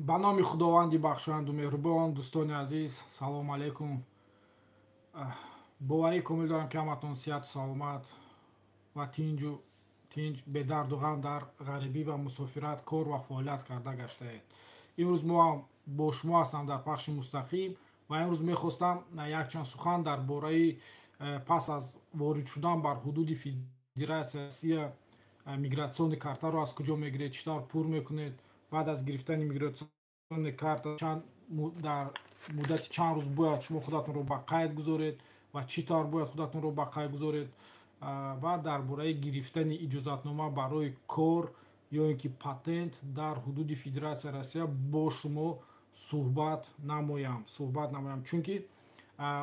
ба номи худованди бахшоянду меҳрубон, дӯстони азиз, салому алайкум. боварӣ комил дорам ки ҳаматон сиҳату саломат ва тинҷ бедарду ғам дар ғарибӣ ва мусофират кор ва фаъолият карда гаштаед. имрӯз бо шумо ҳастам дар пахши мустақим ва имрӯз мехостам якчанд сухан дар бораи пас аз ворид шудан бар ҳудуди федератсияи Россия мигратсиони картаро аз куҷо мегиред, чӣ тавр пур мекунед, баъд аз гирифтани мигратсиони карта дар муддати чанд рӯз бояд шумо худатонро ба қайд гузоред ва чӣ тавр бояд худатонро ба қайд гузоред, ва дар бораи гирифтани иҷозатнома барои кор ё ин ки патент дар ҳудуди федератсияи Россия бо шумо суҳбат намоям, чунки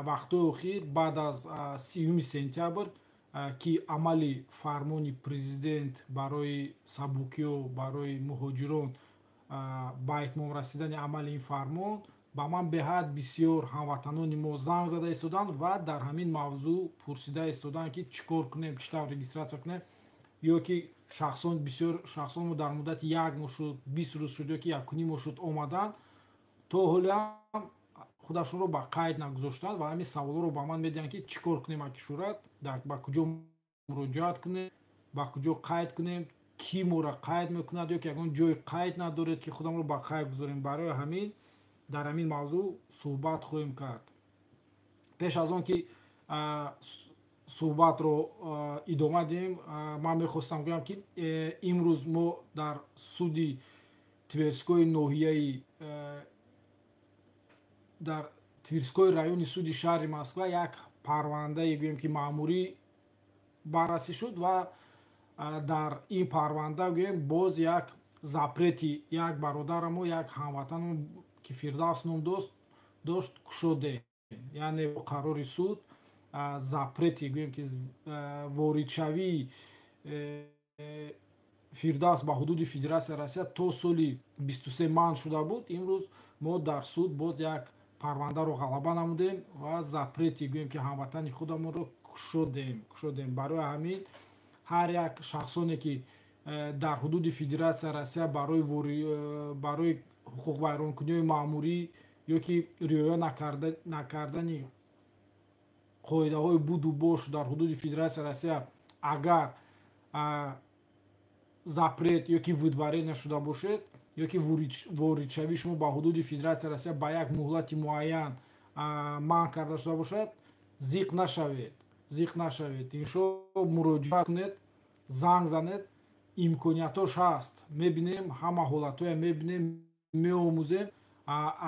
вақтҳои охир баъд аз 30 сентябр ки амали фармони президент барои сабукиё барои муҳоҷирон ба итмом расидани амали ин фармон ба ман беҳад бисёр ҳамватанони мо занг зада истоданд ва дар ҳамин мавзӯъ пурсида истоданд ки чӣ кор кунем, чӣ тавр регистратсия кунем, ё ки бисёр шахсон дар муддати 1 моҳ шуд, 20 рӯз шуд, ё ки 1.5 моҳ шуд омаданд, то ҳолиам худашонро ба қайд нагузоштанд ва ҳамин саволҳоро ба ман медиҳанд ки чӣ кор кунем, аки шурат ба куҷо муроҷиат кунем, ба куҷо қайд кунем, ки моро қайд мекунад, ё ки ягон ҷои қайд надоред ки худамро ба қайд гузорем. Барои ҳамин дар ҳамин мавзӯъ суҳбат хоҳем кард. пеш аз он ки суҳбатро идома диҳем, ман мехостам гӯям ки имрӯз мо дар суди Тверскои ноҳияи дар Тверскои райони суди шаҳри Москва як парвандаи гӯем ки маъмурӣ баррасӣ шуд ва дар ин парванда гӯем боз як запрети як бародарамо, як ҳамватанам ки Фирдавс ном дошт кушодем. Яъне бо қарори суд запрети гӯем ки воридшавии Фирдавс ба ҳудуди федератсияи Россия то соли 23 манъ шуда буд. Имрӯз мо дар суд боз як парвандаро ғалаба намудем ва запрети гӯем ки ҳамватани худамонро кушодем. Барои ҳамин ҳар як шахсоне ки дар ҳудуди федератсияи Россия барои ҳуқуқвайронкуниҳои маъмурӣ ё ки риоя накардани қоидаҳои буду бош дар ҳудуди федератсияи Россия агар запрет ё ки выдворение шуда бошед, ё ки воридшавии шумо ба ҳудуди федератсияи Россия ба як муҳлати муайян манъ карда шуда бошад, зиқ нашавед. Иншо муроҷиат кунед, занг занед, имкониятош ҳаст. Мебинем ҳама ҳолатҳоя мебинем, меомӯзем.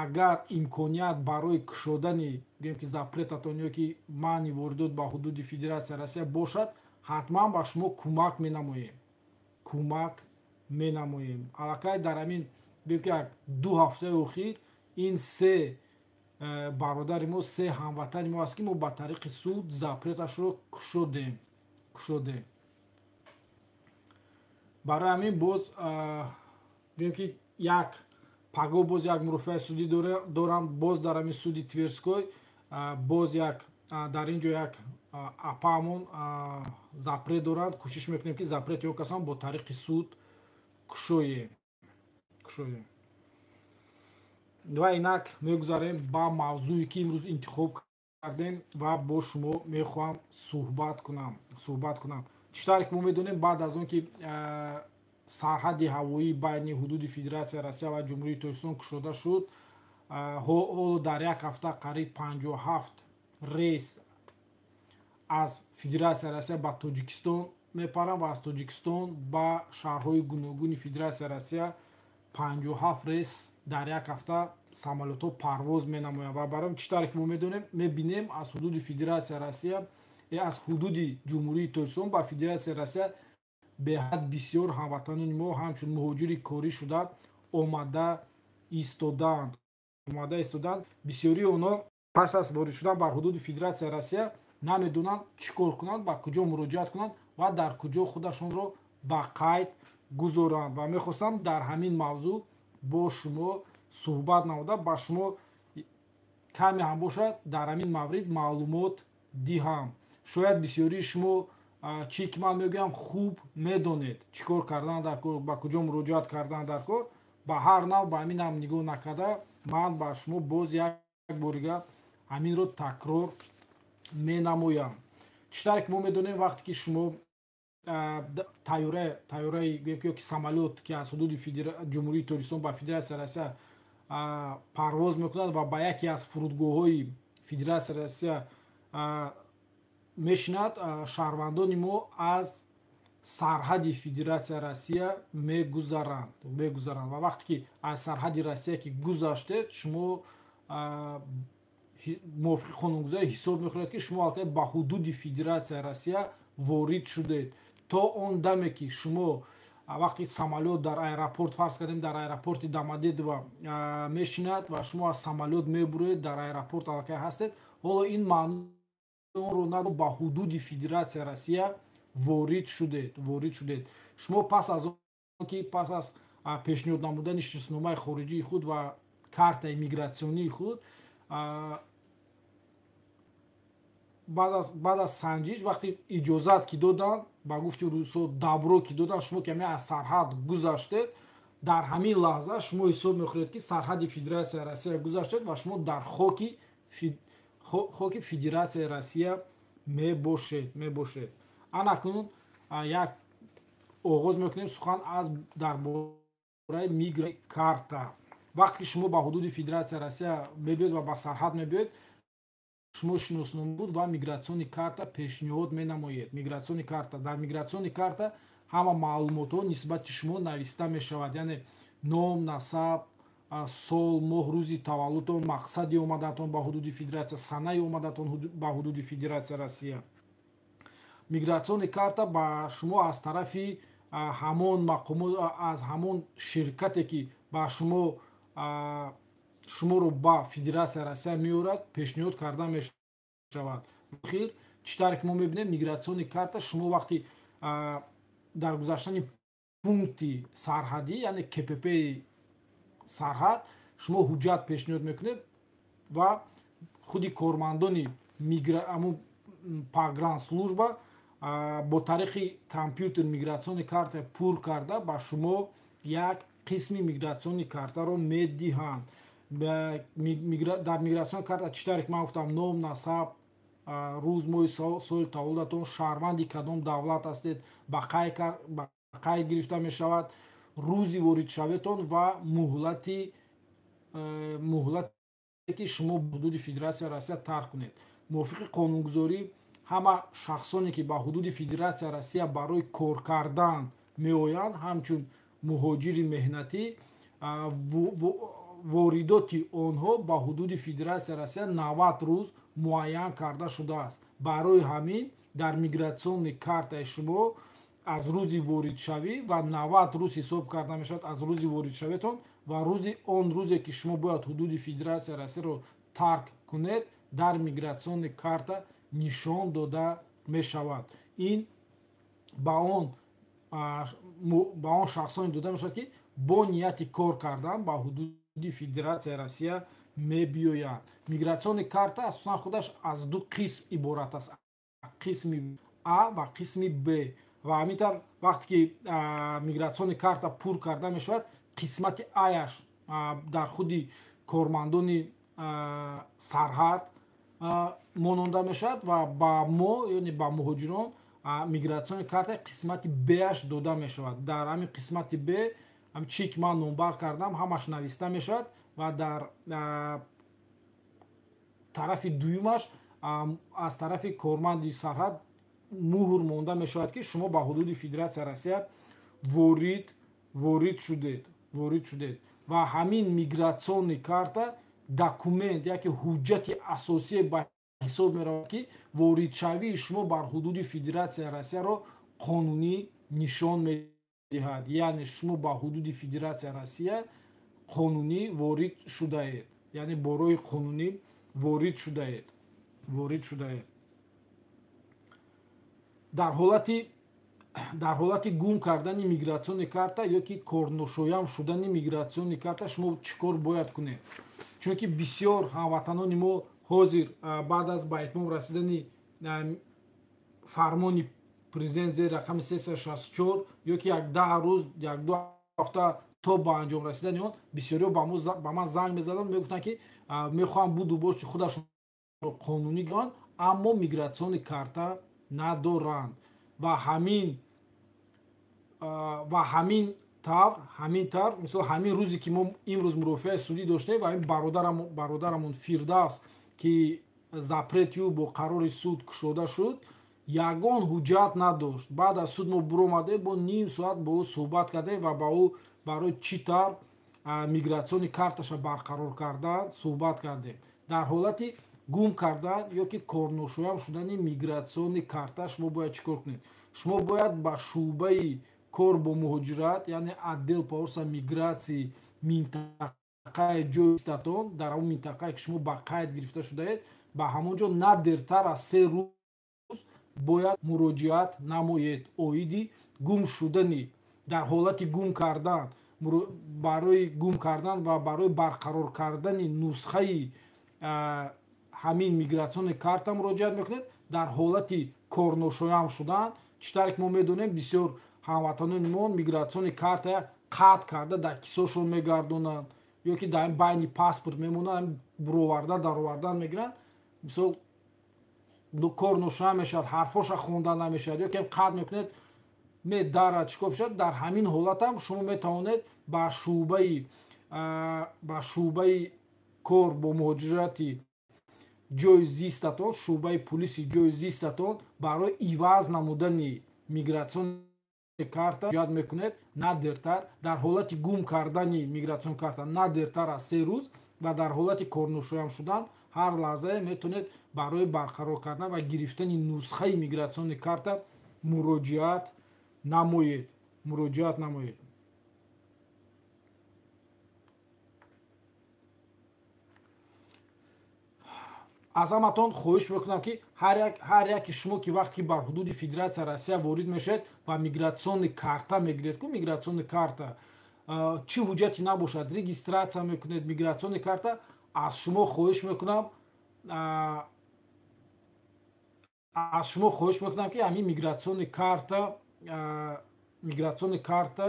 Агар имконият барои кушодани гӯем ки запретатон ё ки маъни воридот ба ҳудуди федератсияи Россия бошад, ҳатман ба шумо кӯмак менамоем. Аллакай дар ҳамин гӯем ки як 2 ҳафтаи охир ин се бародари мо, се ҳамватани мо аст ки мо ба тариқи суд запреташро кушодем. Барои ҳамин боз гӯем ки як паго боз як мурофиаи судӣ дорам, боз дар ҳамин суди Тверской боз як дар ин ҷо як апаамон запрет доранд. Кӯшиш мекунем ки запрети он касам бо тариқи суд кушоем. ва инак мегузарем ба мавзӯе ки имрӯз интихоб кардем ва бо шумо мехоҳам суҳбат кунам. чиштар ки мо медонем, баъд аз он ки сарҳади ҳавоӣ байни ҳудуди федератсияи Россия ва ҷумҳурии Тоҷикистон кушода шуд, ҳоло дар як ҳафта қариб 57 рейс аз федератсияи Россия ба Тоҷикистон мепаранд ва аз Тоҷикистон ба шаҳрҳои гуногуни федератсияи Россия 57 рейс дар як ҳафта самолётҳо парвоз менамоянд. Ва барои чиштар ки мо мебинем, аз ҳудуди федератсияи Россия, аз ҳудуди ҷумҳурии Тоҷикистон ба федератсияи Россия беҳад бисёр ҳамватанони мо ҳамчун муҳоҷири корӣ шуда омада истоданд. Бисёрии онҳо пас аз ворид шудан бар ҳудуди федератсияи Россия намедонанд чӣ кор кунанд, ба куҷо муроҷиат кунанд ва дар куҷо худашонро ба қайд гузоранд. Ва мехостам дар ҳамин мавзӯъ бо шумо суҳбат намуда ба шумо каме ҳам бошад дар ҳамин маврид маълумот диҳам. Шояд бисёрии шумо чӣ ки ман мегӯям хуб медонед чӣ кор кардан дар кор, ба куҷо муроҷиат кардан дар кор. ба ҳар нав ба ҳаминам нигоҳ накарда ман ба шумо боз як борига ҳаминро такрор менамоям. чӣ ки мо медонем вақте ки шумо тайёраи ки самолёт ки аз ҳудуди ҷумҳурии Торисton ба Федератсияи Россия парвоз мекунад ва ба яке аз фурудгоҳҳои Федератсияи Россия мешинад, шаҳрвандони мо аз сарҳади Федератсияи Россия мегузаранд ва вақте ки аз сарҳади Россия ки гузаштед, шумо мувофиқи қонунгузарӣ ҳисоб мехӯрад ки шумо аллакай ба ҳудуди Федератсияи Россия ворид шудед. то он даме ки шумо вақте самолёт дар аэропорт, фарз кардем дар аэропорти Домодедово мешинад ва шумо аз самолёт мебуроед, дар аэропорт аллакай ҳастед, ҳоло ин маъноро надорад ба ҳудуди Федератсияи Россия ворид шудед. шумо пас аз пешниҳод намудани шиносномаи хориҷии худ ва картаи мигратсионии худ, баъд аз санҷиш, вақте иҷозат ки доданд, ба гуфти рӯсҳо дабро ки доданд, шумо ки аз сарҳад гузаштед, дар ҳамин лаҳза шумо ҳисоб мехӯред ки сарҳади Федератсияи Россия гузаштед ва шумо дар хоки Федератсияи Россия мебошед. Анакнун як оғоз мекунем сухан дар бораи миграи карта. вақте ки шумо ба ҳудуди Федератсияи Россия мебиёед ва ба сарҳад мебиёед, шумо шиносномабуд ва мигратсиони карта пешниҳод менамоед. Дар мигратсиони карта ҳама маълумотҳо нисбати шумо нависта мешавад, яъне ном, насаб, сол, моҳ, рӯзи таваллудтон, мақсади омадатон ба ҳудуди Федератсия, санаи омадатон ба ҳудуди Федератсияи Россия. мигратсиони карта ба шумо аз тарафи ҳамон мақомот, аз ҳамон ширкате ки ба шуморо ба Федератсияи Россия меорад, пешниҳод карда мешавад. охир чӣ ки мо мебинем, мигратсиони карта шумо вақти дар гузаштани пункти сарҳадӣ, яъне КПП-и сарҳад, шумо ҳуҷҷат пешниҳод мекунед ва худи кормандони погранслужба бо тариқи компютер мигратсиони карта пур карда ба шумо як қисми мигратсиони картаро медиҳанд. дар мигратсиони карта чӣ ки ман гуфтам, ном, насаб, рӯз, моҳи соли таваллудатон, шаҳрванди кадом давлат ҳастед, ба қайд гирифта мешавад, рӯзи воридшавиятон ва муҳлате ки шумо ба ҳудуди Федератсияи Россия тарк кунед. мувофиқи қонунгузорӣ ҳама шахсоне ки ба ҳудуди Федератсияи Россия барои кор кардан меоянд, ҳамчун муҳоҷири меҳнатӣ, воридоти онҳо ба ҳудуди Федератсияи Россия 90 рӯз муайян карда шудааст. барои ҳамин дар мигратсиони картаи шумо аз рӯзи воридшавӣ ва 90 рӯз ҳисоб карда мешавад аз рӯзи воридшавиятон ва он рӯзе ки шумо бояд ҳудуди Федератсияи Россияро тарк кунед, дар мигратсиони карта нишон дода мешавад. ин ба он шахсоне дода мешавад ки бо нияти кор кардан ба ҳудуди Федератсияи Россия мебиёянд. мигратсиони карта асосан худаш аз ду қисм иборат аст, қисми А ва қисми Б. ва ҳаминтар вақте ки мигратсиони карта пур карда мешавад, қисмати Аяш дар худи кормандони сарҳад мононда мешавад ва ба мо, яъне ба муҳоҷирон, мигратсиони карта қисмати Б-аш дода мешавад. дар ҳамин қисмати Б чӣ ки ман номбар кардам ҳамаш нависта мешавад ва дар тарафи дуюмаш аз тарафи корманди сарҳад муҳр монда мешавад ки шумо ба ҳудуди Федератсияи Россия ворид шудед. ва ҳамин мигратсиони карта документ, яке ҳуҷҷати асосие ба ҳисоб меравад ки воридшавии шумо бар ҳудуди Федератсияи Россияро қонунӣ нишон медиҳад. яъне шумо ба ҳудуди Федератсияи Россия қонунӣ ворид шудаед, яъне бо роҳи қонунӣ ворид шудаед. дар ҳолати гум кардани мигратсиони карта ё ки корношоям шудани мигратсиони карта шумо чӣ кор бояд кунед? чунки бисёр ҳамватанони мо ҳозир баъд аз ба итмом расидани фармони президент зери рақами 364 ё ки як 10 рӯз, як 2 ҳафта то ба анҷом расидани он бисёриҳо ба ман занг мезаданд, мегуфтанд ки мехоҳам буду бошти худашонро қонунӣ гиранд, аммо мигратсиони карта надоранд ва ҳамин тавр мисол ҳамин рӯзе ки мо имрӯз мурофиаи судӣ доштем ва ин бародарамон Фирдавс ки запрети ӯ бо қарори суд кушода шуд, ягон ҳуҷҷат надошт. Баъд аз суд мо биромадем, бо ним соат бо ӯ суҳбат кардем ва ба ӯ барои чӣ тавр мигратсиони карташа барқарор кардан суҳбат кардем. Дар ҳолати гум кардан ё ки корношоям шудани мигратсиони карта шумо бояд чӣ кор кунед? Шумо бояд ба шуъбаи кор бо муҳоҷират, яъне отдел по вопросам миграции минтақаи ҷои зистатон, дар ҳамон минтақае ки шумо ба қайд гирифта шудаед, ба ҳамон ҷо на дертар аз 3 рӯз бояд муроҷиат намоед. Оиди гум шудани дар ҳолати гум кардан, барои гум кардан ва барои барқарор кардани нусхаи ҳамин мигратсиони карта муроҷиат мекунед. Дар ҳолати корношоям шудан, чӣ тавре ки мо медонем бисёр ҳамватанони мо мигратсиони карта қатъ карда дар кисошон мегардонанд ё ки дар байни паспорт мемонанд, буроварда даровардан мегиранд. мисол кор ношоя мешавад, ҳарфоша хонда намешавад ё ки қатъ мекунед, медарад чӣ кор мешавад. Дар ҳамин ҳолат ҳам шумо метавонед ба шуъбаи кор бо муҳоҷирати ҷои зистатон, шуъбаи пулиси ҷои зистатон барои иваз намудани мигратсиони карта муроҷиат мекунед, на дертар дар ҳолати гум кардани мигратсиони карта на дертар аз 3 рӯз ва дар ҳолати корношоям шудан ҳар лаҳзае метавонед барои барқарор кардан ва гирифтани нусхаи мигратсиони карта муроҷиат намоед. аз ҳаматон хоҳиш мекунам ки ҳар яке шумо ки вақте ки бар ҳудуди Федератсияи Россия ворид мешавед ва мигратсиони карта мегиред, ку мигратсиони карта чӣ ҳуҷҷати набошад, регистратсия мекунед мигратсиони карта, аз шумо хоҳиш мекунам ки ҳамин мигратсиони карта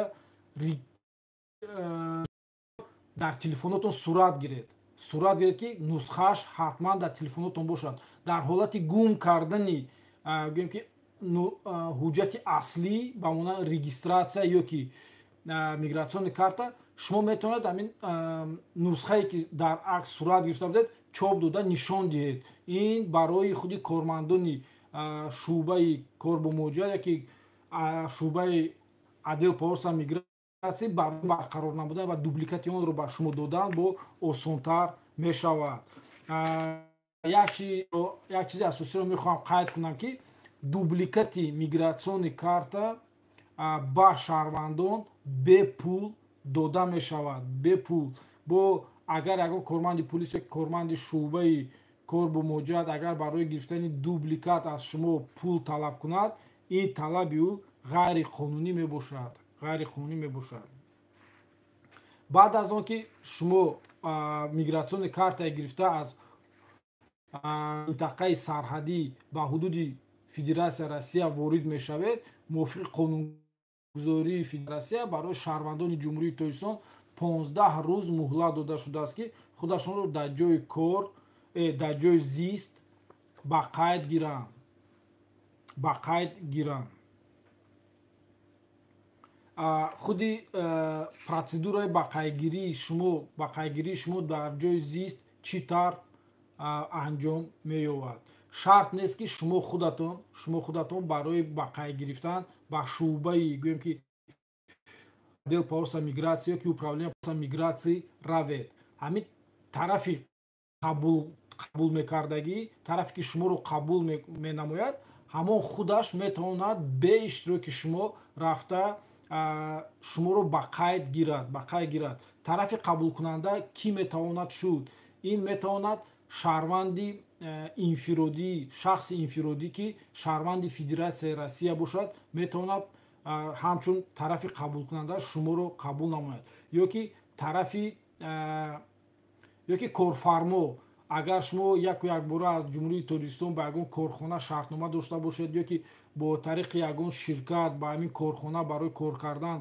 дар телефонотон сурат гиред, ки нусхааш ҳатман дар телефонотон бошад. Дар ҳолати гум кардани гӯем ки ҳуҷҷати аслӣ ба монанд регистратсия ё ки мигратсиони карта, шумо метавонед ҳамин нусхае ки дар акс сурат гирифта будед чоп дода нишон диҳед. Ин барои худи кормандони шуъбаи кор бо муҳоҷират ё ки шуъбаи отдел по вопросам мигратсия барои барқарор намудан ва дубликати онро ба шумо додан бо осонтар мешавад. як чизи асосиро мехоҳам қайд кунам ки дубликати мигратсиони карта ба шаҳрвандон бепул дода мешавад. Бепул бо агар ягон корманди полис ё корманди шуъбаи кор бо муҳоҷират агар барои гирифтани дубликат аз шумо пул талаб кунад, ин талаби ӯ ғайриқонунӣ мебошад. баъд аз он ки шумо мигратсиони картае гирифта аз минтақаи сарҳадӣ ба ҳудуди Федератсияи Россия ворид мешавед, мувофиқи қонунгузории Федератсияи Россия барои шаҳрвандони ҷумҳурии Тоҷикистон 15 рӯз муҳлат дода шудааст ки худашонро дар ҷои кор, дар ҷои зист ба қайд гиранд. худи протседураи бақайгирии шумо дар ҷои зист чӣ тавр анҷом меёбад? Шарт нест ки шумо худатон барои бақай гирифтан ба шуъбаи гӯем ки отдел по вопросам мигратсия ё ки управление по вопросам мигратсия равед. ҳамин тарафи қабул мекардагӣ, тарафе ки шуморо қабул менамояд, ҳамон худаш метавонад бе иштироки шумо рафта шуморо ба қайд гирад. Тарафи қабулкунанда кӣ метавонад шуд? Ин метавонад шаҳрванди инфиродӣ, шахси инфиродӣ ки шаҳрванди Федератсияи Россия бошад, метавонад ҳамчун тарафи қабулкунанда шуморо қабул намояд. ё ки корфармо, агар шумо якбора аз ҷумҳурии Тоҷикистон ба ягон корхона шартнома дошта бошед ё ки бо тариқи ягон ширкат ба ҳамин корхона барои кор кардан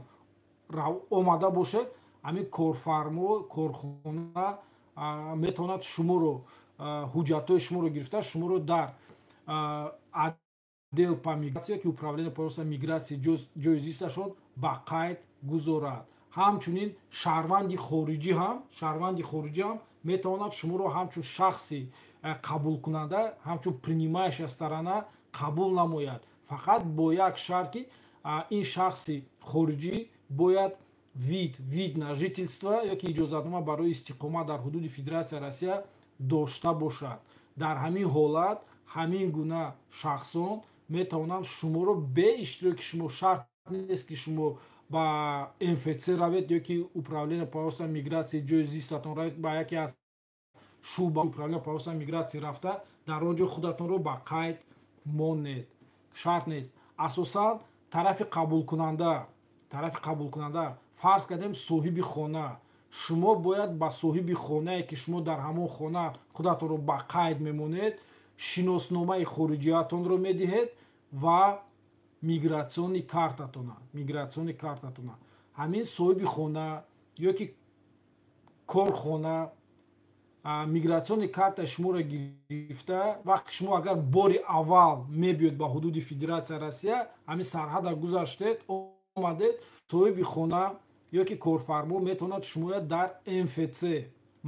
омада бошед, ҳамин корфармо корхона метавонад шуморо ҳуҷҷатҳои шуморо гирифта шуморо дар отдел по миграция ки управление по миграции ҷои зисташон ба қайд гузорад. ҳамчунин шаҳрванди хориҷӣ ҳам метавонад шуморо ҳамчун шахси қабулкунанда ҳамчун принимающая сторона қабул намояд, фақат бо як шарт ки ин шахси хориҷӣ бояд вид на жительство ёки иҷозатнома барои истиқомат дар ҳудуди Федератсияи Россия дошта бошад. дар ҳамин ҳолат ҳамин гуна шахсон метавонанд шуморо бе иштироки шумо, шарт нест ки шумо ба МФЦ равед ёки управление по миграции ҷои зистатон равед, ба яке аз шуъба управление по миграции рафта дар он ҷо худатонро ба қайд монед. Шарт нест. асосан тарафи қабулкунанда фарз кардем соҳиби хона, шумо бояд ба соҳиби хонае ки шумо дар ҳамон хона худатонро ба қайд мемонед шиносномаи хориҷиятонро медиҳед ва мигратсиони картатона. ҳамин соҳиби хона ёки корхона мигратсиони картаи шуморо гирифта вақти шумо агар бори аввал мебиёд ба ҳудуди Федератсияи Россия, ҳамин сарҳада гузаштед омадед, соҳиби хона ёки корфармо метавонад шуморо дар МФЦ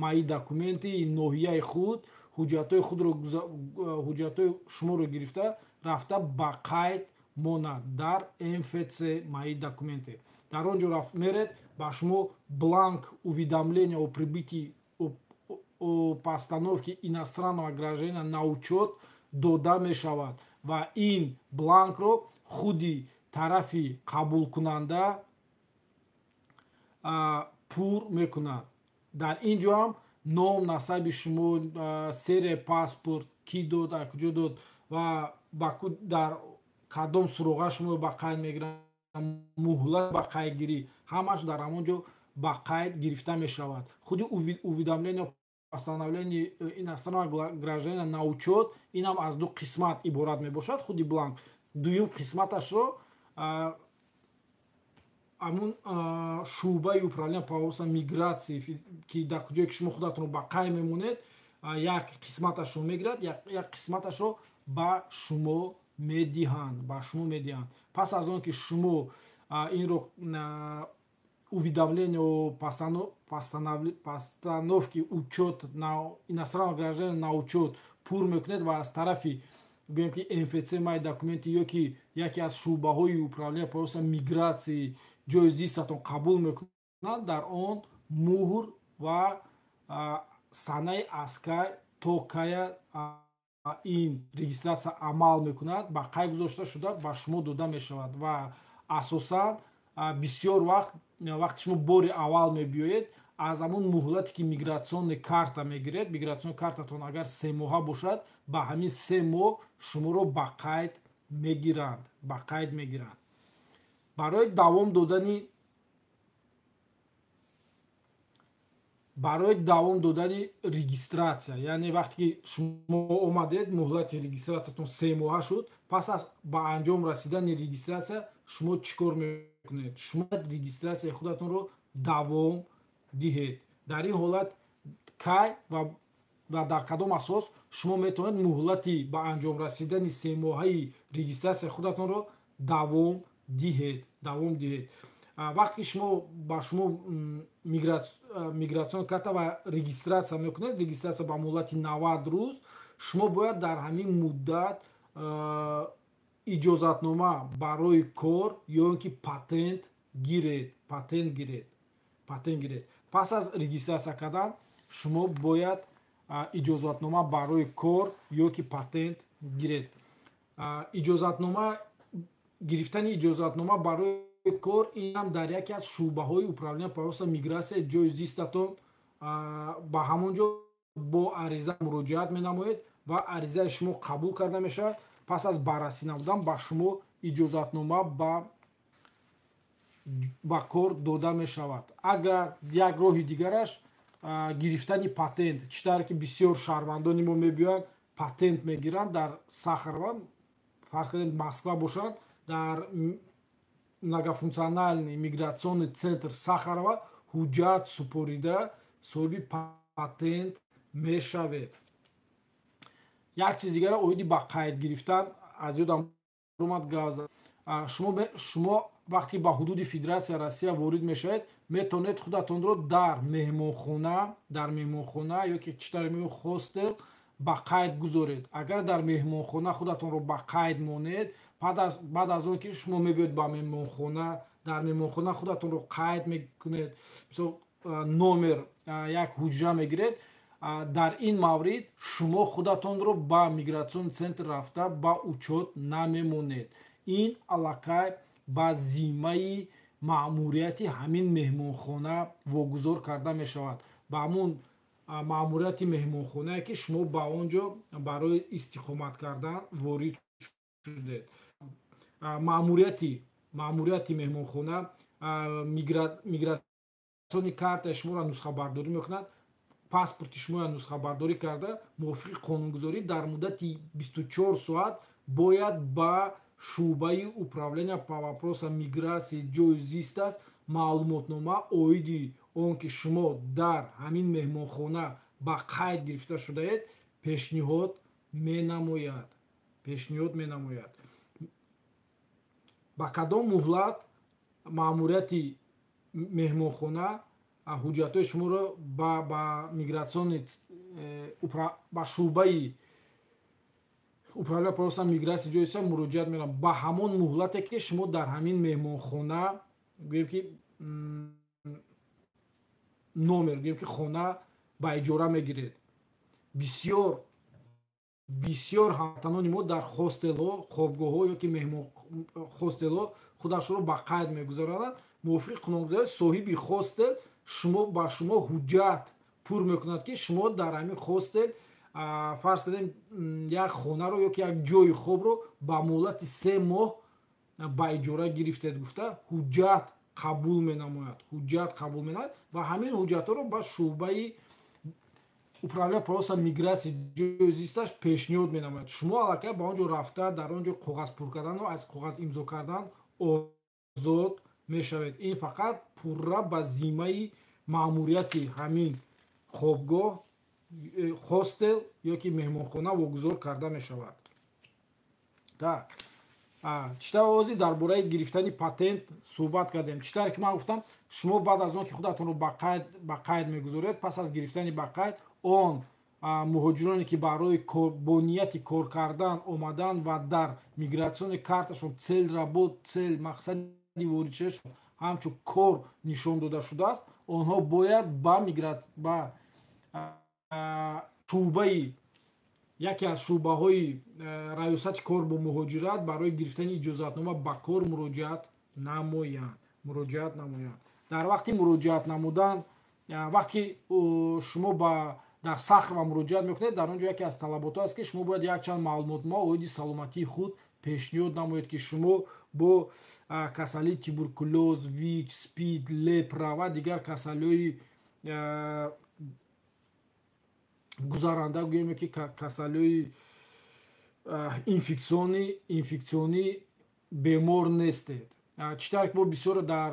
маи документи ноҳияи худ ҳуҷҷатҳои шуморо гирифта рафта ба қайд монад дар МФЦ маи документе. дар он ҷо меред ба шумо бланк уведомления о прибытии о постановке иностранного гражданина на учет дода мешавад ва ин бланкро худи тарафи қабулкунанда пур мекунад. дар ин ҷо ҳам ном, насаби шумо, серияи паспорт, кӣ дод, аз куҷо дод ва дар кадом суроға шумо ба қайд мегиранд, муҳлат ба қайдгирӣ, ҳамаш дар ҳамон ҷо ба қайд гирифта мешавад. худи уведомление постановление иностранного гражданина на учет инам аз ду қисмат иборат мебошад. худи бланк дуюм қисматашро амун шуъбаи управление по миграции ки дар куҷое ки шумо худатонро ба қайд мемонед, як қисматашро мегирад, як қисматашро ба шумо медиҳанд. пас аз он ки шумо инро уведомление о постановке учет на иностранного гражданина на учет пур мекунед ва аз тарафи гӯем ки МФЦ маи документи ёки яке аз шуъбаҳои управление по миграции ҷои зистатон қабул мекунад, дар он муҳр ва санаи аскай то кая ин регистратсия амал мекунад ба қайд гузошта шуда ба шумо дода мешавад ва асосан бисёр вақти шумо бори аввал мебиёед, аз ҳамон муҳлате ки мигратсиони карта мегиред, мигратсиони картатон агар 3 моҳа бошад, ба ҳамин 3 моҳ шуморо ба қайд мегиранд. барои давом додани регистратсия, яъне вақте ки шумо омадед муҳлати регистратсиятон 3 моҳа шуд, пас аз ба анҷом расидани регистратсия шумо чӣ кор мекунед? Шумо регистратсияи худатонро давом диҳед. дар ин ҳолат кай ва дар кадом асос шумо метавонед муҳлати ба анҷом расидани 3 моҳаи регистратсияи худатонро давом диҳед. вақте ки шумо ба шумо мигратсион карта ва регистратсия мекунед, регистратсия ба муҳлати 90 рӯз, шумо бояд дар ҳамин муддат иҷозатнома барои кор ё ин ки патент гиред. пас аз регистратсия кардан шумо бояд иҷозатнома барои кор ё ки патент гиред. Гирифтани иҷозатнома барои кор инам дар яке аз шуъбаҳои управление по миграция ҷои зистатон ба ҳамон ҷо бо ариза муроҷиат менамоед ва аризаи шумо қабул карда мешавад. пас аз баррасӣ намудан ба шумо иҷозатнома ба кор дода мешавад. агар як роҳи дигараш гирифтани патент, чӣ тавре ки бисёр шаҳрвандони мо мебиёянд патент мегиранд дар Сахарова, фарз кардем Москва бошад, дар многофункциональный миграционный центр Сахарова ҳуҷҷат супорида соҳиби патент мешавед. як чиз дигара оиди ба қайд гирифтан аз ёдам омад гап зад. шумо вақте ба ҳудуди Федератсияи Россия ворид мешавед, метавонед худатонро дар меҳмонхона ёки читаре мегӯянд хостел ба қайд гузоред. Агар дар меҳмонхона худатонро ба қайд монед, баъд аз он ки шумо мебиёед ба меҳмонхона, дар меҳмонхона худатонро қайд мекунед, мисол номер як ҳуҷра мегиред, дар ин маврид шумо худатонро ба мигратсиони центр рафта ба учет намемонед. ин аллакай ба зиммаи маъмурияти ҳамин меҳмонхона вогузор карда мешавад, ба ҳамун маъмурияти меҳмонхонае ки шумо ба он ҷо барои истиқомат кардан ворид шудед. маъмурияти меҳмонхона мигратсиони картаи шуморо нусхабардорӣ мекунад, паспорти шуморо нусхабардорӣ карда мувофиқи қонунгузорӣ дар муддати 24 соат бояд ба шуъбаи управления по вопросам миграции ҷои зист аст маълумотнома оиди он ки шумо дар ҳамин меҳмонхона ба қайд гирифта шудаед пешниҳод менамояд. ба кадом муҳлат маъмурияти меҳмонхона ҳуҷҷатҳои шуморо ба мигратсиони ба шуъбаи управления по вопросам миграции ҷои зист муроҷиат менамояд. ба ҳамон муҳлате ки шумо дар ҳамин меҳмонхона гӯем ки номер гӯем ки хона ба иҷора мегиред. бисёр ҳамватанони мо дар хостелҳо, хобгоҳҳо ёки хостелҳо худашонро ба қайд мегузаронанд. мувофиқи қонунгузорӣ соҳиби хостел ба шумо ҳуҷҷат пур мекунад ки шумо дар ҳамин хостел фарз кардем як хонаро ёки як ҷойи хобро ба муҳлати 3 моҳ ба иҷора гирифтед гуфта ҳуҷҷат қабул менамояд ва ҳамин ҳуҷҷатҳоро ба шуъбаи управления по вопросам миграции ҷои зисташ пешниҳод менамояд. шумо аллакай ба он ҷо рафта дар он ҷо коғаз пур кардану аз коғаз имзо кардан озод мешавед. ин фақат пурра ба зиммаи маъмурияти ҳамин хобгоҳ, хостел ёки меҳмонхона вогузор карда мешавад. читар ози дар бораи гирифтани патент суҳбат кардем. читаре ки ман гуфтам, шумо баъд аз он ки худатонро ба қайд мегузоред, пас аз гирифтани ба қайд, он муҳоҷироне ки барои бо нияти кор кардан омадан ва дар мигратсиони карташон цел мақсади ворид шудашон ҳамчун кор нишон дода шудааст, онҳо бояд ба шуъбаи яке аз шуъбаҳои раёсати кор бо муҳоҷират барои гирифтани иҷозатнома ба кор муроҷиат намоянд. дар вақти муроҷиат намудан, вақте шумо дар сахрва муроҷиат мекунед, дар он ҷо яке аз талаботҳо аст ки шумо бояд якчанд маълумотнома оиди саломатии худ пешниҳод намоед ки шумо бо касалии туберкулёз, вич, спид, лепра ва дигар касалиҳои гузаранда, гӯем ки касалиҳои инфексионӣ бемор нестед. читар ки мо бисёр дар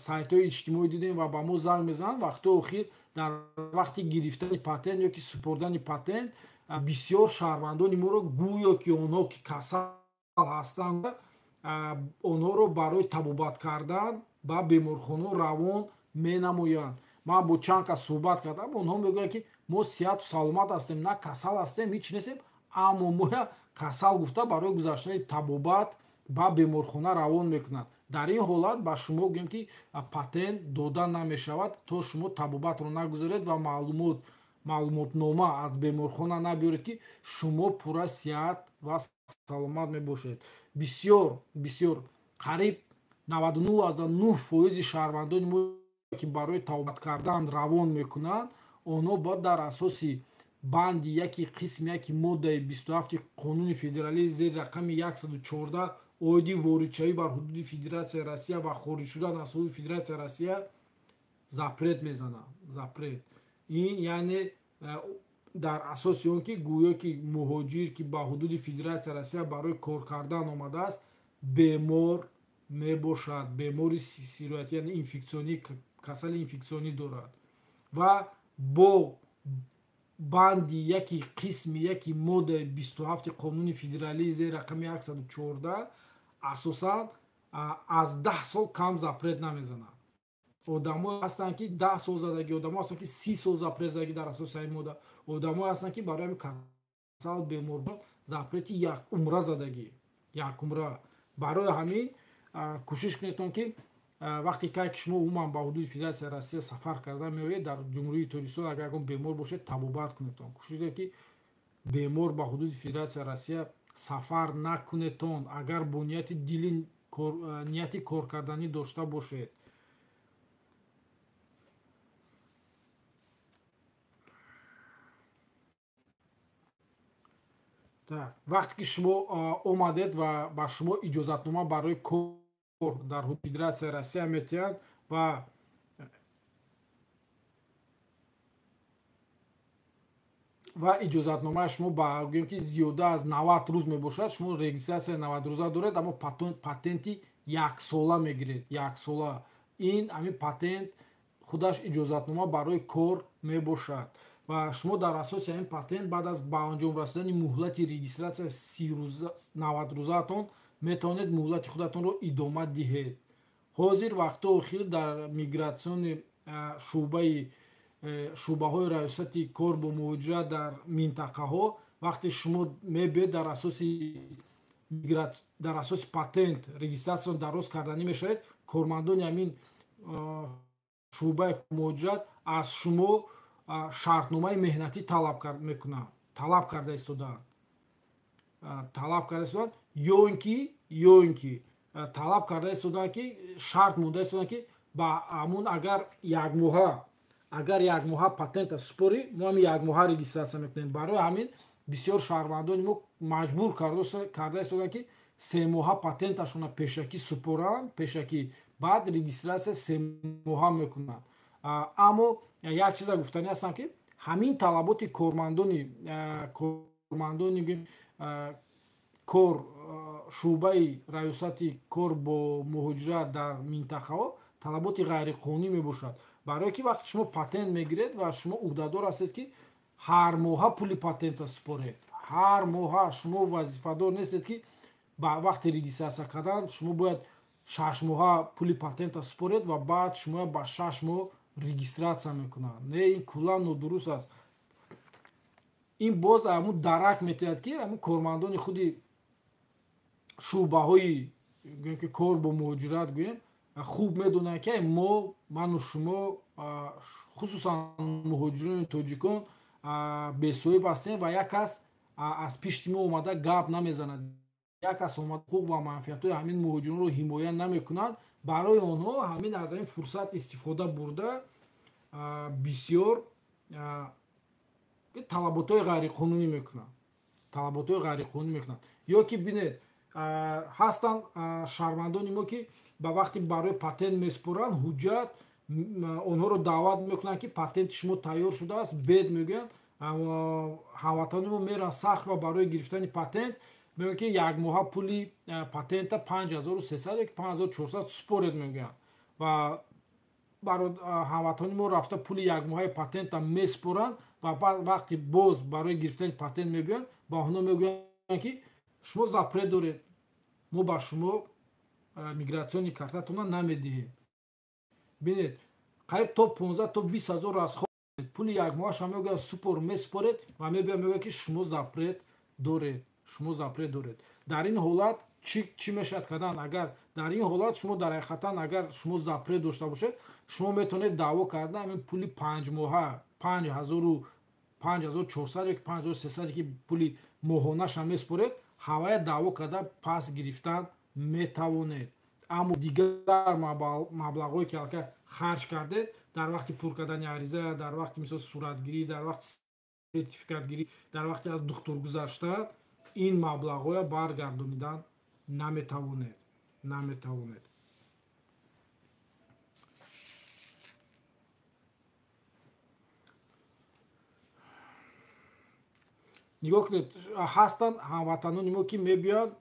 сайтҳои иҷтимоӣ дидем ва ба мо занг мезананд, вақтҳои охир дар вақти гирифтани патент ёки супордани патент бисёр шаҳрвандони моро гӯё ки онҳо ки касал ҳастанд, онҳоро барои табобат кардан ба беморхонаҳо равон менамоянд. ман бо чанд кас суҳбат кардам, онҳо мегӯянд ки мо сиҳату саломат ҳастем, на касал ҳастем, ҳеч нестем, аммо моя касал гуфта барои гузаштани табобат ба беморхона равон мекунад. дар ин ҳолат ба шумо гӯем ки патент дода намешавад то шумо табобатро нагузоред ва маълумотнома аз беморхона набиёред ки шумо пурра сиҳат ва саломат мебошед. бисёр қариб 99.9% шаҳрвандони мо ки барои табобат кардан равон мекунанд, онҳо бояд дар асоси банди яки қисми яки моддаи 27 қонуни федералии зери рақами 114 оиди воридшавӣ бар ҳудуди Федератсияи Россия ва хориҷ шудан аз ҳудуди Федератсияи Россия запрет мезанад. ин яъне дар асоси он ки гӯё ки муҳоҷир ки ба ҳудуди Федератсияи Россия барои кор кардан омадааст бемор мебошад, бемори сироятӣ яъне инфексионӣ касали инфексионӣ дорад ва бо банди яки қисми яки моддаи 27 қонуни федералии зери рақами 114 асосан аз 10 сол кам запрет намезанад. одамое ҳастанд ки 10 сол задагӣ, одамое ҳастанд ки 30 сол запрет задагӣ дар асоси ҳамин модда, одамое ҳастанд ки барои ҳамин касал бемор запрети як умра задагӣ, як умра. барои ҳамин кӯшиш кунедтон ки вақте ки шумо умуман ба ҳудуди Федератсияи Россия сафар карда меоед, дар ҷумҳурии Тоҷикистон агар ягон бемор бошед табобат кунедтон. кӯшиш кунед ки бемор ба ҳудуди Федератсияи Россия сафар накунедтон. агар бо нияти кор карданӣ дошта бошед. вақте ки шумо омадед ва ба шумо иҷозатнома барои кор дар ҳудуди Федератсияи Россия метиҳад ва иҷозатномаи шумо ба гӯем ки зиёда аз 90 рӯз мебошад, шумо регистратсияи 90 рӯза доред, аммо патенти яксола мегиред. Яксола. ин ҳамин патент худаш иҷозатнома барои кор мебошад ва шумо дар асоси ҳамин патент баъд аз ба анҷом расидани муҳлати регистратсияи 90 рӯзаатон метавонед муҳлати худатонро идома диҳед. ҳозир вақтҳо охир дар мигратсиони шӯъбаҳои раёсати кор бо муҳоҷират дар минтақаҳо, вақте шумо мебиёед дар асоси патент регистратсияон дароз карданӣ мешавед, кормандони ҳамин шӯъбаи муҳоҷират аз шумо шартномаи меҳнатӣ талаб карда истодаанд. ё ин ки талаб карда истодаанд ки шарт монда истодаанд ки ба ҳамун агар як моҳа патента супорӣ, мо ҳамин як моҳа регистратсия мекунем. барои ҳамин бисёр шаҳрвандони мо маҷбур карда истоданд ки 3 моҳа патенташона пешакӣ супоранд, пешакӣ баъд регистратсия 3 моҳа мекунанд. аммо як чиза гуфтанӣ ҳастам ки ҳамин талаботи кормандони кор шӯъбаи раёсати кор бо муҳоҷират дар минтақаҳо талаботи ғайриқонунӣ мебошад. барое ки вақте шумо патент мегиред ва шумо уҳдадор ҳастед ки ҳар моҳа пули патента супоред, ҳар моҳа шумо вазифадор нестед ки ба вақти регистратсия кардан шумо бояд 6 моҳа пули патента супоред ва баъд шумо ба 6 моҳ регистратсия мекунанд. не, ин куллан нодуруст аст. ин боз ҳамун дарак метиҳад ки ҳамун кормандони худи шӯъбаҳои гӯем ки кор бо муҳоҷират гӯем хуб медонанд ки ману шумо хусусан муҳоҷирони тоҷикон бесоҳиб ҳастем ва як кас аз пишти мо омада гап намезанад, як кас омада ҳуқуқ ва манфиатҳои ҳамин муҳоҷиронро ҳимоя намекунад. барои онҳо ҳамин аз ҳамин фурсат истифода бурда бисёр талаботҳои ғайриқонунӣ мекунанд. ё ки бинед ҳастанд шаҳрвандони мо ки ба вақти барои патент месупоранд ҳуҷҷат онҳоро даъват мекунанд ки патенти шумо тайёр шудааст, бед мегӯянд, ҳамватони мо меран сахт ва барои гирифтани патент мегӯянд ки як моҳа пули патента 5300 ё 5400 супоред мегӯянд ва ҳамватони мо рафта пули як моҳаи патента месупоранд ва вақти боз барои гирифтани патент мебиёнд ба онҳо мегӯянд ки шумо запрет доред, мо ба шумо мигратсиони картатона намедиҳем. бинед қариб то 15 то 20 ҳазор разход пули як моҳаша мегӯяд месупоред ва мегӯяд ки шумо запрет доред. дар ин ҳолат чӣ мешавад кардан? агар дар ин ҳолат шумо дар ҳақиқатан агар шумо запрет дошта бошед, шумо метавонед даъво карда ҳамин пули 5 моҳа 5400 ё 5300 ки пули моҳонаша месупоред, ҳавая даъво карда пас гирифтан метавонед. аммо дигар маблағҳое ки алка харҷ кардед дар вақти пур кардани ариза, дар вақти мисол суратгирӣ, дар вақти сертификатгирӣ, дар вақти аз духтур гузашта, ин маблағҳоя баргардонидан наметавонед. нигоҳ кунед, ҳастанд ҳамватанони мо ки мебиёнд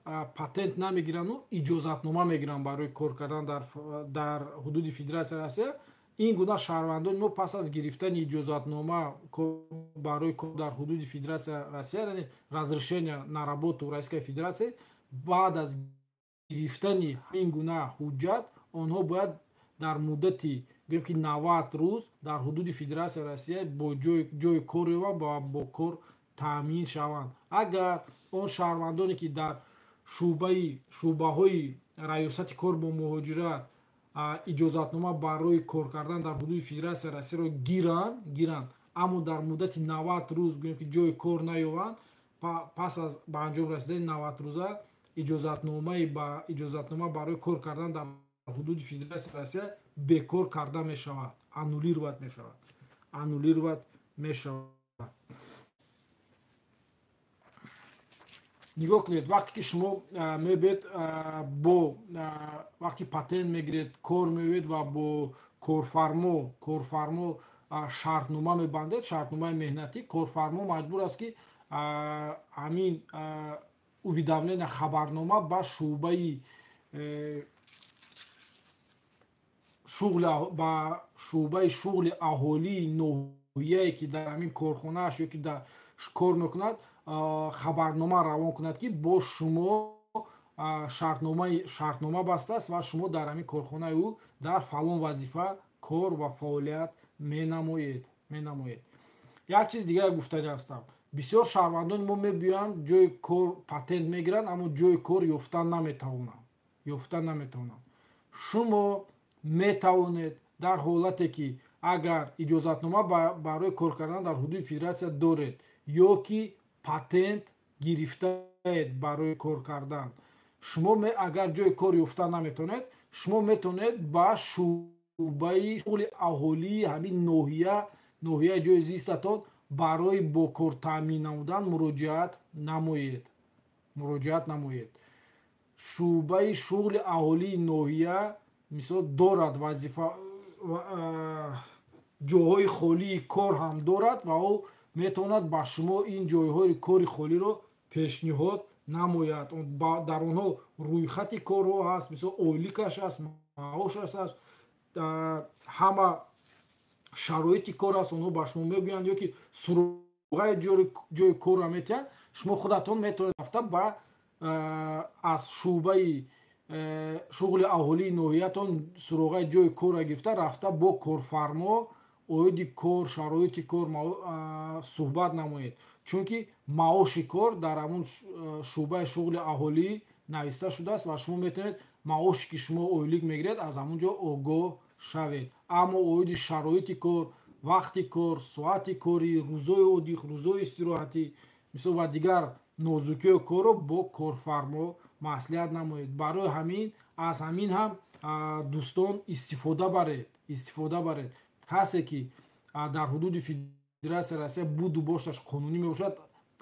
патент намегирану иҷозатнома мегиранд барои кор кардан дар ҳудуди Федератсияи Россия. ин гуна шаҳрвандони мо пас аз гирифтани иҷозатнома барои кор дар ҳудуди Федератсия Россия, яъне разрешения на работу Российской Федерации, баъд аз гирифтани ин гуна ҳуҷҷат онҳо бояд дар муддати гӯем ки 90 рӯз дар ҳудуди Федератсияи Россия бо ҷои кор ёбанд ва бо кор таъмин шаванд. Агар он шаҳрвандоне ки дар шӯъбаҳои раёсати кор бо муҳоҷират иҷозатнома барои кор кардан дар ҳудуди Федератсияи Россияро гиранд, аммо дар муддати 90 рӯз гӯем ки ҷои кор наёбанд, пас аз ба анҷом расидани 90 рӯза иҷозатнома барои кор кардан дар ҳудуди Федератсияи Россия бекор карда мешавад, аннулировать мешавад. нигоҳ кунед, вақте ки шумо мебед бо вақти патент мегиред, кор меоед ва бо корфармо шартнома мебандед, шартномаи меҳнатӣ, корфармо маҷбур аст ки ҳамин уведомления хабарнома ба шӯъбаи шуғли аҳолии ноҳияе ки дар ҳамин корхонааш ё ки дар кор мекунад хабарнома равон кунад ки бо шумо шартнома бастааст ва шумо дар ҳамин корхонаи ӯ дар фалон вазифа кор ва фаъолият менамоед. як чиз дигар гуфтани ҳастам. бисёр шаҳрвандони мо мебиёянд ҷои кор патент мегиранд, аммо ҷои кор ёфтан наметавонанд. шумо метавонед дар ҳолате ки агар иҷозатнома барои кор кардан дар ҳудуди Федератсия доред ё ки патент гирифтаед барои кор кардан, шумо агар ҷои кор ёфтан наметавонед, шумо метавонед ба шӯъбаи шуғли аҳолии ҳамин ноҳияи ҷои зистатон барои бо кор таъмин намудан муроҷиат намоед. шӯъбаи шуғли аҳолии ноҳия мисол дорад вазифа ҷойҳои холии кор ҳам дорад ва ӯ метавонад ба шумо ин ҷойҳои кори холиро пешниҳод намояд. дар онҳо рӯйхати корҳо ҳаст, мисол ойликаш аст, маошаш аст, ҳама шароити кор аст, онҳо ба шумо мегӯянд ё ки суроғаи ҷои корро метиҳанд. шумо худатон метавонед рафта ба аз шӯъбаи шуғли аҳолии ноҳиятон суроғаи ҷои корро гирифта рафта бо корфармо оиди кор, шароити кор суҳбат намоед, чунки маоши кор дар ҳамун шӯъбаи шуғли аҳолӣ нависта шудааст ва шумо метавонед маоше ки шумо ойлик мегиред аз ҳамун ҷо огоҳ шавед. аммо оиди шароити кор, вақти кор, соати кори, рӯзои отдих, рӯзои истироҳатӣ мисол ва дигар нозукиҳои корро бо корфармо маслиҳат намоед. барои ҳамин аз ҳамин ҳам дӯстон истифода баред. касе ки дар ҳудуди Федератсияи Россия буду бошаш қонунӣ мебошад,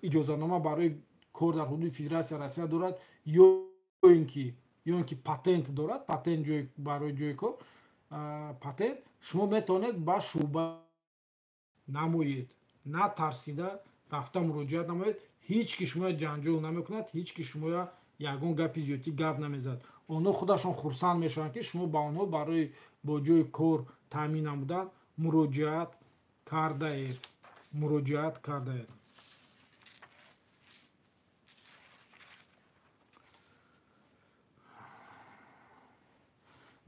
иҷозатнома барои кор дар ҳудуди Федератсияи Россия дорад ё ин ки патент дорад, патент барои ҷои кор патент, шумо метавонед ба шӯъба намоед, натарсида рафта муроҷиат намоед. ҳеҷ ки шумоя ҷанҷол намекунад, ҳеҷ ки шумоя ягон гапи зиёдтӣ гап намезад. онҳо худашон хурсанд мешаванд ки шумо ба онҳо барои бо ҷои кор таъмин намудан муроҷиат кардаед.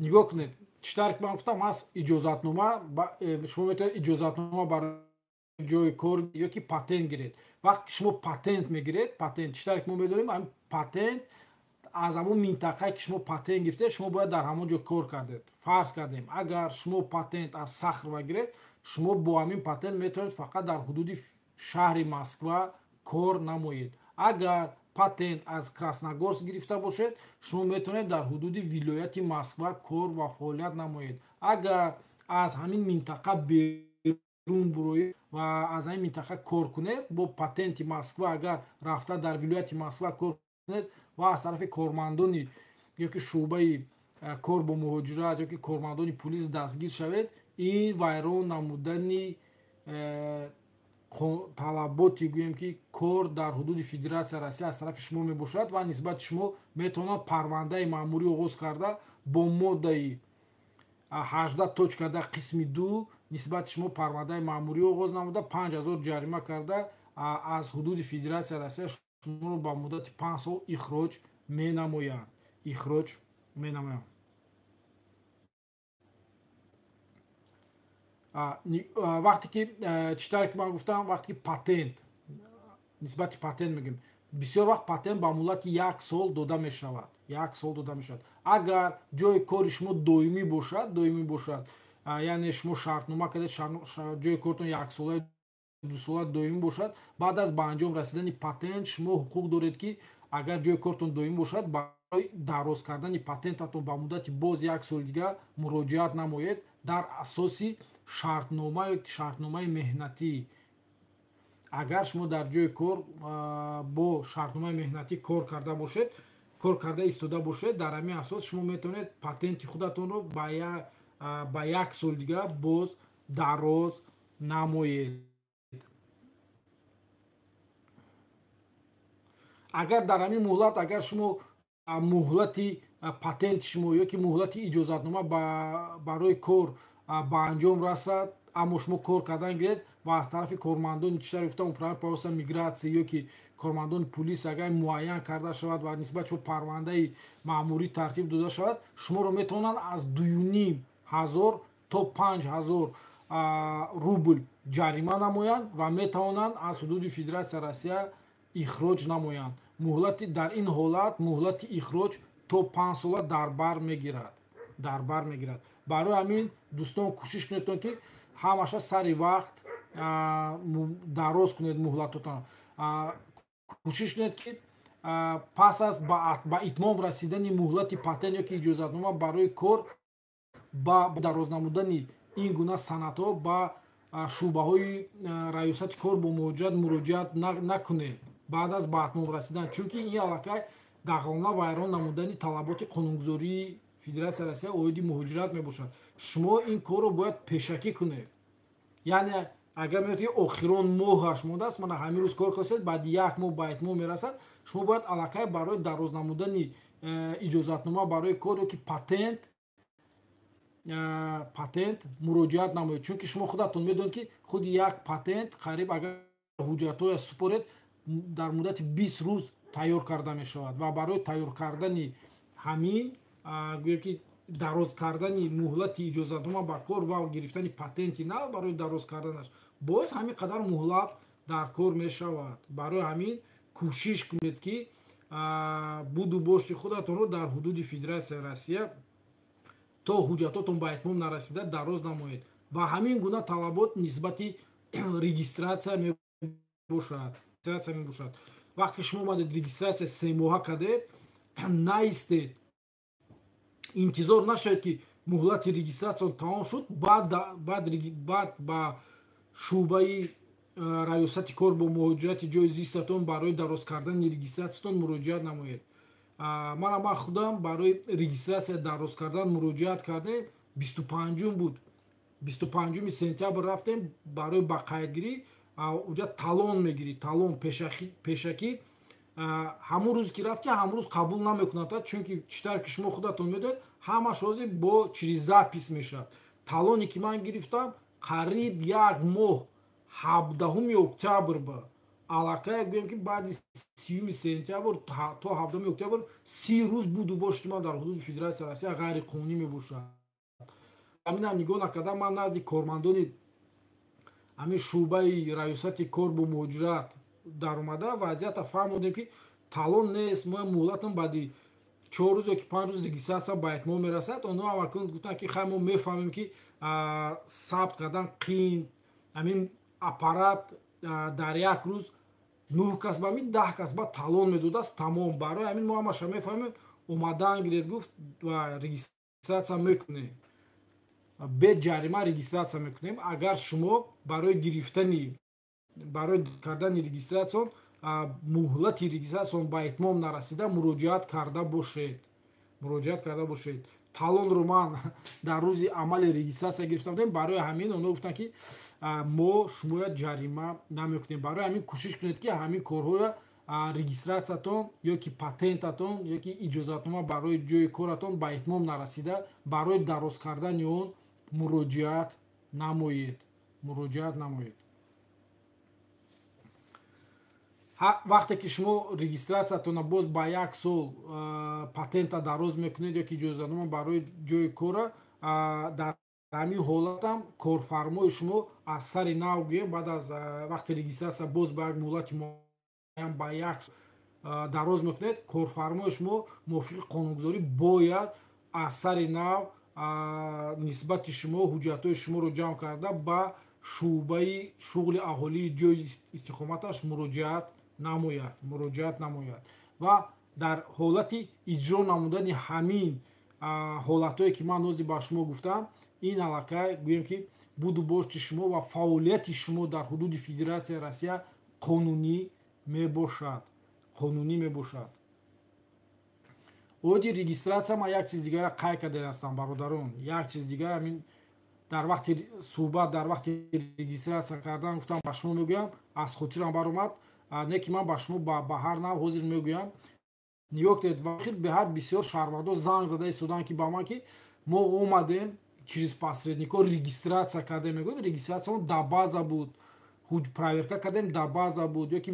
нигоҳ кунед, чӣ тавре ки ман гуфтам аз иҷозатнома шумо метавонед иҷозатнома барои ҷои кор ё ки патент гиред. вақте ки шумо патент мегиред, чӣ тавре ки мо медонем, ҳамин патент аз ҳамон минтақае ки шумо патент гирифтед, шумо бояд дар ҳамон ҷо кор кардед. фарз кардем, агар шумо патент аз Сахарова гиред, шумо бо ҳамин патент метавонед фақат дар ҳудуди шаҳри Москва кор намоед. агар патент аз Красногорск гирифта бошед, шумо метавонед дар ҳудуди вилояти Москва кор ва фаъолият намоед. агар аз ҳамин минтақа берун буроед ва аз ҳамин минтақа кор кунед, бо патенти Москва агар рафта дар вилояти Москва кор кунед ва аз тарафи кормандони ё ки шӯъбаи кор бо муҳоҷират ё ки кормандони пулис дастгир шавед, ин вайрон намудани талаботи гӯем ки кор дар ҳудуди Федератсияи Россия аз тарафи шумо мебошад ва нисбати шумо метавонад парвандаи маъмурӣ оғоз карда бо моддаи 18 точкада қисми 2 нисбати шумо парвандаи маъмурӣ оғоз намуда 5000 ҷарима карда аз ҳудуди Федератсияи Россия шуморо ба муддати 5 сол ихроҷ менамоянд. вақте ки чӣ тавре ки ман гуфтам, вақте ки патент нисбати патент мегӯем, бисёр вақт патент ба муддати 1 сол дода мешавад. 1 сол дода мешавад. Агар ҷои кори шумо доимӣ бошад, яъне шумо шартнома кардед, ҷои коритон 1 сола 2 сола доимӣ бошад, баъд аз ба анҷом расидани патент шумо ҳуқуқ доред ки агар ҷои коритон доимӣ бошад, барои дароз кардани патентатон ба муддати боз 1 соли дига муроҷиат намоед дар асоси шартномаи меҳнатӣ. агар шумо дар ҷои кор бо шартномаи меҳнатӣ кор карда истода бошед, дар ҳамин асос шумо метавонед патенти худатонро ба 1 сол дига боз дароз намоед. агар дар ҳамин муҳлат, агар шумо муҳлати патенти шумо ёки муҳлати иҷозатнома барои кор ба анҷом расад, аммо шумо кор кардан гиред ва аз тарафи кормандони чиштар гуфтам управление по вопросам мигратсия ёки кормандони пулис агар муайян карда шавад ва нисбати шумо парвандаи маъмурӣ тартиб дода шавад, шуморо метавонанд аз 2500 то 5000 рубл ҷарима намоянд ва метавонанд аз ҳудуди Федератсияи Россия ихроҷ намоянд. дар ин ҳолат муҳлати ихроҷ то 5 сола дар бар мегирад. барои ҳамин дӯстон кӯшиш кунед ки ҳамаша сари вақт дароз кунед муҳлатотон. кӯшиш кунед ки пас аз ба итмом расидани муҳлати патент ёки иҷозатнома барои кор ба дароз намудани ин гуна санадҳо ба шӯъбаҳои раёсати кор бо муроҷиат накунед баъд аз ба атмом расидан, чунки ин аллакай дағална вайрон намудани талаботи қонунгузории Федератсияи Россия оиди муҳоҷират мебошад. шумо ин корро бояд пешакӣ кунед. яъне агар меёд ки охирон моҳаш мондааст, мана ҳамин рӯз кор кардед, баъди 1 моҳ ба итмом мерасад, шумо бояд аллакай барои дароз намудани иҷозатнома барои кор ёки патент муроҷиат намоед, чунки шумо худатон медонед ки худи як патент қариб агар ҳуҷҷатҳояш супоред дар муддати 20 рӯз тайёр карда мешавад ва барои тайёр кардани ҳамин гӯё ки дароз кардани муҳлати иҷозатнома ба кор ва гирифтани патенти нав барои дароз карданаш боис ҳамин қадар муҳлат дар кор мешавад. барои ҳамин кӯшиш кунед ки буду бошти худатонро дар ҳудуди Федератсияи Россия то ҳуҷҷатотон ба итмом нарасида дароз намоед ва ҳамин гуна талабот нисбати регистратсия мебошад. вақте шумо омадед регистратсия 3 моҳа кардед, наистед, интизор нашавед ки муҳлати регистратсияон тамом шуд, баъд ба шӯъбаи раёсати кор бо муҳоҷирати ҷои зистатон барои дароз кардани регистратсиятон муроҷиат намоед. ман худам барои регистратсия дароз кардан муроҷиат кардем. 25 буд, 25 сентябр рафтем барои ба қайдгирӣ. уҷа талон мегирӣ, талон пешакӣ. ҳамун рӯзе ки рафти ҳамун рӯз қабул намекунад, чунки читар ки шумо худатон медонед ҳамаш ҳозир бо чизи запис мешавад. талоне ки ман гирифтам қариб 1 моҳ 17 октябр ба аллакай гӯем ки баъди 30 сентябр то 17 октябр 30 рӯз буду бошти ман дар ҳудуди Федератсияи Россия ғайриқонунӣ мебошад. ҳаминам нигоҳ накарда ман назди кормандони ҳамин шӯъбаи раёсати кор бо муҳоҷират даромада вазъиятро фаҳмодем ки талон нест, мо муҳлатон баъди 4 рӯз ёки 5 рӯз регистратсия ба итмом мерасад. онҳо аввалкун гуфтанд ки хай мо мефаҳмем ки сабт кардан қин, ҳамин аппарат дар як рӯз 9 кас ба ҳамин 10 кас ба талон медодаст тамом. барои ҳамин мо ҳамаша мефаҳмем, омадан гиред гуфт ва регистратсия мекунем, бе ҷарима регистратсия мекунем. агар шумо барои кардани регистратсион муҳлати регистратсион ба итмом нарасида муроҷиат карда бошед. талонро ман дар рӯзи амали регистратсия гирифтам. барои ҳамин онҳо гуфтанд ки мо шумояд ҷарима намекунем. барои ҳамин кӯшиш кунед ки ҳамин корҳоро регистратсиятон ёки патентатон ёки иҷозатнома барои ҷои коратон ба итмом нарасида барои дароз кардани он муроҷиат намоед. вақте ки шумо регистратсиятона боз ба 1 сол патента дароз мекунед ёки иҷозатнома барои ҷои кора, дар ҳамин ҳолатам корфармои шумо аз сари нав гӯем баъд аз вақти регистратсия боз ба як муҳлати муайян ба 1 сол дароз мекунед, корфармои шумо мувофиқи қонунгузорӣ бояд аз сари нав нисбати шумо ҳуҷҷатҳои шуморо ҷамъ карда ба шуъбаи шуғли аҳолии ҷои истиқоматаш муроҷиат намояд ва дар ҳолати иҷро намудани ҳамин ҳолатҳое ки ман ҳозир ба шумо гуфтам, ин аллакай гӯем ки буду бошти шумо ва фаъолияти шумо дар ҳудуди Федератсияи Россия қонунӣ мебошад. оди регистратсия ма як чиз дигара қай карда ҳастам бародарон. Як чиз дигар ҳамин дар вақти суҳбат дар вақти регистратсия кардан гуфтам ба шумо мегӯям, аз хотирам баромад, не ки ман ба шумо ба ҳар нав ҳозир мегӯям. нигоҳ кунед вақит беҳад бисёр шаҳрвандо занг зада истодан ки ба ман ки мо омадем через посредникҳо регистратсия кардем. мегӯям регистратсиямо да база буд, проверка кардем да база буд, ёки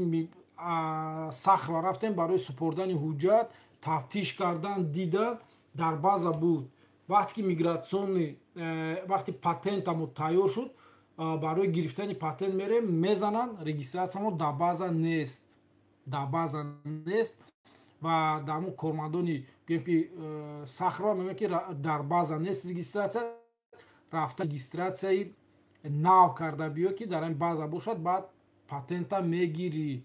сахра рафтем барои супордани ҳуҷҷат, тафтиш кардан, дидан, дар база буд. вақте ки мигратсиони вақти патентамо тайёр шуд, барои гирифтани патент мерем, мезананд, регистратсиямо да база нест ва дармон кормандони гӯем ки сахра мегӯям ки дар база нест регистратсия, рафта регистратсияи нав карда биё ки дар ин база бошад, баъд патента мегирӣ.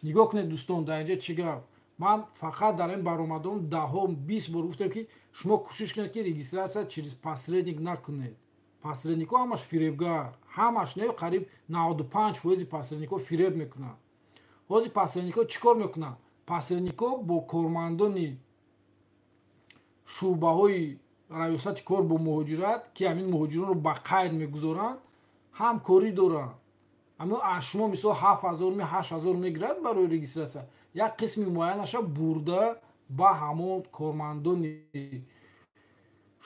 нигоҳ кунед дӯстон, дар инҷа чӣ гап. ман фақат дар ин баромадам 10-20 бор гуфтам ки шумо кӯшиш кунед ки регистратсия через посредник накунед. посредникҳо ҳамаш фиребгар, ҳамаш не қариб 95% посредникҳо фиреб мекунанд. ҳозир посредникҳо чӣ кор мекунанд? посредникҳо бо кормандони шуъбаҳои раёсати кор бо муҳоҷират ки ҳамин муҳоҷиронро ба қайд мегузоранд, ҳамкорӣ доранд. шумо мисол 7000-8000 мегирад барои регистратсия, як қисми муайянаша бурда ба ҳамон кормандони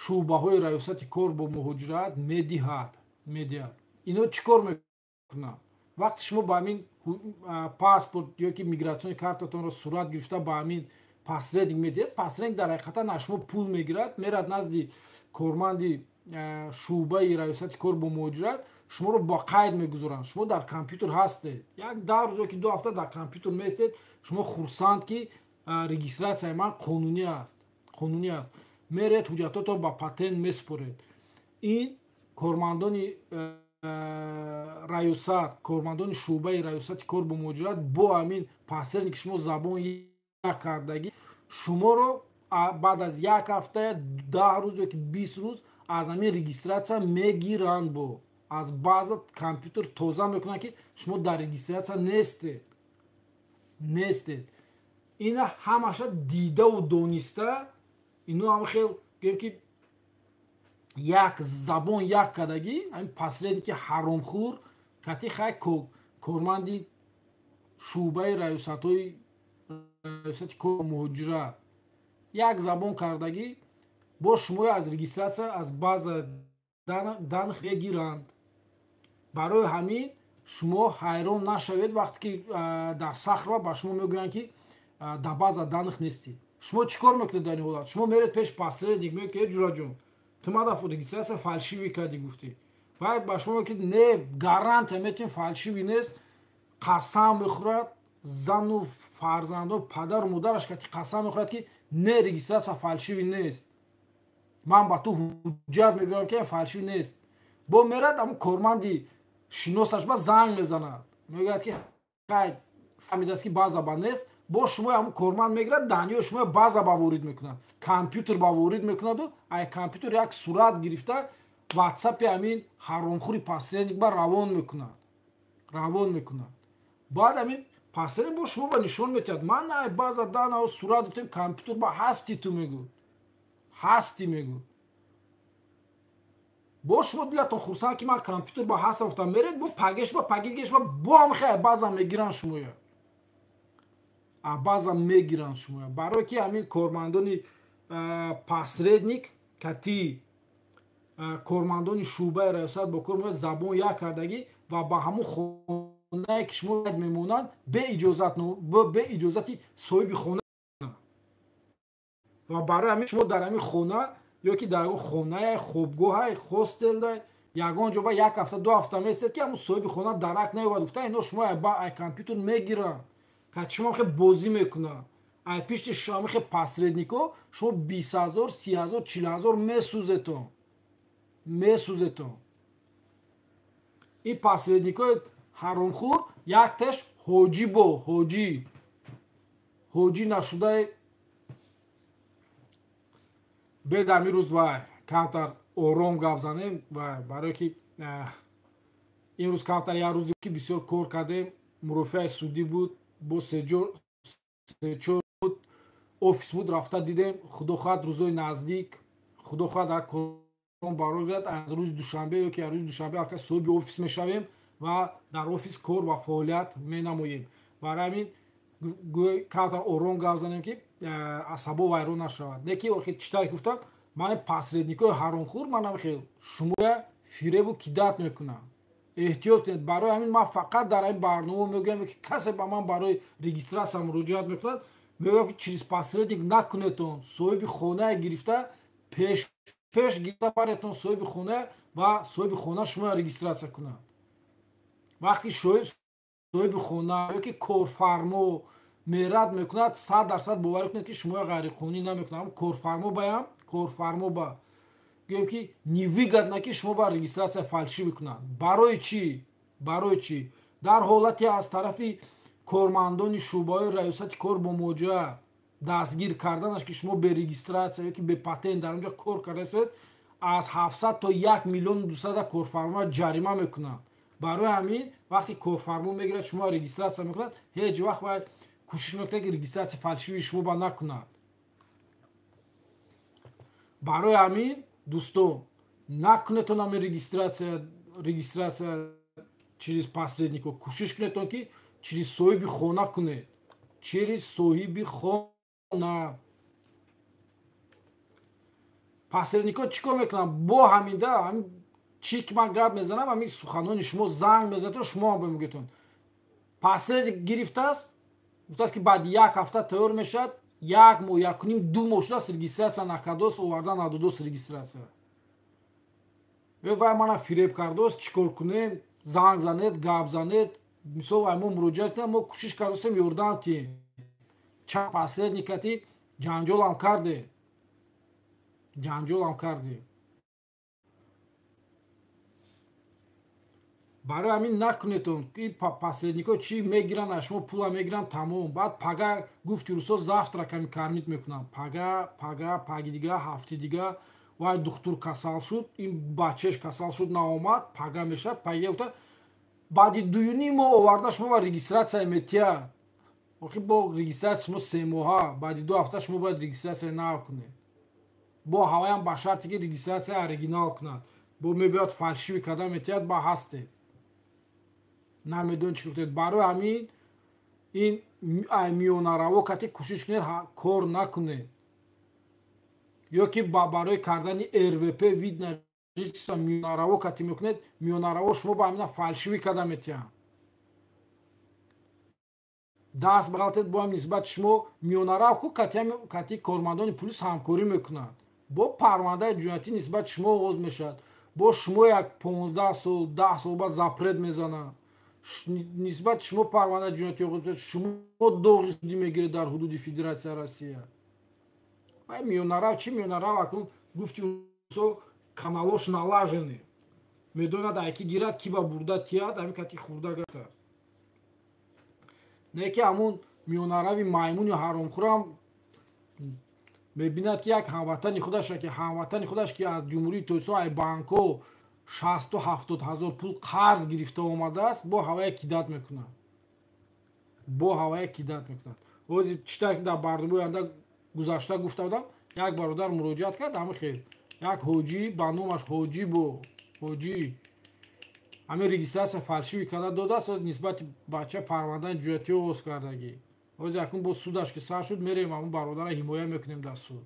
шуъбаҳои раёсати кор бо муҳоҷират медиҳад. ино чӣ кор мекунанд? вақте шумо ба ҳамин паспорт ёки мигратсиони картатонро сурат гирифта ба ҳамин посредник медиҳед, посредник дар ҳақиқатан аз шумо пул мегирад, мерад назди корманди шуъбаи раёсати кор бо муҳоҷират, шуморо ба қайд мегузоранд. шумо дар компютер ҳастед, як 10 рӯз ёки 2 ҳафта дар компютер меистед, шумо хурсанд ки регистратсияи ман қонунӣ аст. меред ҳуҷҷатотро ба патент месупоред. ин кормандони раёсат, кормандони шуъбаи раёсати кор бо муҳоҷират бо ҳамин посредники шумо забон як кардагӣ, шуморо баъд аз 1 ҳафта 10 рӯз ёки 20 рӯз аз ҳамин регистратсия мегиранд, бо аз база компютер тоза мекунанд ки шумо дар регистратсия нестед. ина ҳамаша дидаву дониста, ино ҳама хел гӯем ки як забон як кардагӣ, ҳамин посредники ҳаромхӯр кати хай корманди шуъбаи раёсати кор муҳоҷират як забон кардагӣ, бо шумо аз регистратсия аз база данх мегиранд. барои ҳамин шумо ҳайрон нашавед вақте ки дар сахра ба шумо мегӯянд ки дар база данх нестед. шумо чӣ кор мекунед дар ин ҳолат? шумо меред пеш посредник, мегӯед ки ҷураҷон, ту мада регистратсия фалшивӣ кардӣ гуфтӣ. баъд ба шумо ки не гарант метавонем фалшивӣ нест, қасам мехӯрад, зану фарзандо падару модараш кати қасам мехӯрад ки не регистратсия фалшивӣ нест, ман ба ту ҳуҷҷат мегӯям ки фалшивӣ нест. бо мерад ҳамн корманди шиносаш ба занг мезанад, мегӯяд ки хай фаҳмидааст ки база ба нест, бо шумо ҳамн корманд мегирад, даниёи шумо база ба ворид мекунад, компютер ба ворид мекунаду ай компютер як сурат гирифта ватсапи ҳамин ҳаромхӯри посредник ба равон мекунад. баъд ҳамин посредник бо шумо ба нишон метиҳад, ман ай база данао сурат гуфтем, компютер ба ҳасти ту мегӯ, бо шумо дилатон хурсанд ки ман компютер ба ҳастам гуфтам, меред бо пагеш ба бо ҳам хай база мегиранд шумоя. база мегиранд шумо, барое ки ҳамин кормандони посредник кати кормандони шӯъбаи раёсат бо кор меояд, забон як кардагӣ ва ба ҳамун хонае ки шумо мемонанд бе иҷозати соҳиби хона. ва барои ҳамин шумо дар ҳамин хона ё ки дар хонае хобгоҳае хостелда ягон ҷо ба як ҳафта 2 ҳафта месед ки ҳамун соҳиби хона дарак наёвад, гуфта ино шумо ай компютер мегиранд, кати шумо хе бозӣ мекунанд, ай пишти шумо хе посреднико шумо 20,000 30,000 40,000 месӯзетон. ин посредникои ҳаромхӯр якташ ҳоҷӣ бо ҳоҷӣ нашудаи бед ҳамин рӯз вай камтар ором гап занем ва барое ки имрӯз камтар як рӯзе ки бисёр кор кардем, мурофиаи судӣ буд, бо се-чор буд, офис буд, рафта дидем худо хоҳад рӯзои наздик, худо хоҳад як корон баро гирад, аз рӯзи душанбе ё ки аз рӯзи душанбе алка соҳиби офис мешавем ва дар офис кор ва фаъолият менамоем. барои ҳамин камтар ором гап занем ки асабо вайрон нашавад. Не ки охир читаре гуфтам, ман посредникои ҳаромхӯр манам хел шумоя фиребу кидат мекунам. эҳтиёт кунед. барои ҳамин ман фақат дар ин барнома мегӯям ки касе ба ман барои регистратсия муроҷиат мекунад, мегӯям ки чиз посредник накунедон, соҳиби хонае гирифта пеш гирифта баретон соҳиби хонае ва соҳиби хона шумо регистратсия кунад. вақти соҳиби хона ё ки корфармо мерад мекунад, 100% боварӣ кунед ки шумо ғайриқонунӣ намекунад. корфармо ба гӯем ки невыгодно ки шумо ба регистратсия фальшӣ бикунад. барои чӣ дар ҳолате аз тарафи кормандони шӯъбаҳои раёсати кор бо муоҷиҳа дастгир карданаш ки шумо берегистратсия ё ки бепатент дар онҷо кор кардаед, аз 700 то 1 миллион 200 корфармо ҷарима мекунад. барои ҳамин вақти корфармо мегирад шумо регистратсия мекунад, ҳеҷ вақт вай кӯшиш мекунад ки регистратсия фальшивии шумо ба накунад. барои ҳамин дӯстон накунедтон ҳамин регистратсия чиз посреднико, кӯшиш кунедтон ки чиз соҳиби хона кунед, чиз соҳиби хона. посреднико чӣ кор мекунанд? бо ҳаминда чӣ ки ман гап мезанам, ҳамин суханони шумо занг мезанед, шумо мегӯед посредник гирифтааст, гуфтааст ки баъди як ҳафта тайёр мешавад, 1 моҳ 1.5 2 моҳ шудааст, регистратсия накардааст, оварда надодааст регистратсия. вай мана фиреб кардааст, чӣ кор кунем? занг занед, гап занед, мисол вай мо муроҷиат кунем, мо кӯшиш кардастем ёрдам тием, чанд посредникати ҷанҷолам кардем. барои ҳамин накунедон ки посреднико чӣ мегиранд, аз шумо пула мегиранд, тамом. баъд пага гуфти рӯзҳо завтра ками кармит мекунам, паги дига ҳафти дига вай духтур касал шуд, ин бачааш касал шуд наомад, пага мешавад, паги гуфта баъди 2.5 моҳ оварда шумо ба регистратсия метиҳад. охир бо регистратсия шумо 3 моҳа, баъди 2 ҳафта шумо бояд регистратсия нав кунед. бо ҳаваям ба шарте ки регистратсия оригинал кунад, бо мебиёд фальшивӣ карда метиҳад, ба ҳастед намедонед чӣ гуфтед. барои ҳамин ин миёнараво кати кӯшиш кунед кор накунед, ё ки барои кардани РВП видно миёнараво кати мекунед, миёнараво шумо ба ҳамина фальшивӣ карда метиҳанд. даст бағалтед бо ҳам нисбати шумо миёнараво кати кормандони пулис ҳамкорӣ мекунад, бо парвандаи ҷиноятӣ нисбати шумо оғоз мешавад, бо шумо як 15 сол 10 сол ба запрет мезанад, нисбати шумо парвандаи ҷиноятӣ оғоз мешавад, шумо доғи судӣ мегиред дар ҳудуди Федератсияи Россия. вай миёнарав чӣ миёнарав акун гуфти каналош налажене, медонад айки гирад ки ба бурда тиҳад, ҳамин кати хурда гашт. не ки ҳамун миёнарави маймуни ҳаромхӯрам мебинад ки як ҳамватани худаш ки аз ҷумҳурии Тоҷикистон ай банкҳо 60-70 ҳазор пул қарз гирифта омадааст, бо ҳавае кидат мекунад. ҳозир читар ки дар барномаи оянда гузашта гуфта будам, як бародар муроҷиат кард, ҳамин хел як ҳоҷӣ ба номаш ҳоҷӣ ҳамин регистратсия фальшивӣ карда додааст, нисбати бача парвандаи ҷиноятӣ оғоз кардагӣ. ҳозир акнун бо судаш ки сар шуд мерем амун бародара ҳимоя мекунем дар суд.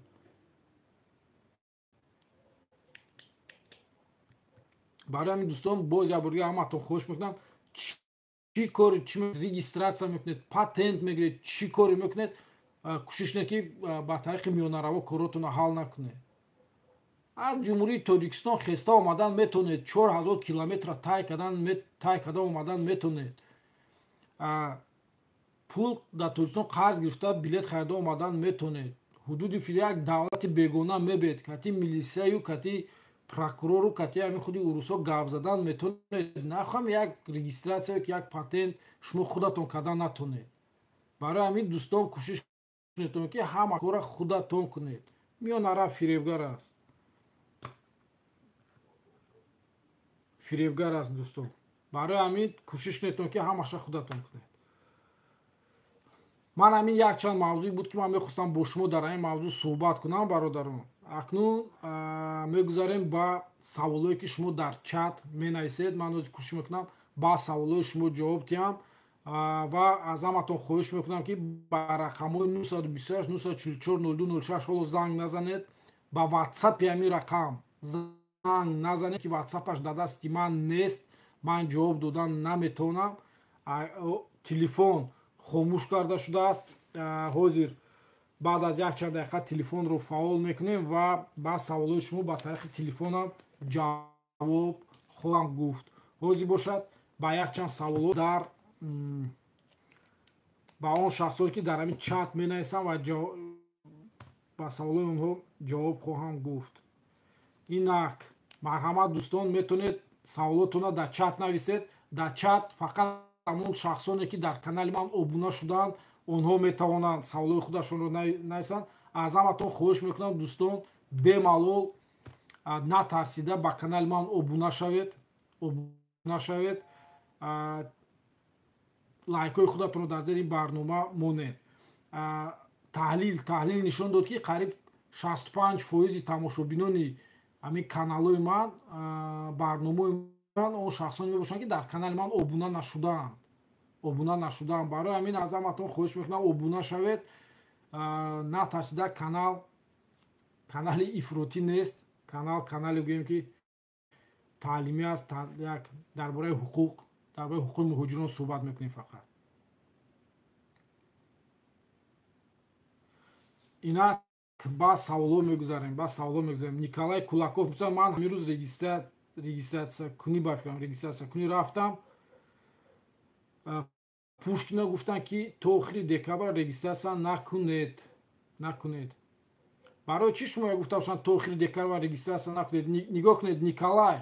барои ҳамин дӯстон боз як борга ҳаматон хоҳиш мекунам чӣ кори чӣ регистратсия мекунед, патент мегиред, чӣ коре мекунед, кӯшиш кунед ки ба тариқи миёнараво коротонро ҳал накунед. аз ҷумҳурии Тоҷикистон хеста омадан метонед, 4000 километр тай кардан омадан метонед. пул дар Тоҷикистон қарз гирифта билет харида омадан метонед. ҳудуди фили як давлати бегона мебед, кати милисияю, кати прокурору, кати ҳамин худи урусҳо гап задан метонед. нахоҳам як регистратсия ки як патент шумо худатон кардан натонед. барои ҳамин дӯстон кӯшиш кунед ки ҳама кора худатон кунед. миёнара фиребгар аст. фиребгар аст дӯстон. барои ҳамин кӯшиш кунед ки ҳамаша худатон кунед. ман ҳамин якчанд мавзӯи буд ки ман мехостам бо шумо дар ҳамин мавзӯъ суҳбат кунам бародарон. акнун мегузарем ба саволое ки шумо дар чат менависед. ман ҳозир кӯшиш мекунам ба саволои шумо ҷавоб диҳам ва аз ҳаматон хоҳиш мекунам ки ба рақамҳои 928 944 0206 ҳоло занг назанед. ба ватсапи ҳамин рақам занг назанед ки ватсапаш дар дасти ман нест, ман ҷавоб додан наметавонам. телефон хомӯш карда шудааст. ҳозир баъд аз якчанд дақиқа телефонро фаъол мекунем ва ба саволои шумо ба тариқи телефонам ҷавоб хоҳам гуфт. ҳозир бошад ба якчанд саволо дар ба он шахсоне ки дар ҳамин чат менависанд ва ба саволои онҳо ҷавоб хоҳам гуфт. инак марҳамат дӯстон, метавонед саволотонро дар чат нависед. дар чат фақат ҳамон шахсоне ки дар канали ман обуна шуданд онҳо метавонанд саволои худашонро нависанд. аз ҳаматон хоҳиш мекунам дӯстон, бемалол натарсида ба канали ман обуна шавед. лайкҳои худатонро дар зери барнома монед. таҳлил нишон дод ки қариб 65% тамошобинони ҳамин каналҳои ман, барномаҳои ман он шахсоне мебошанд ки дар канали ман обуна нашудаанд. барои ҳамин аз ҳаматон хоҳиш мекунам обуна шавед. натарсида, канали ифротӣ нест. канале гӯем ки таълимӣ аст. дар бораи ҳуқуқи муҳоҷирон суҳбат мекунем. фақат инак ба саволо мегузарем. Николай Кулаков мисал ман ҳамин рӯз регистратсия кунӣ рафтам. Пушкина гуфтанд ки то охири декабр регистратсия накунед. барои чӣ шумо гуфта бошанд то охири декабр регистратсия накунед? нигоҳ кунед Николай,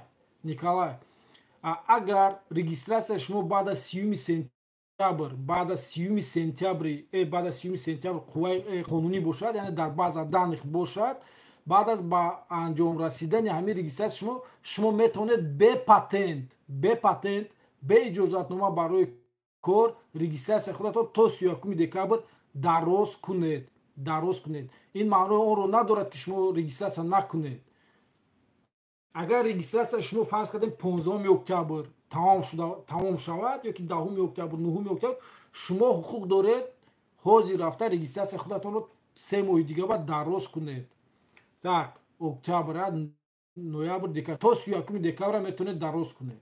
агар регистратсия шумо баъд аз 30 сентябри қувваи қонунӣ бошад, яъне дар база данх бошад, баъд аз ба анҷом расидани ҳамин регистратсия шумо метавонед бе патент бе иҷозатнома барои кор регистратсия худатон то 31 декабр дароз кунед. ин маънои онро надорад ки шумо регистратсия накунед. агар регистратсия шумо фарз кардем 15 октябр тамом шавад ё ки 10 октябр 9 октябр, шумо ҳуқуқ доред ҳозир рафта регистратсия худатонро 3 моҳи дига баъд дароз кунед. так октябр, ноябр, декабр, то 31 декабр метавонед дароз кунед.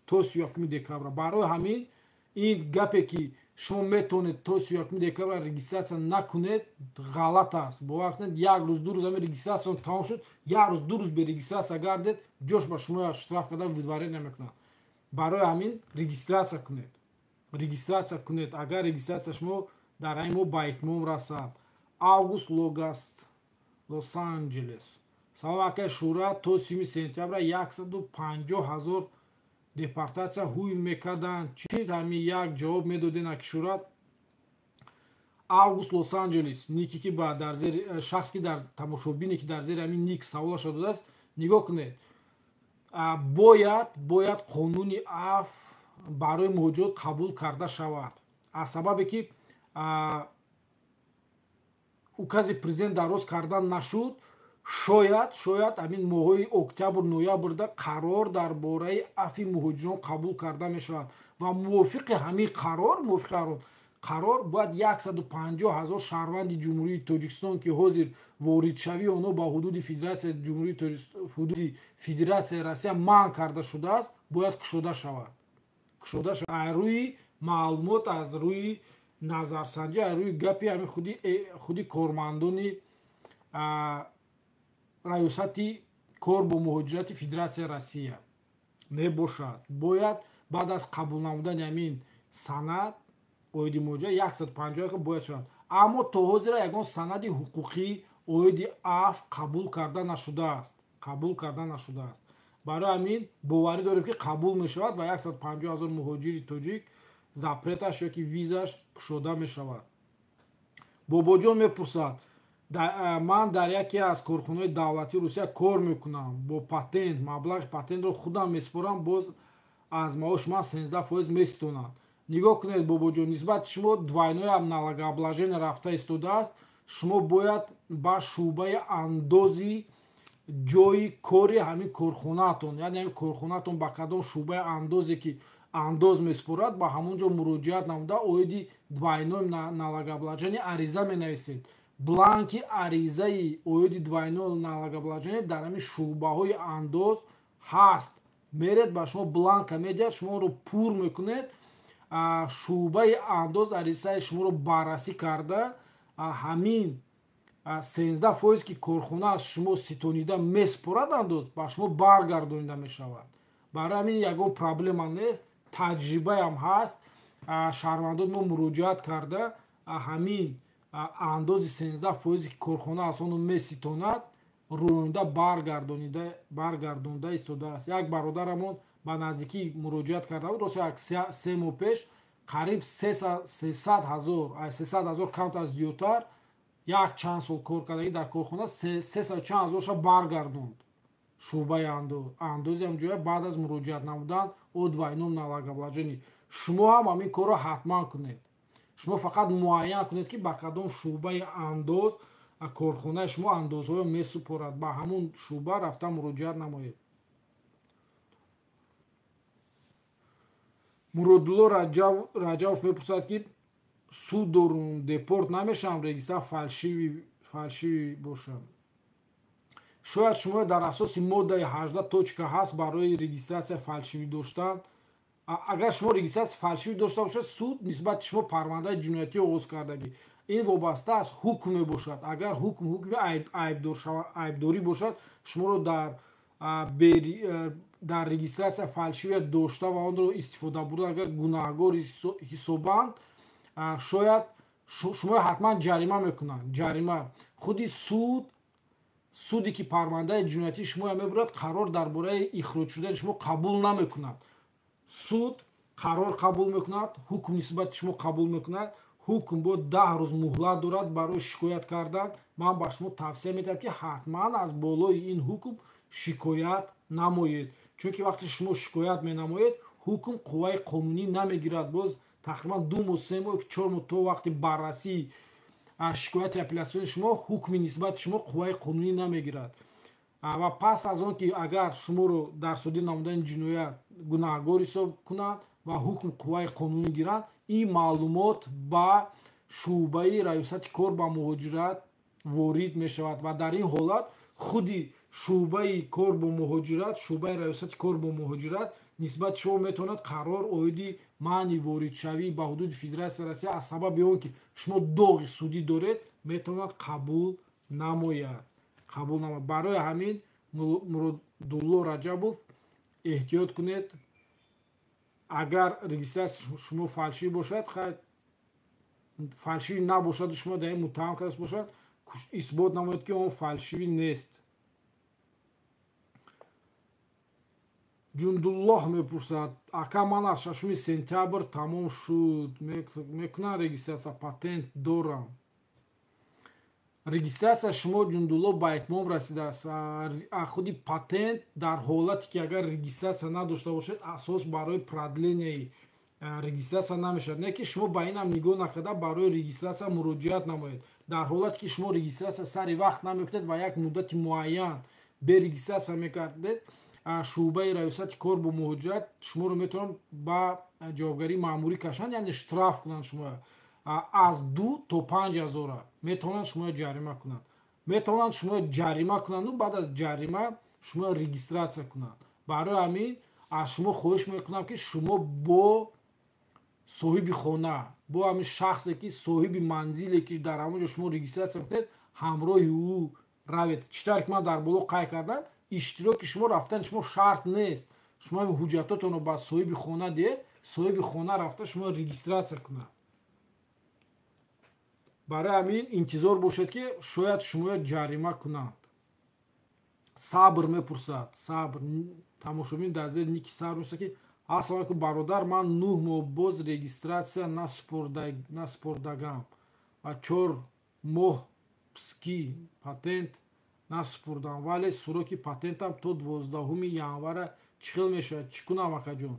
то 31 декабр. барои ҳамин ин гапе ки шумо метавонед то 31 декабр регистратсия накунед ғалат аст. бовар кунед, як рӯз ду рӯз ҳамин регистратсия тамом шуд, як рӯз ду рӯз бе регистратсия гардед, ҷош ба шумо штраф карда видварения мекунад. барои ҳамин регистратсия кунед. агар регистратсия шумо дар ҳамин моҳ ба итмом расад. август лос анҷелес. салом акай шӯра, то 30 сентябр 150,000 депортация ҳуй мекарданд. чӣ ҳамин як ҷавоб медодед ки шӯрат? август лос анҷелес ники ки дар зери шахс ки дар тамошобине ки дар зери ҳамин ник саволаш додааст. нигоҳ кунед, бояд қонуни аф барои муҳоҷирот қабул карда шавад. аз сабабе ки укази президент дароз карда нашуд, шояд ҳамин моҳҳои октябр ноябрда қарор дар бораи афи муҳоҷирон қабул карда мешавад ва мувофиқи ҳамин қарор қарор бояд 150,000 шаҳрванди ҷумҳурии Тоҷикистон ки ҳозир воридшавии онҳо ба ҳудуди Федератсияи ҷумҳурии ҳудуди Федератсияи Россия манъ карда шудааст, бояд кушода шавад. Аз рӯи маълумот, аз рӯи назарсанҷӣ, аз рӯи гапи ҳамин худи кормандони раёсати кор бо муҳоҷирати Федератсияи Россия мебошад. Бояд баъд аз қабул намудани ҳамин санад оиди муҳоҷират 150 бояд шавад. Аммо то ҳозира ягон санади ҳуқуқӣ оиди аф қабул карда нашудааст. Барои ҳамин боварӣ дорем ки қабул мешавад ва 150,000 муҳоҷири тоҷик запреташ ёки визаш кушода мешавад. Бобоҷон мепурсад: ман дар яке аз корхонаҳои давлатии Русия кор мекунам, бо патент маблағи патентро худам месупорам, боз аз маош ман 13% меситонанд. нигоҳ кунед бобоҷон, нисбати шумо двойное налогообложение рафта истодааст. шумо бояд ба шуъбаи андози ҷои кори ҳамин корхонаатон, яъне ҳамин корхонаатон ба кадом шуъбаи андозе ки андоз месупорад, ба ҳамон ҷо муроҷиат намуда оиди двойное налогообложение ариза менависед. бланки аризаи оиди двойное налогообложение дар ҳамин шуъбаҳои андоз ҳаст. меред ба шумо бланка медиҳад, шуморо пур мекунед, шуъбаи андоз аризаи шуморо баррасӣ карда ҳамин 13% ки корхона шумо ситонида месупорад андоз ба шумо баргардонида мешавад. барои ҳамин ягон проблема нест, таҷрибаам ҳаст. шаҳрвандони мо муроҷиат карда ҳамин андози 13% ки корхона аз онро меситонад рӯёнда баргардонида истодааст. як бародарамон ба наздикӣ муроҷиат карда буд, росто як 3 моҳ пеш қариб 300,000 камтар зиёдтар як чанд сол кор кардагӣ дар корхона 300,000 баргардонд. шуъбаи андози ҳамҷоя баъд аз муроҷиат намудан о двойное налогообложение. шумо ҳам ҳамин корро ҳатман кунед. шумо фақат муайян кунед ки ба кадом шуъбаи андоз корхонаи шумо андозҳоро месупорад, ба ҳамон шуъба рафта муроҷиат намоед. муродулло раҷабов мепурсад ки суд дорум, депорт намешавам, регистр фалшивӣ бошам. шояд шумо дар асоси моддаи 18.8 барои регистратсия фалшивӣ доштан, агар шумо регистратсия фалшивӣ дошта бошед, суд нисбати шумо парвандаи ҷиноятӣ оғоз кардагӣ. ин вобаста аст ҳукм мебошад. агар ҳукми айбдорӣ бошад, шуморо дар регистратсия фалшивия дошта ва онро истифода бурда агар гунаҳгор ҳисобанд, шояд шумо ҳатман ҷарима мекунанд. ҷарима худи суде ки парвандаи ҷиноятии шумо мебурад, қарор дар бораи ихроҷ шудани шумо қабул намекунад. суд қарор қабул мекунад, ҳукм нисбати шумо қабул мекунад. ҳукм бо 10 рӯз муҳлат дорад барои шикоят кардан. ман ба шумо тавсия медиҳам ки ҳатман аз болои ин ҳукм шикоят намоед, чунки вақте шумо шикоят менамоед, ҳукм қувваи қонунӣ намегирад. боз тақрибан 2 моҳ 3 моҳ 4 моҳ то вақти баррасии шикояти апеллясиони шумо, ҳукми нисбати шумо қувваи қонунӣ намегирад. ва пас аз он ки агар шуморо дар содир намудани ҷиноят гунаҳгор ҳисоб кунанд ва ҳукм қувваи қонунӣ гиранд, ин маълумот ба шуъбаи раёсати кор ба муҳоҷират ворид мешавад ва дар ин ҳолат худи шуъбаи кор бо муҳоҷират, шуъбаи раёсати кор бо муҳоҷират нисбати шумо метавонад қарор оиди маъни воридшавӣ ба ҳудуди Федератсияи Россия аз сабаби он ки шумо доғи судӣ доред метавонад қабул намояд. барои ҳамин Муродулло Раҷабов эҳтиёт кунед. агар регистратсияи шумо фалшивӣ бошад, фалшивӣ набошаду шумо дар ин муттаҳам карда бошад, исбот намоед ки он фалшивӣ нест. ҷундуллоҳ мепурсад: ака, ман аз 6 сентябр тамом шуд, мекунам регистратсия, патент дорам. регистратсия шумо ҷундуллоҳ ба итмом расидааст. худи патент дар ҳолате ки агар регистратсия надошта бошед, асос барои продлениyaи регистратсия намешавад. не ки шумо ба инам нигоҳ накарда барои регистратсия муроҷиат намоед. дар ҳолате ки шумо регистратсия сари вақт намекунед ва як муддати муайян берегистратсия мекардед, шуъбаи раёсати кор бо муҳоҷират шуморо метавонанд ба ҷавобгарии маъмурӣ кашанд, яъне штраф кунанд шумо. аз 2 то 5000 метавонанд шуморо ҷарима кунанд. метавонанд шуморо ҷарима кунанд, баъд аз ҷарима шумо регистратсия кунанд. барои ҳамин аз шумо хоҳиш мекунам ки шумо бо соҳиби хона, бо ҳамин шахсе ки соҳиби манзиле ки дар ҳамон ҷо шумо регистратсия кунед, ҳамроҳи ӯ равед. чӣ тавре ки ман дар боло қайд кардам, иштироки шумо рафтани шумо шарт нест. шумо ҳамин ҳуҷҷатотонро ба соҳиби хона диҳед, соҳиби хона рафта шумо регистратсия кунад. барои ҳамин интизор бошед ки шояд шуморо ҷарима кунанд. сабр мепурсад, сабр. тамошобин дар зери ники сабр мепурсад ки ассалому алайкум бародар, ман 9 моҳ боз регистратсия насупордагам ва 4 моҳ ски патент насупурдам, вале суроки патентам то 12 январа чӣ хел мешавад, чӣ кунам акаҷон?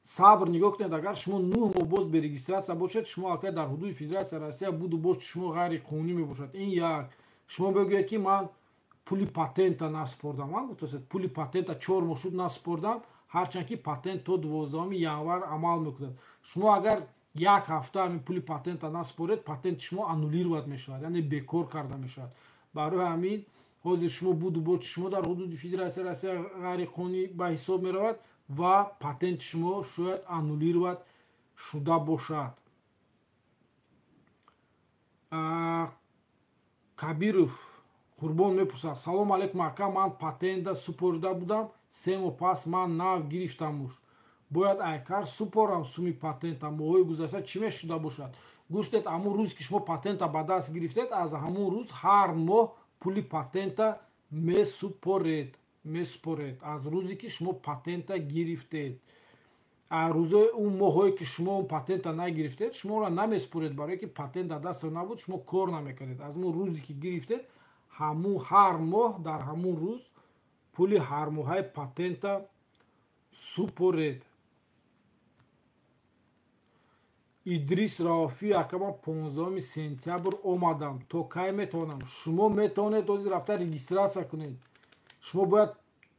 сабр нигоҳ кунед. агар шумо 9 моҳ боз берегистратсия бошед, шумо аллакай дар ҳудуди федератсияи Россия буду бошед, шумо ғайриқонунӣ мебошад. ин як. шумо бигӯед ки ман пули патента насупордам. ман гуфтасед пули патента 4 моҳ шуд насупордам, ҳарчанд ки патент то 12 январ амал мекунад. шумо агар як ҳафта ҳамин пули патента насупоред, патенти шумо аннулировать мешавад, яъне бекор карда мешавад. барои ҳамин ҳозир шумо буду бошед, шумо дар ҳудуди федератсияи Россия ғайриқонунӣ ба ҳисоб меравад ва патенти шумо шояд аннулировать шуда бошад. кабиров қурбон мепурсад: салому алейкум ака, ман патента супорида будам, 3 моҳ пас ман нав гирифтамуш. бояд айкар супорам суми патента. моҳои гузашта чӣ мешуда бошад? гӯштед, ҳамун рӯз ки шумо патента ба даст гирифтед, аз ҳамун рӯз ҳар моҳ пули патента месупоред. аз рӯзе ки шумо патента гирифтед. рӯзои он моҳое ки шумо патента нагирифтед, шуморо намесупоред, барое ки патент дар дастатон набуд, шумо кор намекардед. аз ҳамун рӯзе ки гирифтед, ҳар моҳ дар ҳамун рӯз пули ҳармоҳаи патента супоред. идрис раофӣ ака, ман 15 сентябр омадам, то кай метавонам? шумо метавонед ҳозир рафта регистратсия кунед. шумо бояд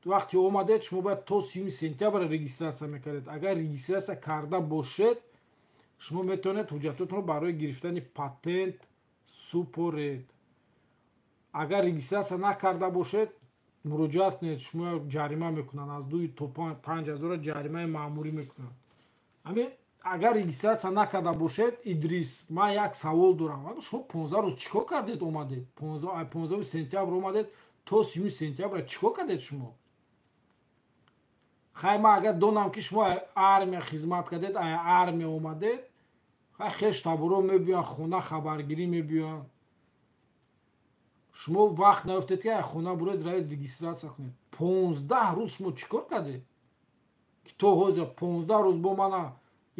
вақте омадед, шумо бояд то 30 сентябр регистратсия мекардед. агар регистратсия карда бошед, шумо метавонед ҳуҷҷатотонро барои гирифтани патент супоред. агар регистратсия накарда бошед, муроҷиат кунед, шумо ҷарима мекунанд, аз 2 то 5000 ҷаримаи маъмурӣ мекунанд. ҳамин агар регистратсия накарда бошед, идрис, ман як савол дорам. шумо 15 рӯз чӣ кор кардед омадед? 15 сентябр омадед, то 30 сентябр чӣ кор кардед шумо? хай ман агар донам ки шумо армия хизмат кардед, армия омадед, хай хеш таборо мебиёнд, хона хабаргирӣ мебиёнд. шумо вақт наёфтед ки хона буроед равед регистратсия кунед. 15 рӯз шумо чӣ кор кардед? ки то ҳозир 15 рӯз бо мана,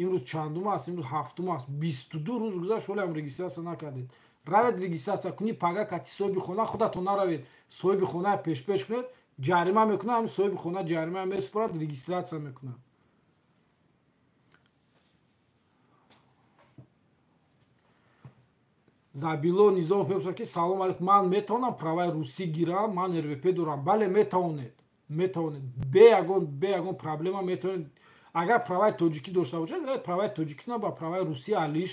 имрӯз чандум аст? имрӯз ҳафтум аст. 22 рӯз гузашт, ҳоле ҳам регистратсия накардед. равед регистратсия кунед, пага кати соҳиби хона, худатон наравед соҳиби хона пешпеш кунед, ҷарима мекунад, ҳамин соҳиби хона ҷарима месупорад, регистратсия мекунад. забило низомов мепурсад ки салому алейкум, ман метавонам праваи русӣ гирам? ман РВП дорам. бале метавонед, бе ягон проблема метавонед. агар праваи тоҷикӣ дошта бошед, праваи тоҷикино ба праваи русӣ алиш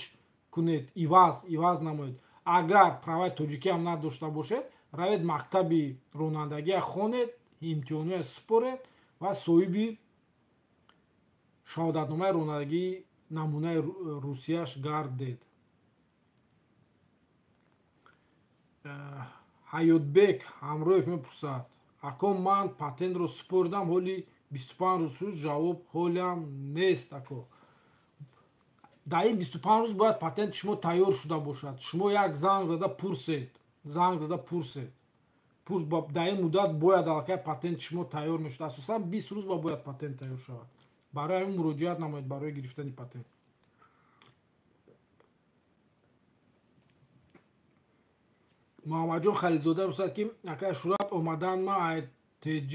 кунед, иваз намоед. агар праваи тоҷикӣ ҳам надошта бошед, равед мактаби ронандагия хонед, имтиҳоноя супоред ва соҳиби шаҳодатномаи ронандагии намунаи русияш гардед. ҳаётбек ҳамроев мепурсад: ако, ман патентро супоридам, ҳоли 25 рӯз шуд, ҷавоб ҳолиам нест. ако, дар ин 25 рӯз бояд патенти шумо тайёр шуда бошад. шумо як занг зада пурсед. дар ин муддат бояд аллакай патенти шумо тайёр мешуд. асосан 20 рӯз бояд патент тайёр шавад. барои ҳамин муроҷиат намоед барои гирифтани патент. муҳаммадҷон халилзода мепурсад ки акай, шурат омадан ман ITJ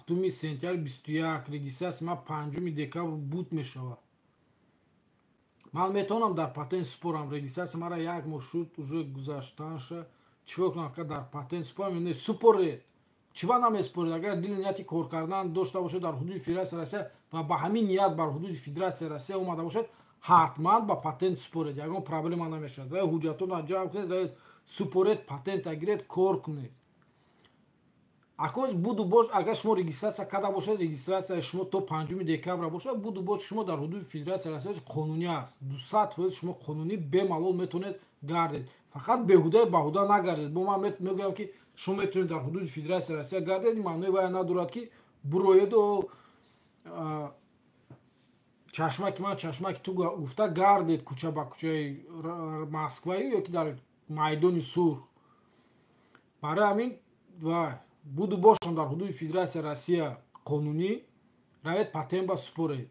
7 сентябр 21, регистратсия ман 5 декабр буд мешавад. ман метавонам дар патент супорам? регистратсия мара 1 моҳ шуд, уже гузаштанша. чӣ кор кунам? дар патент супорам? не супоред. чиба намесупоред? агар дили нияти кор кардан дошта бошед дар ҳудуди федератсияи Россия ва ба ҳамин ният бар ҳудуди федератсияи Россия омада бошед, ҳатман ба патент супоред, ягон проблема намешавад. Ва ҳуҷҷатонро ҷамъ кунед, ва супоред, патент гиред, кор кунед. акоз буду бош, агар шумо регистратсия карда бошед, регистратсияи шумо то 5 декабр бошад, буду бош шумо дар ҳудуди федератсия расои қонунӣ аст. 200% шумо қонунӣ бемалол метавонед гардед. фақат беҳуда баҳуда нагардед. бо ман мегӯям ки шумо метавонед дар ҳудуди федератсия Россия гардед, маънои вай надорад ки буроеду чашмаки ман чашмаки ту гуфта гардед кӯча ба кӯчаи Москваи ёки дар майдони Сурх. барои ҳамин вай буду бошам дар ҳудуди федератсия Россия қонунӣ равед патент ба супоред.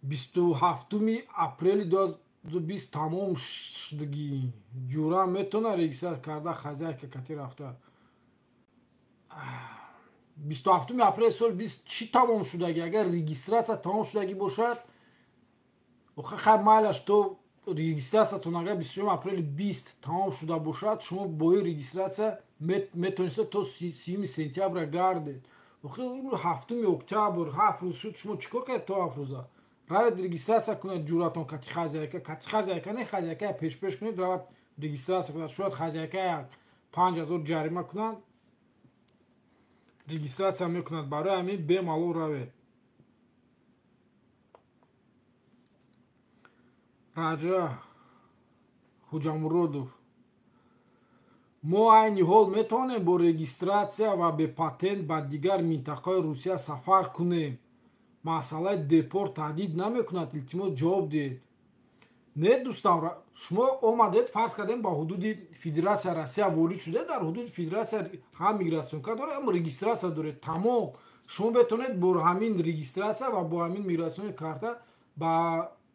27 апрели 2020 тамом шудагӣ ҷура метавонад регистратсия карда хозяйка кати рафта. 27 апрели соли 20 чӣ тамом шудагӣ? Агар регистратсия тамом шудагӣ бошад, охир хай майлаш то регистратсиятон агар 26 апрели 20 тамом шуда бошад, шумо бо ин регистратсия метавонистед то 30 сентябр гардед. охир 7 октябр 7 рӯз шуд, шумо чӣ кор кардед то 7 рӯза? равед регистратсия кунед ҷуратон кати хозяйка не хозяйка пеш кунед, равад регистратсия кунед. шояд хозяйка 5000 ҷарима кунад, регистратсия мекунад. барои ҳамин бемалол равед. раҷа хуҷамуродов: мо айни ҳол метавонем бо регистратсия ва бе патент ба дигар минтақаҳои Русия сафар кунем. масъалаи депорт таҳдид намекунад? илтимос ҷавоб диҳед. Не дӯстам, шумо омадед, фарз кардем ба ҳудуди федератсия Россия ворид шудед. дар ҳудуди федератсия ҳам мигратсион карта доред, ҳам регистратсия доред. тамом шумо метавонед бо ҳамин регистратсия ва бо ҳамин мигратсиони карта ба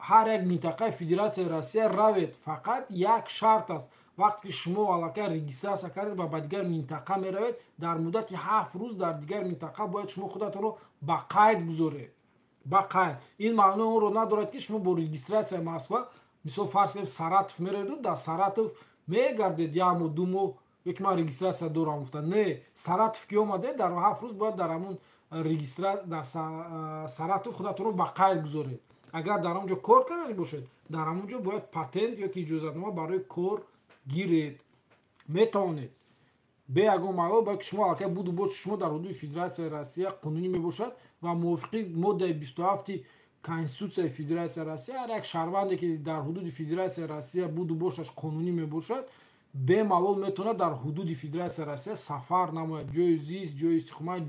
ҳар як минтақаи федератсияи Россия равед. фақат як шарт аст. вақте ки шумо аллакай регистратсия кардед ва ба дигар минтақа меравед, дар муддати 7 рӯз дар дигар минтақа бояд шумо худатонро ба қайд гузоред. ба қайд. ин маънои онро надорад ки шумо бо регистратсияи Москва, мисол фарз кунем Саратов меравед, дар Саратов мегардед як моҳ ду моҳ, ёки ман регистратсия дорам гуфта. не, Саратов ки омадед, дар 7 рӯз бояд дар ҳамун дар Саратов худатонро ба қайд гузоред. агар дар онҷо кор карда бошед, дар ҳамонҷо бояд патент ёки иҷозатнома барои кор гиред. метавонед бе ягон маълум бояд ки шумо аллакай буду бош шумо дар ҳудуди федератсияи Россия қонунӣ мебошад ва мувофиқи моддаи 27 конститутсияи федератсияи Россия ҳар як шаҳрванде ки дар ҳудуди федератсияи Россия буду бошаш қонунӣ мебошад, бемалол метавонад дар ҳудуди федератсияи Россия сафар намояд. ҷойи зист, ҷойи истиқомат,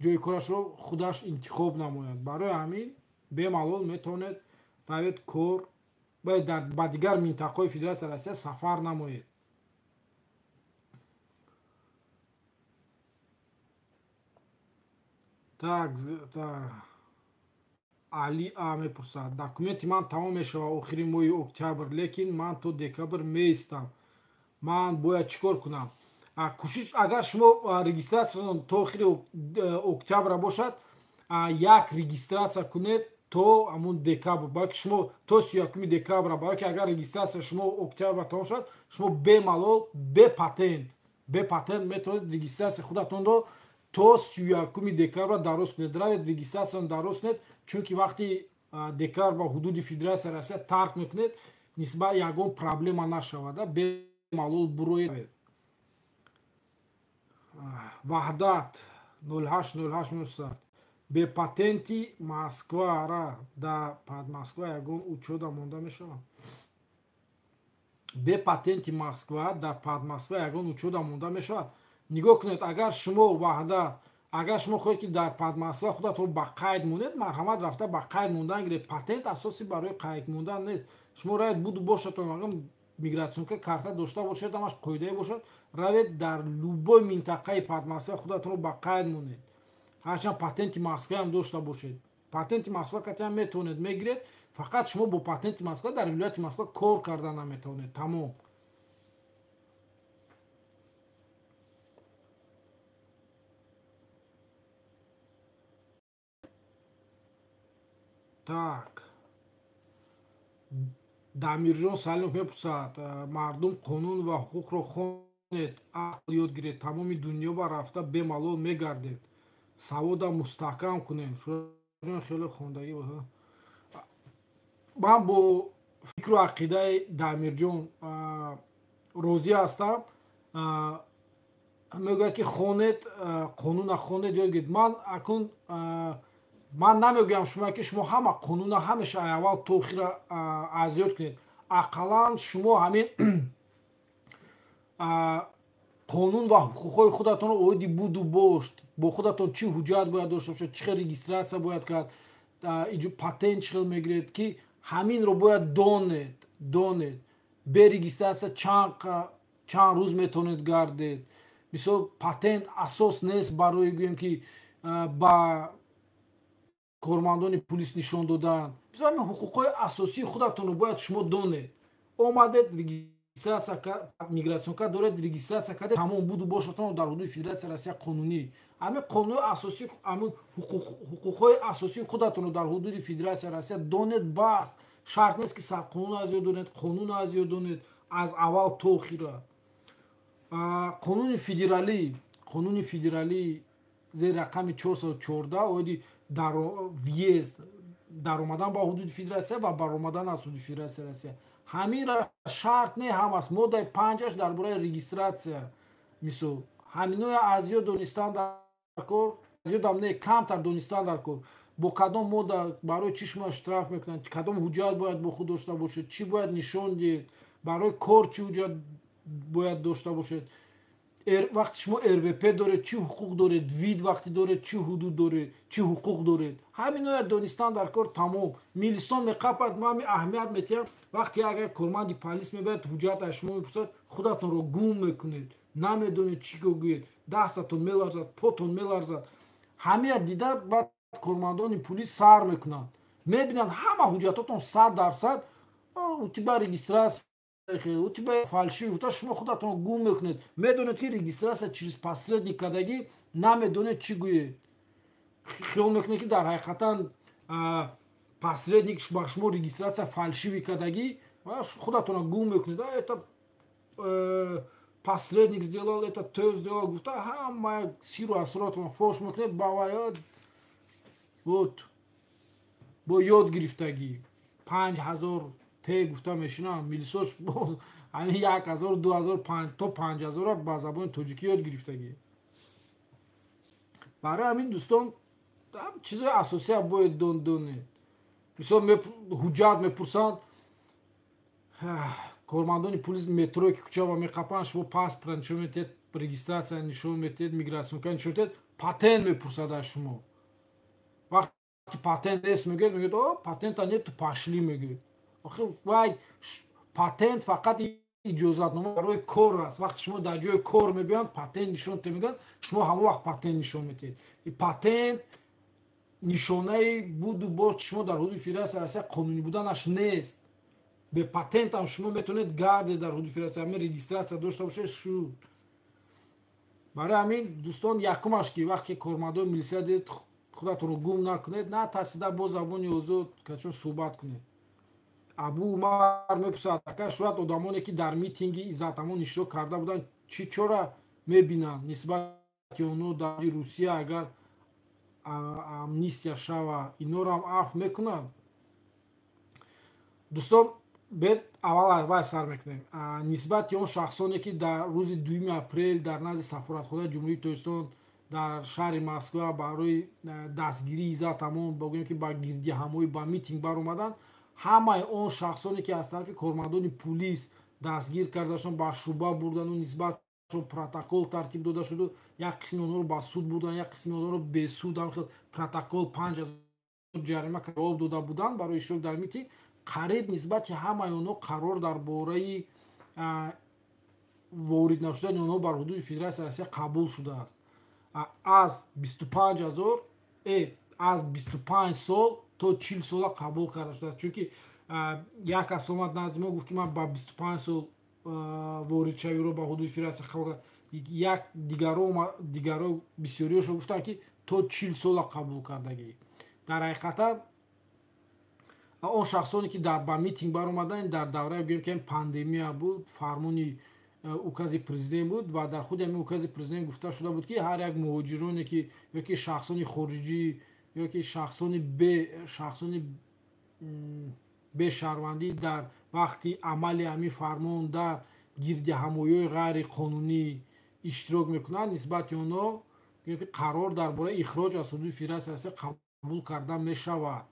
ҷойи корашро худаш интихоб намояд. барои ҳамин бемалол метавонед равед кор ба дигар минтақаҳои федератсияи Россия сафар намоед. так али мепурсад: документи ман тамом мешавад охири моҳи октябр, лекин ман то декабр меистам. ман бояд чӣ кор кунам? кӯшиш, агар шумо регистратсияатон то охири октябр бошад, як регистратсия кунед то ҳамун декабр, балки шумо то 31 декабр, балки агар регистратсия шумо октябр тамом шад, шумо бемалол бе патент метавонед регистратсия худатонро то 31 декабр дароз кунед. равед регистратсиян дароз кунед, чунки вақти декабр ба ҳудуди федератсияи Россия тарк мекунед, нисбат ягон проблема нашавада, бемалол буроед. ваҳдат 0808 бе патенти Москвара да Москва ягон учёда монда мешавад. бе патенти Москва дар Москва ягон учёда монда мешавад. нигоҳ кунед, агар шумо ваҳдат, агар шумо хоҳед ки дар Москва худатон ба қайд монед, марҳамат рафта ба қайд мондан гиред. патент асоси барои қайд мондан нест. шумо равед буду бошатон мигратсионка карта дошта бошед, ҳамаш қоидае бошад, равед дар любой минтақаи Москва худатонро ба қайд монед. ҳарчанд патенти Москва ҳам дошта бошед. патенти Москва катиам метавонед мегиред, фақат шумо бо патенти Москва дар вилояти Москва кор карда наметавонед. тамом. так дамирҷон Салимов мепурсад: мардум қонун ва ҳуқуқро хонед, ақл ёд гиред, тамоми дунё ба рафта бемалол мегардед. савода мустаҳкам кунем. Шуроҷон хеле хондагӣ бо. Ман бо фикру ақидаи Дамирҷон розӣ ҳастам. Мегӯяд ки хонед қонуна хонед ёд гиред. Ман акун ман намегӯям шумо ки шумо ҳама қонуна ҳамеша аввал то охира аз ёд кунед. ақаллан шумо ҳамин қонун ва ҳуқуқҳои худатонро оиди буду бошт. Бо худатон чӣ ҳуҷҷат бояд дошта бошед, чӣ хел регистратсия бояд кард, патент чӣ хел мегиред, ки ҳаминро бояд донед. Бе регистратсия чанд рӯз метавонед гардед. мисол патент асос нест барои гӯем ки ба кормандони пулис нишон додан. ҳамин ҳуқуқҳои асосии худатонро бояд шумо донед. омадед мигратсион кард доред регистратсия кардед, тамом буду бошатон дар ҳудуди Федератсияи Россия қонунӣ. ҳамин қонуни асосӣ, ҳамин ҳуқуқҳои асосии худатонро дар ҳудуди Федератсияи Россия донед. бас шарт нест ки сарқонун аз ёд донед, қонун аз ёд донед аз аввал то охира. қонуни федералӣ зери рақами 414 оиди въезд даромадан ба ҳудуди Федератсия ва баромадан аз ҳудуди Федератсияи Россия. ҳаминра шарт не ҳам аст. моддаи 5 дар бораи регистратсия мисол ҳаминоя аз ёд донистан дар кор, аз ёдам не камтар донистан дар кор. бо кадом модда барои чӣ шумо штраф мекунанд, кадом ҳуҷҷат бояд бо худ дошта бошед, чӣ бояд нишон диҳед, барои кор чӣ ҳуҷҷат бояд дошта бошед. вақти шумо РВП доред чӣ ҳуқуқ доред, вид вақти доред чӣ ҳудуд доред, чӣ ҳуқуқ доред. ҳаминоя донистан дар кор тамом. милисон меқапад. ман аҳамият метиҳам вақте агар корманди полис мебояд ҳуҷҷат аз шумо мепурсад, худатонро гум мекунед, намедонед чӣ гӯед, дастатон меларзад, потон меларзад. ҳамия дида баъд кормандони полис сар мекунанд, мебинанд ҳама ҳуҷҷатотон 100%, утиба регистратсия утиба фалшив, шумо худатон гум мекунед. медонед ки регистратсия через посредник кардагӣ, намедонед чӣ гӯед. хиёл мекунед ки дар ҳақиқатан посредник ба шумо регистратсия фалшиви кардагӣ, худатонро гум мекунед. это посредник сделал, это то сделал, гуфта ҳама сиру асроротон фош мекунед. ба ваёд вот бо ёд гирифтагӣ 5000 те гуфта мешинам милисош ҳамин 1000 2000 то 5000 ба забони тоҷикӣ ёд гирифтагӣ. барои ҳамин дӯстон чизои асосия бояд донед. мисол ҳуҷҷат мепурсанд, кормандони пулис метрои ки кӯчаба меқапанд, шумо паспорт нишон метиҳед, регистратсия нишон метиҳед, мигратсионка нишон метиҳед, патент мепурсад аз шумо. вақти патент нест мегӯед патента нету пошли мегӯед. охир вай патент фақат иҷозатнома барои кор аст. вақти шумо дар ҷои кор мебиёнд патент нишон мегӯянд, шумо ҳамон вақт патент нишон метиҳед. патент нишонаи буду бош шумо дар ҳудуди Федератсияи Россия қонунӣ буданаш нест. бе патент ҳам шумо метавонед гардед дар ҳудуди Федератсия, ҳамин регистратсия дошта бошед шуд. барои ҳамин дӯстон якумаш ки вақте кормандони милисия дидед худатонро гум накунед, натарсида бо забони озод качон суҳбат кунед. абу умар мепурсад ака шояд одамоне ки дар митинги иззатамон иштирок карда буданд чӣ чора мебинанд нисбати онҳо дар Русия агар амнистия шава инҳоро ҳам аф мекунанд. дӯстон бед аввал вай сар мекунем. нисбати он шахсоне ки дар рӯзи 2 апрел дар назди сафоратхонаи ҷумҳурии Тоҷикистон дар шаҳри Москва барои дастгирии иззатамон богӯем ки ба гирдиҳамоӣ ба митинг баромаданд, ҳамаи он шахсоне ки аз тарафи кормандони пулис дастгир карда шуданд, ба шӯъба бурдану нисбаташон протокол тартиб дода шуду, як қисми онҳоро ба суд бурданд, як қисми онҳоро бесуд ҳамхел протокол 5000 ҷарима ҷавоб дода буданд барои иштирок дар митинг. қариб нисбати ҳамаи онҳо қарор дар бораи ворид нашудани онҳо бар ҳудуди Федератсияи Россия қабул шудааст. аз 25 сол то 40 сола қабул карда шудааст. чунки як кас омад назди мо гуфт ки ман ба 25 сол воридшавиро ба ҳудуди Федератсия қабул кард. як дигаро бисёриёшон гуфтанд ки то 40 сола қабул кардагӣ. дар ҳақиқатан он шахсоне ки ба митинг баромаданд дар давраи гӯем ки пандемия буд, фармони укази президент буд ва дар худи ҳамин укази президент гуфта шуда буд ки ҳар як муҳоҷироне ки ёки шахсони хориҷӣ ёки шахсони бешаҳрвандӣ дар вақти амали ҳамин фармон дар гирдиҳамоиҳои ғайриқонунӣ иштирок мекунанд нисбати онҳо ёки қарор дар бораи ихроҷ аз ҳудуди Федератсияи Россия қабул карда мешавад.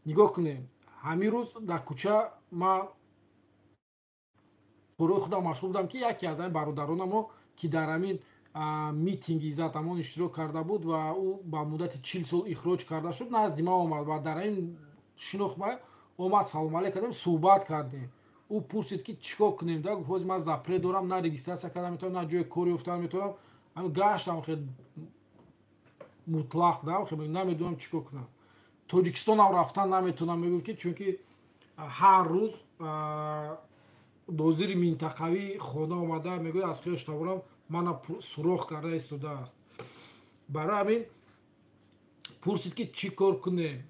нигоҳ кунед, ҳамин рӯз дар кӯча ман гурӯҳи худам машғул будам ки яке аз ҳамин бародаронамо ки дар ҳамин митинги иззатамон иштирок карда буд ва ӯ ба муддати 40 сол ихроҷ карда шуд, назди ман омад ва дар ҳамин шинохт омад, салом алейк кардем, суҳбат кардем. ӯ пурсид ки чӣ кор кунем, да гуфт ҳозир ман запрет дорам, на регистратсия карда метавонам, на ҷои кор ёфта метавонам, ҳамин гаштам хел мутлақ да, намедонам чӣ кор кунам. Тоҷикистонам рафтан наметавонам, мегӯям ки чунки ҳар рӯз дозири минтақавии хона омада мегӯяд аз хелош таворам мана сурох карда истодааст. Барои ҳамин пурсид ки чӣ кор кунем.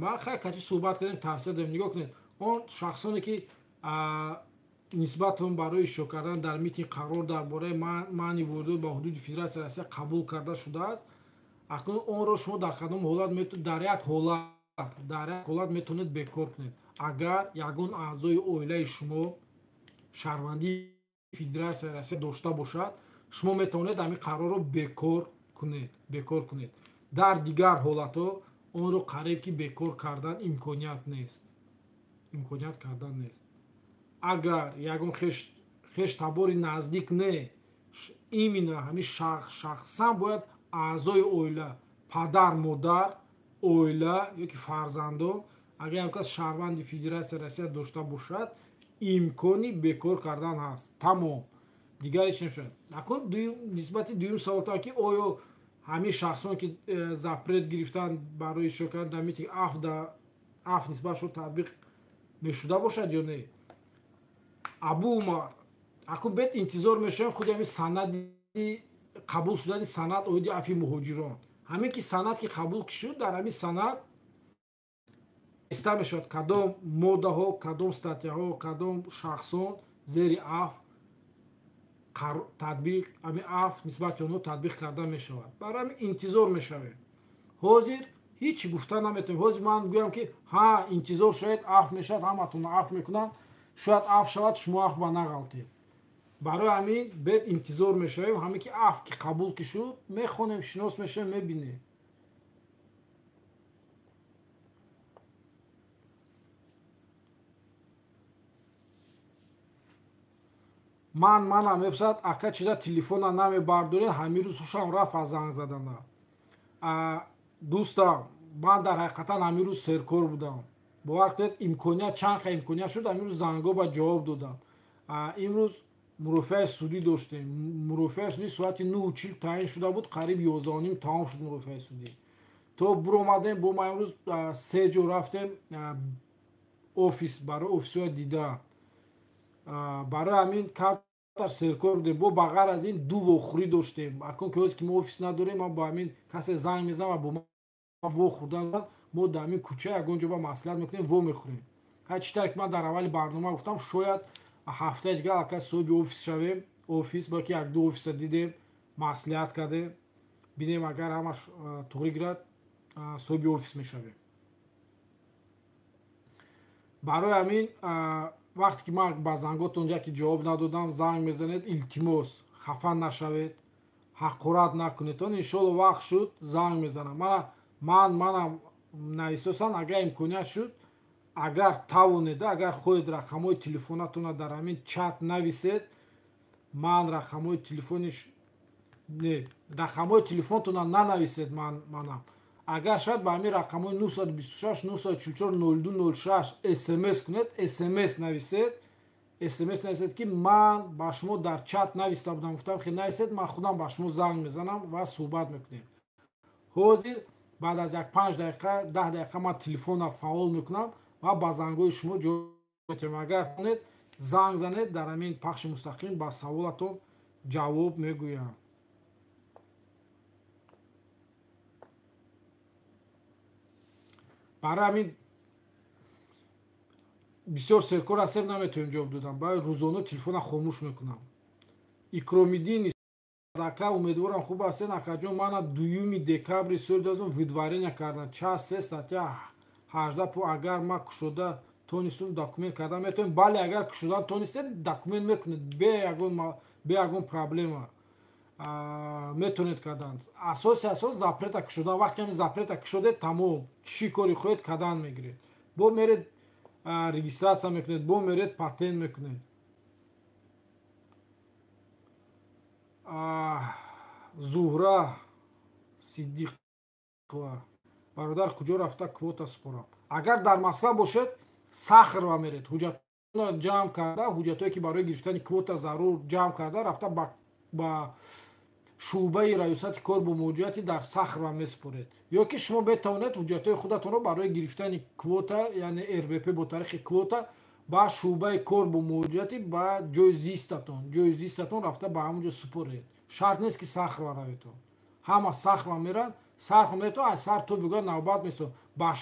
Ман хай качи суҳбат кардем, тавсия додем. Нигоҳ кунед, он шахсоне ки нисбатон барои иштирок кардан дар митинг қарор дар бораи маъни воридот ба ҳудуди Федератсияи Россия қабул карда шудааст, акнун онро шумо дар кадом ҳолат дар як ҳолат метавонед бекор кунед. Агар ягон аъзои оилаи шумо шаҳрвандии Федератсияи Россия дошта бошад, шумо метавонед ҳамин қарорро бекор кунед. Дар дигар ҳолатҳо онро қариб ки бекор кардан имконият кардан нест. Агар ягон хештабори наздик не именно ҳамин шахсан бояд аъзои оила, падар, модар, оила ёки фарзандон, агар ягон кас шаҳрванди Федератсияи Россия дошта бошад, имкони бекор кардан ҳаст. Тамом. Дигар ҳеҷ намешавад. Акун нисбати дуюм саволтан ки оё ҳамин шахсоне ки запрет гирифтанд барои иштирок кардан дар митинг аф нисбатшон татбиқ мешуда бошад ё не? Абу Умар, акун бед интизор мешавем худи ҳамин санади қабул шудани санад оиди афи муҳоҷирон. ҳамин ки санад ки қабул шуд, дар ҳамин санад иста мешавад кадом моддаҳо, кадом статьяҳо, кадом шахсон зери аф татбиқ, ҳамин аф нисбати онҳо татбиқ карда мешавад. Барои ҳамин интизор мешавем. ҳозир ҳичи гуфта наметавонем. ҳозир ман гӯям ки ҳа интизор шавед, аф мешавад, ҳаматон аф мекунанд, шояд аф шавад, шумо аф ба нағалтед. барои ҳамин бед интизор мешавем. ҳамин ки аф ки қабул ки шуд, мехонем, шинос мешавем, мебинем. манам меписад ака чида телефона намебардоред, ҳамин рӯз ҳушам рафт аз занг задана. дӯстам, ман дар ҳақиқатан ҳамин рӯз серкор будам. бовар кунед, имконият чанд қа имконият шуд, ҳамин рӯз зангҳо ба ҷавоб додам. имрӯз мурофиаи судӣ доштем. мурофиаи судӣ соати 9:40 таъин шуда буд, қариб 11:30 тамом шуд мурофиаи судӣ. то буромадем бо ма имрӯз 3 ҷо рафтем офис, барои офисоя дидан. барои ҳамин камтар серкор будем. бо ба ғайр аз ин 2 вохӯрӣ доштем. акун ки ҳозир ки мо офис надорем, ман ба ҳамин касе занг мезанам ва бо ма вохӯрдан, мо дар ҳамин кӯча ягон ҷо ба маслиҳат мекунем, во мехӯрем. ҳар чӣ тавре ки ман дар аввали барнома гуфтам, шояд ҳафтаи дигар аллакай соҳиби офис шавем, офис балки 1-2 офиса дидем, маслиҳат кардем, бинем агар ҳамаш туғри гирад, соҳиби офис мешавем. барои ҳамин вақте ки ман ба занготон яке ҷавоб надодам, занг мезанед, илтимос хафа нашавед, ҳақорат накунед. он иншоалло вақт шуд занг мезанам. манам нависосан, агар имконият шуд, агар тавонед, агар хоҳед рақамҳои телефонатонро дар ҳамин чат нависед, ман рақамҳои телефонтонро нанависед. манам агар шояд ба ҳамин рақамҳои 926 944 0206 смс кунед, смс нависед ки ман ба шумо дар чат нависта будам, гуфтам хеле нависед, ман худам ба шумо занг мезанам ва суҳбат мекунем. ҳозир баъд аз як 5 дақиқа 10 дақиқа ман телефонро фаъол мекунам ва ба зангҳои шумо ҷавоб метавонем. агар тонед занг занед, дар ҳамин пахши мустақим ба саволатон ҷавоб мегӯям. барои ҳамин бисёр серкор ҳастем, наметавонем ҷавоб додан. Баъд рӯзона телефона хомӯш мекунам. Икромиддин ака, умедворам хуб ҳастен акаҷон. Мана 2 декабри соли 2000 видварения кардам. Час 3 статья 18 пу. Агар ма кушода тонистум документ кардан метавонем. Бале, агар кушодан тонистед документ мекунед бе ягон проблема метавонед кардан. Асоси асос запрета кушодан. Вақте ҳами запрета кушодед, тамом, чӣ кори хоҳед кардан мегиред. Бо меред регистратсия мекунед, бо меред патент мекунед. Зуҳра Сиддиқова: бародар, куҷо рафта квота супорам? Агар дар Москва бошед, Сахарова меред, ҳуҷҷатро ҷамъ карда, ҳуҷҷатое ки барои гирифтани квота зарур ҷамъ карда, рафта ба шуъбаи раёсати кор бо муроҷиати дар Сахарова месупоред. ё ки шумо бетавонед ҳуҷҷатои худатонро барои гирифтани квота, яъне РВП бо тариқи квота, ба шуъбаи кор бо муроҷиати ба ҷои зистатон рафта ба ҳамон ҷо супоред. Шарт нест ки Сахарова раведон. ҳама Сахарова меран, Сахарова метавон аз сар то бигӯяд навбат месо ба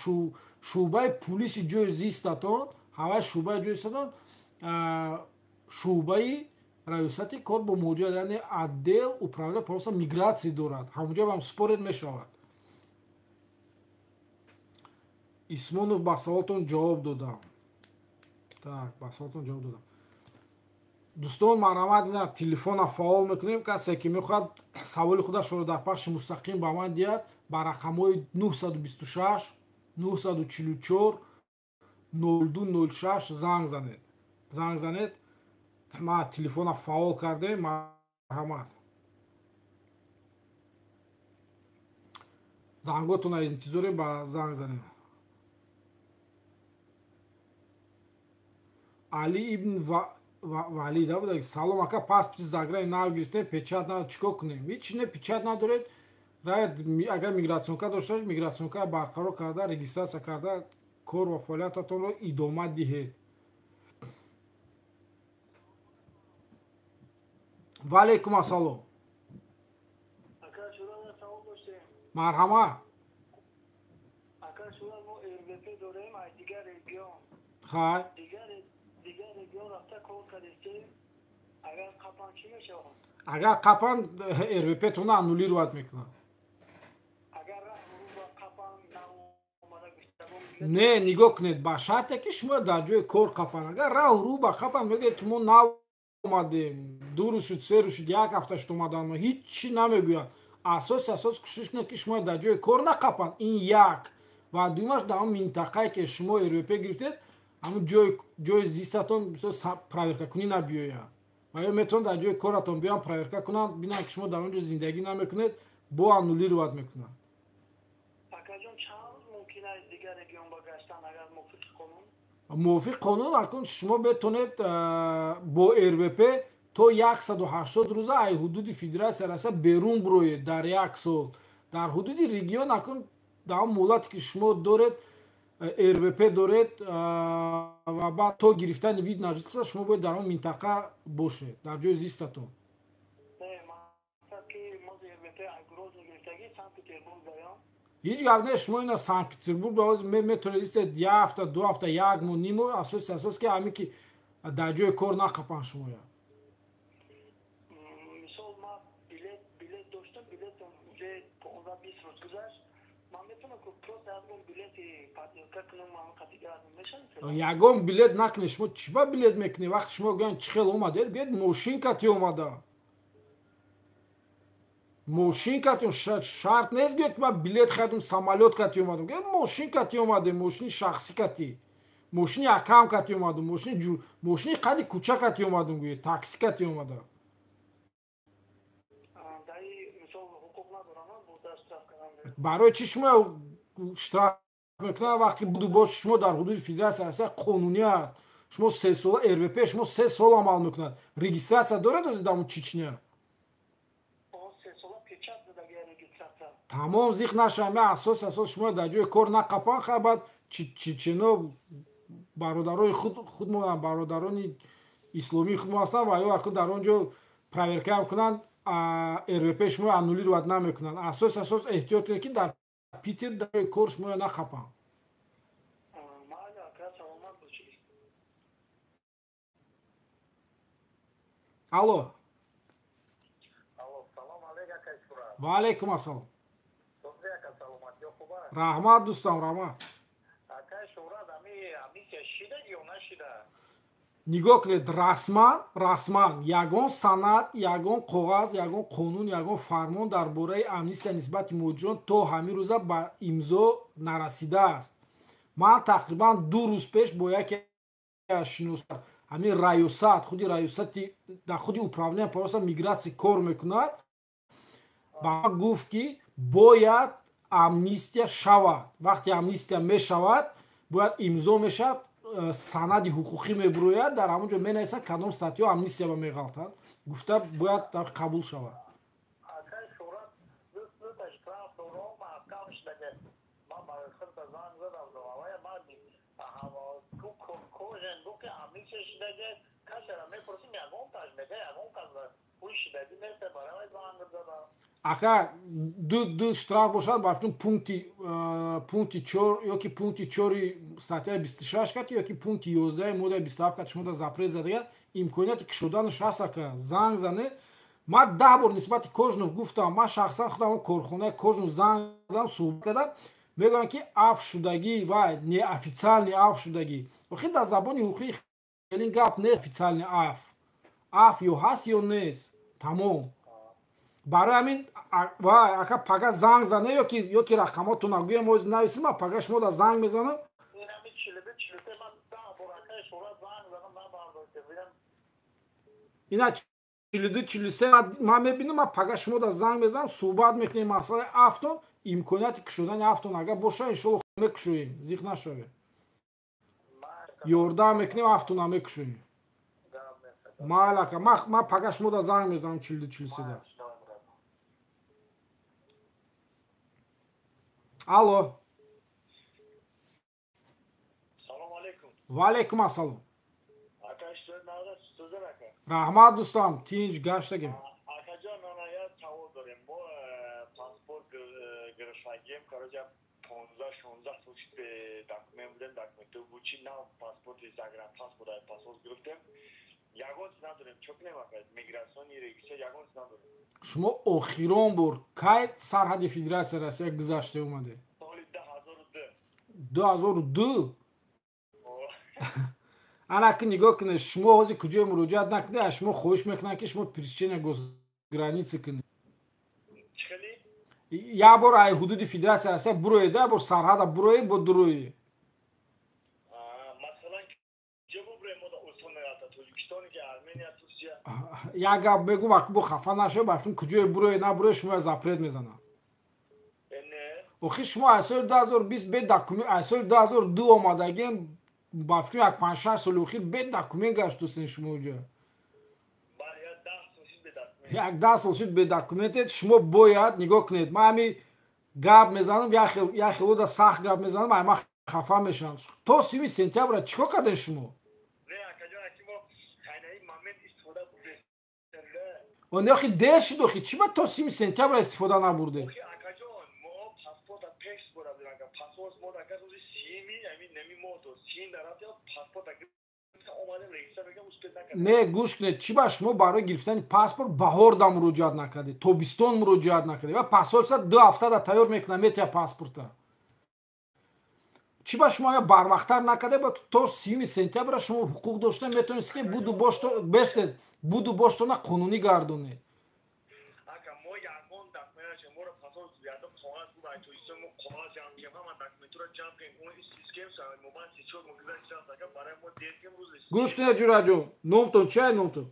шуъбаи пулиси ҷои зистатон, ҳаваи шуъбаи ҷои зистатон, шуъбаи раёсати кор бо муроҷиат, яъне отдел управления по мигратсия дорад. ҳамонҷо ҳам супоред мешавад. Исмонов: ба саволтон ҷавоб додам. Так, ба саволтон ҷавоб додам. дӯстон, марҳамат ина телефона фаъол мекунем. Касе ки мехоҳад саволи худашро дар пахши мустақим ба ман диҳад, ба рақамҳои 926 944 0206 занг занед. ма телефона фаъол кардем. марҳамат. занготона интизорем, ба занг занед. али ибн валид буд. Салом ака, паспорти заграи нав гирифтем, печат надорем, чикор кунем? Ҳеч не печат надоред. Агар мигратсионка дошта бошед, мигратсионка барқарор карда, регистратсия карда, кор ва фаъолиятатонро идома диҳед. ва алайкум ассалом. марҳамат. хай агар қапан РВП-тон аннулировать мекунад. Не, нигоҳ кунед, ба шарте ки шумо дар ҷои кор қапан. Агар раҳу рӯ ба қапан мегӯед ки мо наомадем, 2 рӯз шуд, 3 рӯз шуд, 1 ҳафта шуд омадан, ҳиччи намегӯянд. Асос кушиш кунед ки шумо дар ҷои кор нақапан. Ин як. Ва дуюмаш, дар он минтақае ки шумо РВП гирифтед, ҳамун ҷои зистатон проверкакунӣ набиёяд. ва ё метавонад дар ҷои коратон биёян проверка кунанд, бинанд ки шумо дар он ҷо зиндагӣ намекунед, бо аннулировать мекунанд. мувофиқ қонун акнун шумо метавонед бо РВП то 180 рӯза аз ҳудуди федератсия раста берун бироед дар 1 сол. Дар ҳудуди регион акнун дар он муҳлате ки шумо доред, РВП доред, ва баъд то гирифтани вид на жителство шумо бояд дар он минтақа бошед, дар ҷои зистатон. ҳеҷ гап нест. Шумо ина Санкт Петербург метавонед истед 1 ҳафта, 2 ҳафта, 1 моҳ, ним моҳ. Асос ки ҳамин ки дар ҷои кор нақапан шумоя. ягон билет накунед. шумо чӣ ба билет мекунед? вақти шумо гӯянд чӣ хел омадед, гӯед мошинкати омада. мошинкати шарт нест гӯед ки ман билет хардам, самолёткати омадам. гӯед мошинкати омадем, мошини шахсикати, мошини акамкати омадам, мошини қади кӯчакати омадам, гӯед таксикати омада. барои чӣ шумо штраф мекунад вақти буду бош шумо дар ҳудуди федератсия ҳастед? қонунӣ аст. шумо 3 сола РВП, шумо 3 сол амал мекунад. Регистратсия доред ози дар Чечня? тамом зиқ нашавад. асос шумо дар ҷои кор нақапан. хабад чечено бародарони худмо, бародарони исломии худмо ҳастанд ва ё акун дар он ҷо проверка мекунанд, РВП шумо аннулировать намекунанд. асос эҳтиёт кунед ки дар Питер дар ҷои кор шумо нақапан. алло. Алло, салом алейкум акай Сурат. Ва алейкум ассалом. Добрый ака саломат ё хуба? Раҳмат дӯстам, раҳмат. Акай Сурат, амися шида ё нашида? нигоҳ кунед, расман ягон санад, ягон коғаз, ягон қонун, ягон фармон дар бораи амнистия нисбати муҳоҷирон то ҳамин рӯза ба имзо нарасидааст. ман тақрибан 2 рӯз пеш бо яке аз шиносар ҳамин раёсат, худи раёсати дар худи управления по мигратсия кор мекунад, ба ман гуфт ки бояд амнистия шавад. вақте амнистия мешавад, бояд имзо мешавад, санади ҳуқуқӣ мебурояд, дар ҳамон ҷо менависад кадом статъиҳо амнистия ба меғалтад. гуфта бояд қабул шавад. Акай Сурат, дӯста штрафдорон маҳкам шидаге. Ман ба хирта занг задам до авая ман ту кожен ду ки амнистия шидаге кашара мепурсим ягон таж мега ягон каза пули шидаги месе баравай занг задам. ака ду штраф бошад бафтун пункти 4 ёки пункти 4 статъияи 26 кат ёки пункти 11 моддаи 27 кат шумо да запрет задага имконияти кушоданаш ҳаст. ака занг зане, ман 10 бор нисбати кожнов гуфтам, ман шахсан худам корхонаи кожнов занг задам, суҳбат кардам, мегӯям ки аф шудагӣ ва неофициални аф шудагӣ. охир дар забони ҳуқуқӣ хелин гап нест официални аф ё ҳаст ё нест, тамом. барои ҳамин ака пага занг зане ёки рақамоту нагӯям оз нависӣ, ман пага шумо да занг мезанам. Инами 42 ман 10 бор акай Сурат занг задам набардоште. ина 42-43 ман мебинам, ман пага шумо да занг мезанам, суҳбат мекунем масъалаи афтон, имконияти кушодани афтон агар боша иншоалло мекушоем, зиқ нашавем, ёрдам мекунем, афтона мекушоем. майли ака, ман пага шумо да занг мезанам 42-43 да. алло. Салом алейкум. ва алейкум ассалом. Акай Сурат ака. раҳмат дӯстам, тинч гаштагем. Акаҷон я савол дорем. Мо паспорт гирифтагем, кароҷа 15-16 сол шуд бе документ будем, документу бучи нав паспорти загранпаспорт паспорт гирифтем. ягон чиз надорем. Чо кунем ака? Миграсиони регистр ягон чиз надорем. шумо охирон бор кай сарҳади федератсияи Россия гузашта омаде? Соли 2002. анаки нигоҳ кунед, шумо ҳозир куҷое муроҷиат накунед, аз шумо хоҳиш мекунам ки шумо пересечения госграницы кунед. як бор ай ҳудуди федератсияи Россия буроед, як бор сарҳада буроед бо дурои. як гап мегӯм, аки бо хафа нашавед, бафтун куҷое буроед набуроед, шумо запрет мезанам. охир шумо аз соли 2020 бе документ, аз соли 2002 омадагем, бафтун як 5-6 соли охир бе документ гаштусен шумо ҷа. як 10 сол шуд бе документед. шумо бояд нигоҳ кунед, ман ҳамин гап мезанам, як хелода сахт гап мезанам, ман хафа мешавам. то 3 сентябр чикор кардем шумо? он охи дер шуд, охи чӣ ба то 3 сентябр истифода набурдед? не гӯш кунед, чӣ ба шумо барои гирифтани паспорт баҳор да муроҷиат накардед, тобистон муроҷиат накардед ва паспорта 2 ҳафта да тайёр мекунам метия паспорта. чӣ ба шумо барвақттар накардед? то 3 сентябр шумо ҳуқуқ дошта метавонистед ки буду боштона қонунӣ гардонед. гӯш кунед ҷураҷон, номтон чи ай номтон?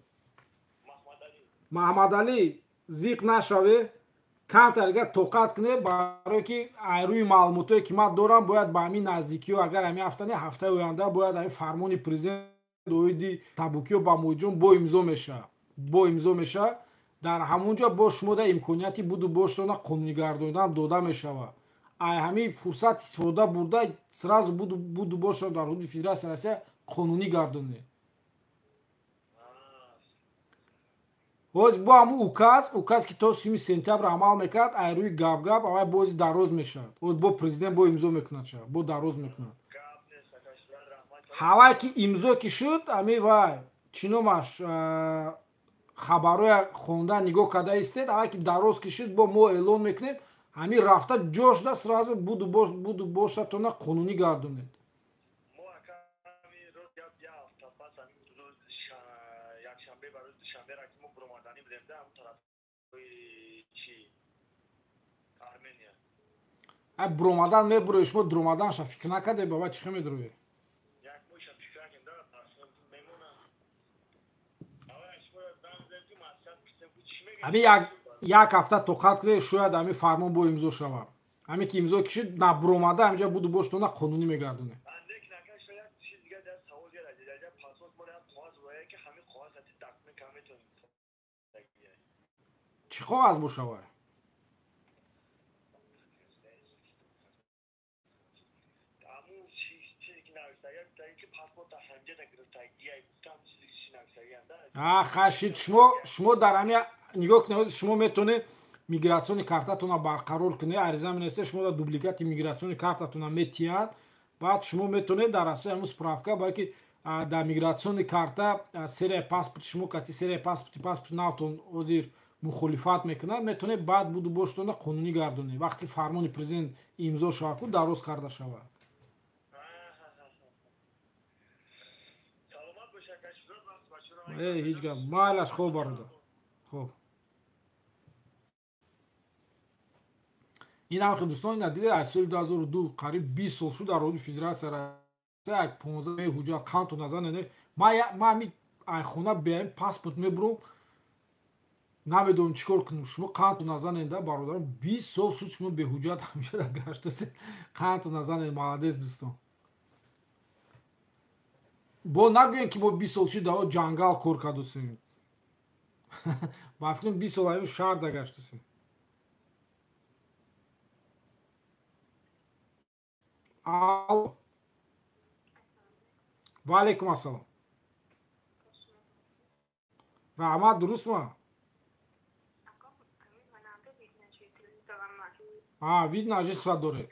маҳмадалӣ. зиқ нашаве, камтар агар тоқат кунед, барое ки рӯи маълумотое ки ман дорам бояд ба ҳамин наздикиҳо, агар ҳамин ҳафта не ҳафтаи оянда бояд ҳамин фармони президент оиди табукиҳо ба муҳоҷирон бо имзо мешавад. дар ҳамон ҷо бо шумо да имконияти буду боштона қонунӣ гардонидан дода мешавад. ай ҳамин фурсат истифода бурда сразу буду боштона дар ҳудуди федератсияи Россия қонунӣ гардонед. ҳоз бо ҳамун указ ки то 3 сентябр амал мекард, ай рӯи гап авай бози дароз мешавад. бо президент бо имзо мекунад, бо дароз мекунад. ҳавай ки имзо ки шуд, ами вай чӣ номаш, хабароя хонда нигоҳ карда истед, ава ки дароз кишид бо мо эълон мекунем, ҳамин рафта ҷошда сразу буду бошатона қонунӣ гардонед. Бромадан мебурои шумо дромаданша фикр накарде баба чӣ медурои? ҳамин як ҳафта тоқат кунед, шояд ҳамин фармон бо имзо шавад. ҳамин ки имзо кишид на бромада ҳаминҷа буду боштона қонунӣ мегардонед. чӣ қоғаз бошавад? хашид шумо дар ҳами нигоҳ кунед, шумо метавонед мигратсиони картатона барқарор кунед, ариза менависед, шумо дар дубликати мигратсиони картатона метиҳад, баъд шумо метавонед дар асоси ҳамун справка балки дар мигратсиони карта серияи паспорти шумо кати серияи паспорти навтон ҳозир мухолифат мекунад, метавонед баъд буду боштона қонунӣ гардонед. вақти фармони президент имзо шавад ку дароз карда шавад. ҳеҷ гап майлаш хоб бародар. хоб ин ҳам дӯстон надида аз соли 2002 қариб 20 сол шуд дар роҳи федератсия як 15 ҳуҷҷат қанту назанене. ман айхона беҳамин паспорт мебурам, намедонам чӣ кор кунам. шумо қанту назанеда бародарам, 20 сол шуд шумо беҳуҷҷат ҳамеша гаштасе. қанту назанед, маладес дӯстон. бо нагӯем ки мо 20 сол шуд дар ҷангал кор кардусем. ба фикрам 20 сол ҳамин шаҳр дагаштусем. алло, ва алайкум ассалом. раҳмат, дурустма? вид наҷис сифат доред.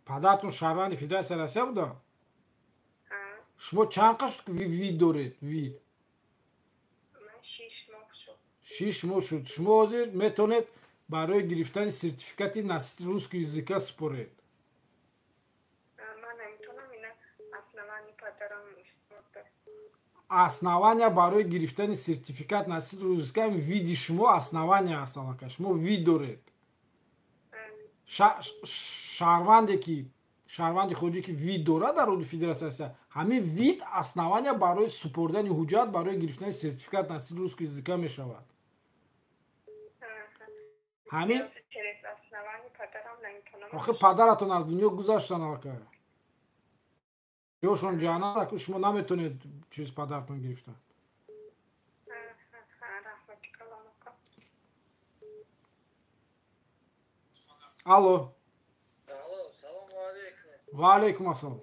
падартун шаҳрванди федератсия Россия буда? шумо чанд қашт вид доред? Вид 6 моҳ шуд. шумо ҳозир метавонед барои гирифтани сертификати насити русского языка супоред. основания барои гирифтани сертификат насити русского языка види шумо основания аст. аллакай шумо вид доред. шаҳрванди хоҷӣ ки вид дорад дар роҳи федератсия Россия, ҳамин вид основания барои супордани ҳуҷҷат барои гирифтани сертификат насити русского языка мешавад. ҳамин охир падаратон аз дунё гузаштан аллакай. ёшон ҷаҳаннам рафт, шумо наметавонед чиз падартон гирифтан. алло. салому алейкум. ва алейкум ассалом.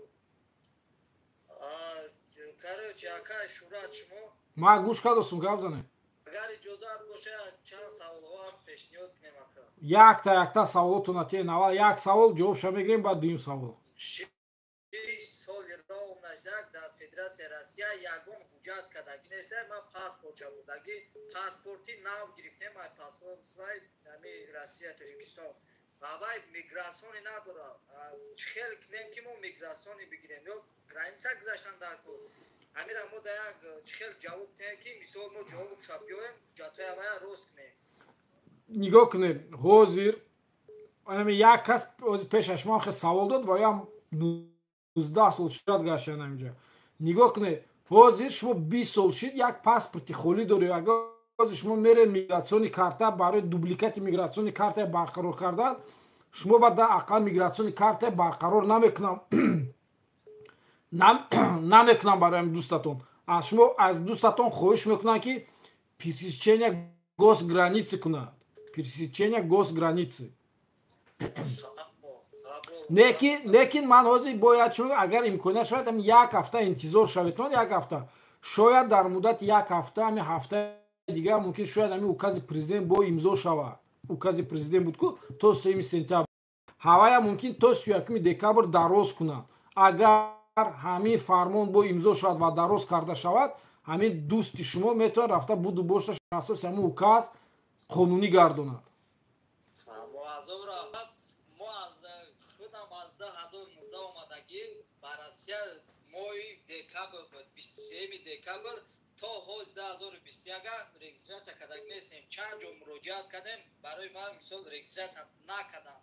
короче, акай шурат шумо? ма гӯш кардостум, гап занед. агар иҷозат боша чанд саволҳо ҳам пешниҳод кунем ака. якта саволотона тен. аввал як савол ҷавобша мегирем, баъд дуюм савол. 6 соли роҳ наштак дар федератсия Россия ягон ҳуҷҷат кадаги нест. ман паспортша будаги паспорти нав гирифтем, ай паспорт свай ами Россия Тоҷикистон. авай миграсиони надора. чӣ хел кунем ки мо миграсиони бигирем ё граница гузаштан дар ку. амира мо да як чӣ хел ҷавоб тем ки мисол мо ҷавобша биёем ҷатои авая рост кунем. нигоҳ кунед, ҳозир як кас пеш аз шумо хел савол дод ва ям 19 сол шуд гаштан ҳаминҷа. нигоҳ кунед, ҳозир шумо 20 сол шуд як паспорти холӣ доред. агар ҳозир шумо меред мигратсиони карта барои дубликати мигратсиони карта барқарор кардан, шумо ба да ақал мигратсиони карта барқарор намекунам барои дӯстатон. шумо аз дӯстатон хоҳиш мекунам ки пересечения госграницы кунад. пересечения госграницы. лекин ман ҳозир бояд шумо агар имконият шояд як ҳафта интизор шавед. як ҳафта шояд дар муддати як ҳафта ҳафта дигар мумкин шояд укази президент бо имзо шавад. укази президент буд ку то 3 сентябр. ҳавая мумкин то 31 декабр дароз кунанд. Агар ҳамин фармон бо имзо шавад ва дароз карда шавад, ҳамин дӯсти шумо метавонад рафта буду бошташ асоси ҳамин указ қонунӣ гардонад. мо аз худам аз 2019 омадагӣ ба Россия моҳи декабр 23 декабр то ҳоз 2021 регистратсия кардаг нестем. Чанд ҷо муроҷиат кардем, барои ман мисол регистратсия накардам.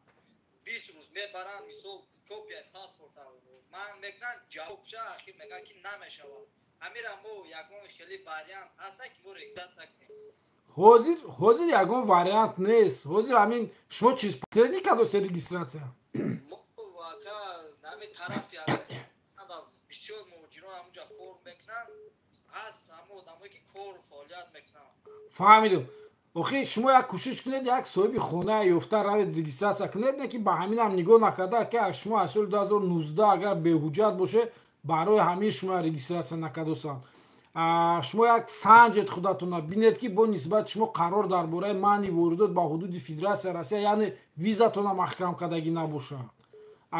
20 рӯз мебаранд, мисол копияи паспорта ман мекунанд, ҷавобша ахир мегӯянд ки намешавад. Амира мо ягон хеле вариант ҳаст ки мо регистратсия кунем. ҳозир ягон вариант нест. ҳозир ҳамин шумо чиз посредник кардосе регистратсия мо вака нами тарафи бисёр муҳоҷирон ҳамунҷа кор мекунанд, ҳаст ҳамо одамое ки кор фаъолият мекунанд. фаҳмидум. охи шумо як кӯшиш кунед, як соҳиби хона ёфта равед регистратсия кунед, не ки ба ҳаминам нигоҳ накарда ки шумо аз соли 2019 агар беҳуҷҷат боше барои ҳамин шумо регистратсия накардосанд. шумо як санҷед худатона, бинед ки бо нисбати шумо қарор дар бораи маъни воридот ба ҳудуди Федератсияи Россия, яъне визатона маҳкам кардагӣ набошад.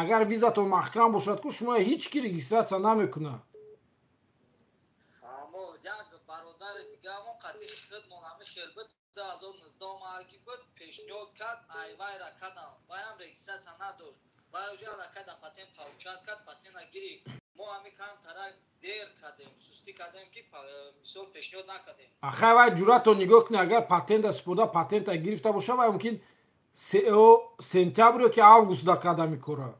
агар визатон маҳкам бошад ку шумо ҳеҷ ки регистратсия намекунад. аммо як бародари дигарамон қати хидмон ҳами шербит 2019 омаги буд, пешниҳод кард, айвайра кардам, ваям регистратсия надошт. ваёжа алакада патент павчат кард, патента гирифт. мо ҳами кам тарак дер кардем, сустӣ кардем ки мисол пешниҳод накардем. ахай вай ҷуръатро нигоҳ кунед, агар патента супурда патента гирифта боша, вай мумкин сентябр ё ки август да карда мекора.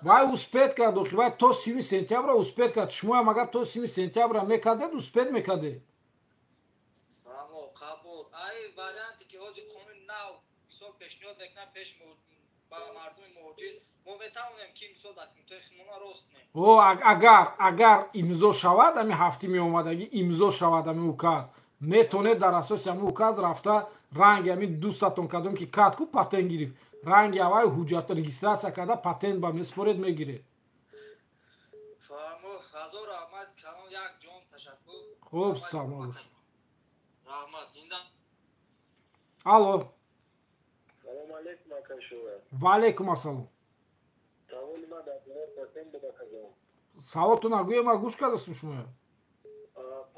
вай успед кард, охи вай то 30 сентябр успед кард. шумоам агар то 30 сентябр мекардед, успед мекардед. аммо қабул ай варианте ки ҳозир қонуни нав мисол пешниҳод мекунад пеш ба мардуми муҳоҷир, мо метавонем ки мисол дар имтиҳои хидмона рост кунем. агар имзо шавад, ҳамин ҳафти меомадагӣ имзо шавад ҳамин указ, метавонед дар асоси ҳамин указ рафта ранги ҳамин дӯстатон кардем ки катку патент гирифт, ранги авай ҳуҷҷат регистратсия карда патент ба месупоред мегиред. фаҳмо ҳазор раҳмат, калон як ҷон ташаккур. хуб, салом бош. раҳмат, зинда. алло. салом алейкум акашова. ва алейкум ассалом. саволи ман дар бораи патент буд акаҷон. саволтон агӯем, ма гӯш кардастам шумо.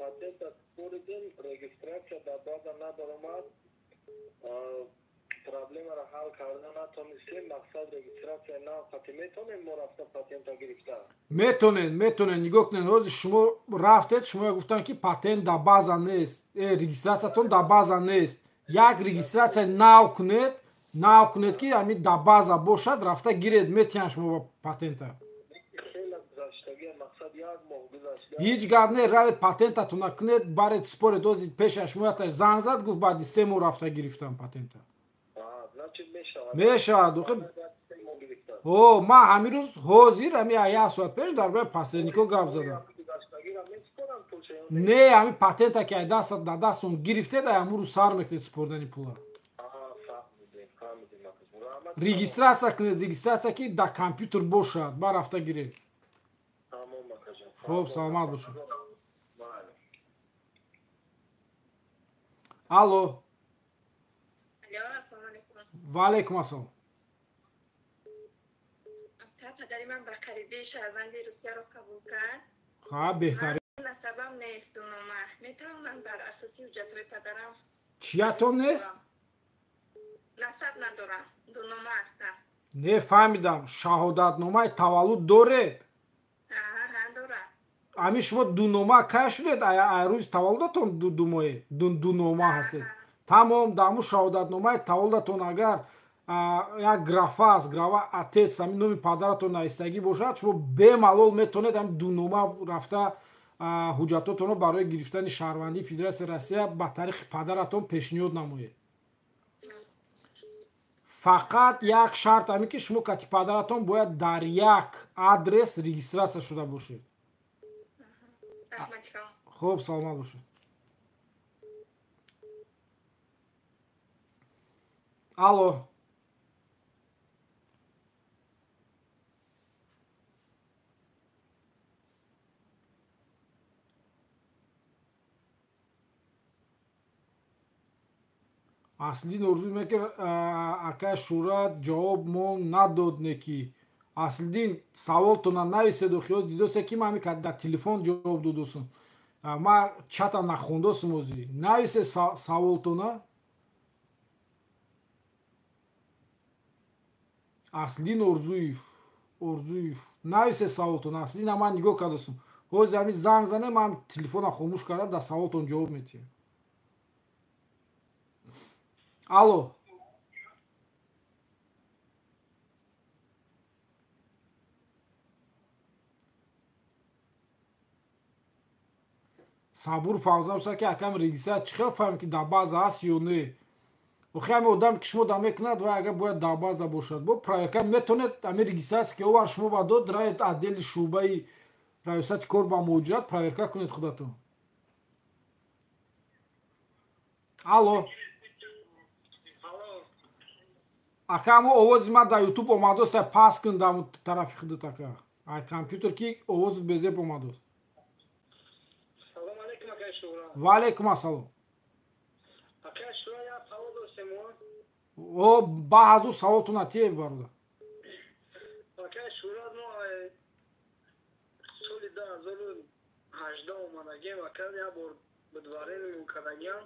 патента споридем, регистратсия дар база надаромад, проблемаро ҳал карда натонистем, мақсад регистратсия нав қати метонем мо рафта патента гирифта. метонед нигоҳ кунед, ҳозир шумо рафтед, шумо гуфтанд ки патент дар база нест, регистратсиятон дар база нест. як регистратсия нав кунед ки ҳамин дар база бошад, рафта гиред, метиҳанд шумо ба патента. хеле гузаштагӣ, мақсад як моҳ гузашта. ҳеҷ гап не, равед патентатона кунед, баред според. ҳозир пешаш мояташ занг зад, гуфт баъди 3 моҳ рафта гирифтам патента. мешавад. ман ҳамин рӯз ҳозир ҳамин 1 соат пеш дар бораи посредникҳо гап задам. не, ҳамин патента ки дар дастон гирифтед, ҳамун рӯз сар мекунед супордани пула. регистратсия кунед, регистратсия ки дар компютер бошад, ба рафта гиред. хуб, саломат бошед. алло. ва алейкум ассалом. падари ман ба қарибии шаҳрванди Русияро қабул кард. ха, беҳтарин. насабам нест дунома. метавонам бар асоси ҳуҷҷатҳои падарам чиятон нест? насаб надорам, дунома ҳастам. не фаҳмидам. шаҳодатномаи таваллуд доред? ҳа, дорам. ҳамин шумо дунома кай шудед? рӯзи таваллудатон дунома ҳастед? тамом, дар ҳамун шаҳодатномаи таваллудатон агар як графа аст, графа отец, ҳамин номи падаратон навистагӣ бошад, шумо бемалол метавонед ҳамин дунома рафта ҳуҷҷатотонро барои гирифтани шаҳрвандии Федератсияи Россия ба тариқи падаратон пешниҳод намоед. фақат як шарт ҳамин ки шумо кати падаратон бояд дар як адрес регистратсия шуда бошед. хуб, саломат бошед. алло. аслин орзу мекер ака Шурат ҷавоб мо надодне ки аслидин саволтона нависеду хиёз дидосе ки ман дар телефон ҷавоб додусум ма чата нахондасум ози нависе саволтона аслин орзуев нависе саволтона аслин ман нигоҳ кардасум ҳози ҳами занг зане ман телефона хомӯш карда дар саволтон ҷавоб метиҳам. Алло. сабур фавзамса ки акам регистрация чӣ хел фаҳмем ки дар база аст ё не охи ҳами одам ки шумо дар мекунад вай агар бояд дар база бошад бо проверка метавонед ҳами регистрация ки овар шумо ба дод раед отдели шуъбаи раёсати кор ба муҳоҷират проверка кунед худатон. алло ака ҳамо овози ман дар ютуб омадост паст кун дар тарафи худат ака ай компютер ки овози безеб омадост. ва алайкум ассалом. о ба ҳазур саволтон атие бародар. соли 2018 омадагем ака я бор будваренмон кардагем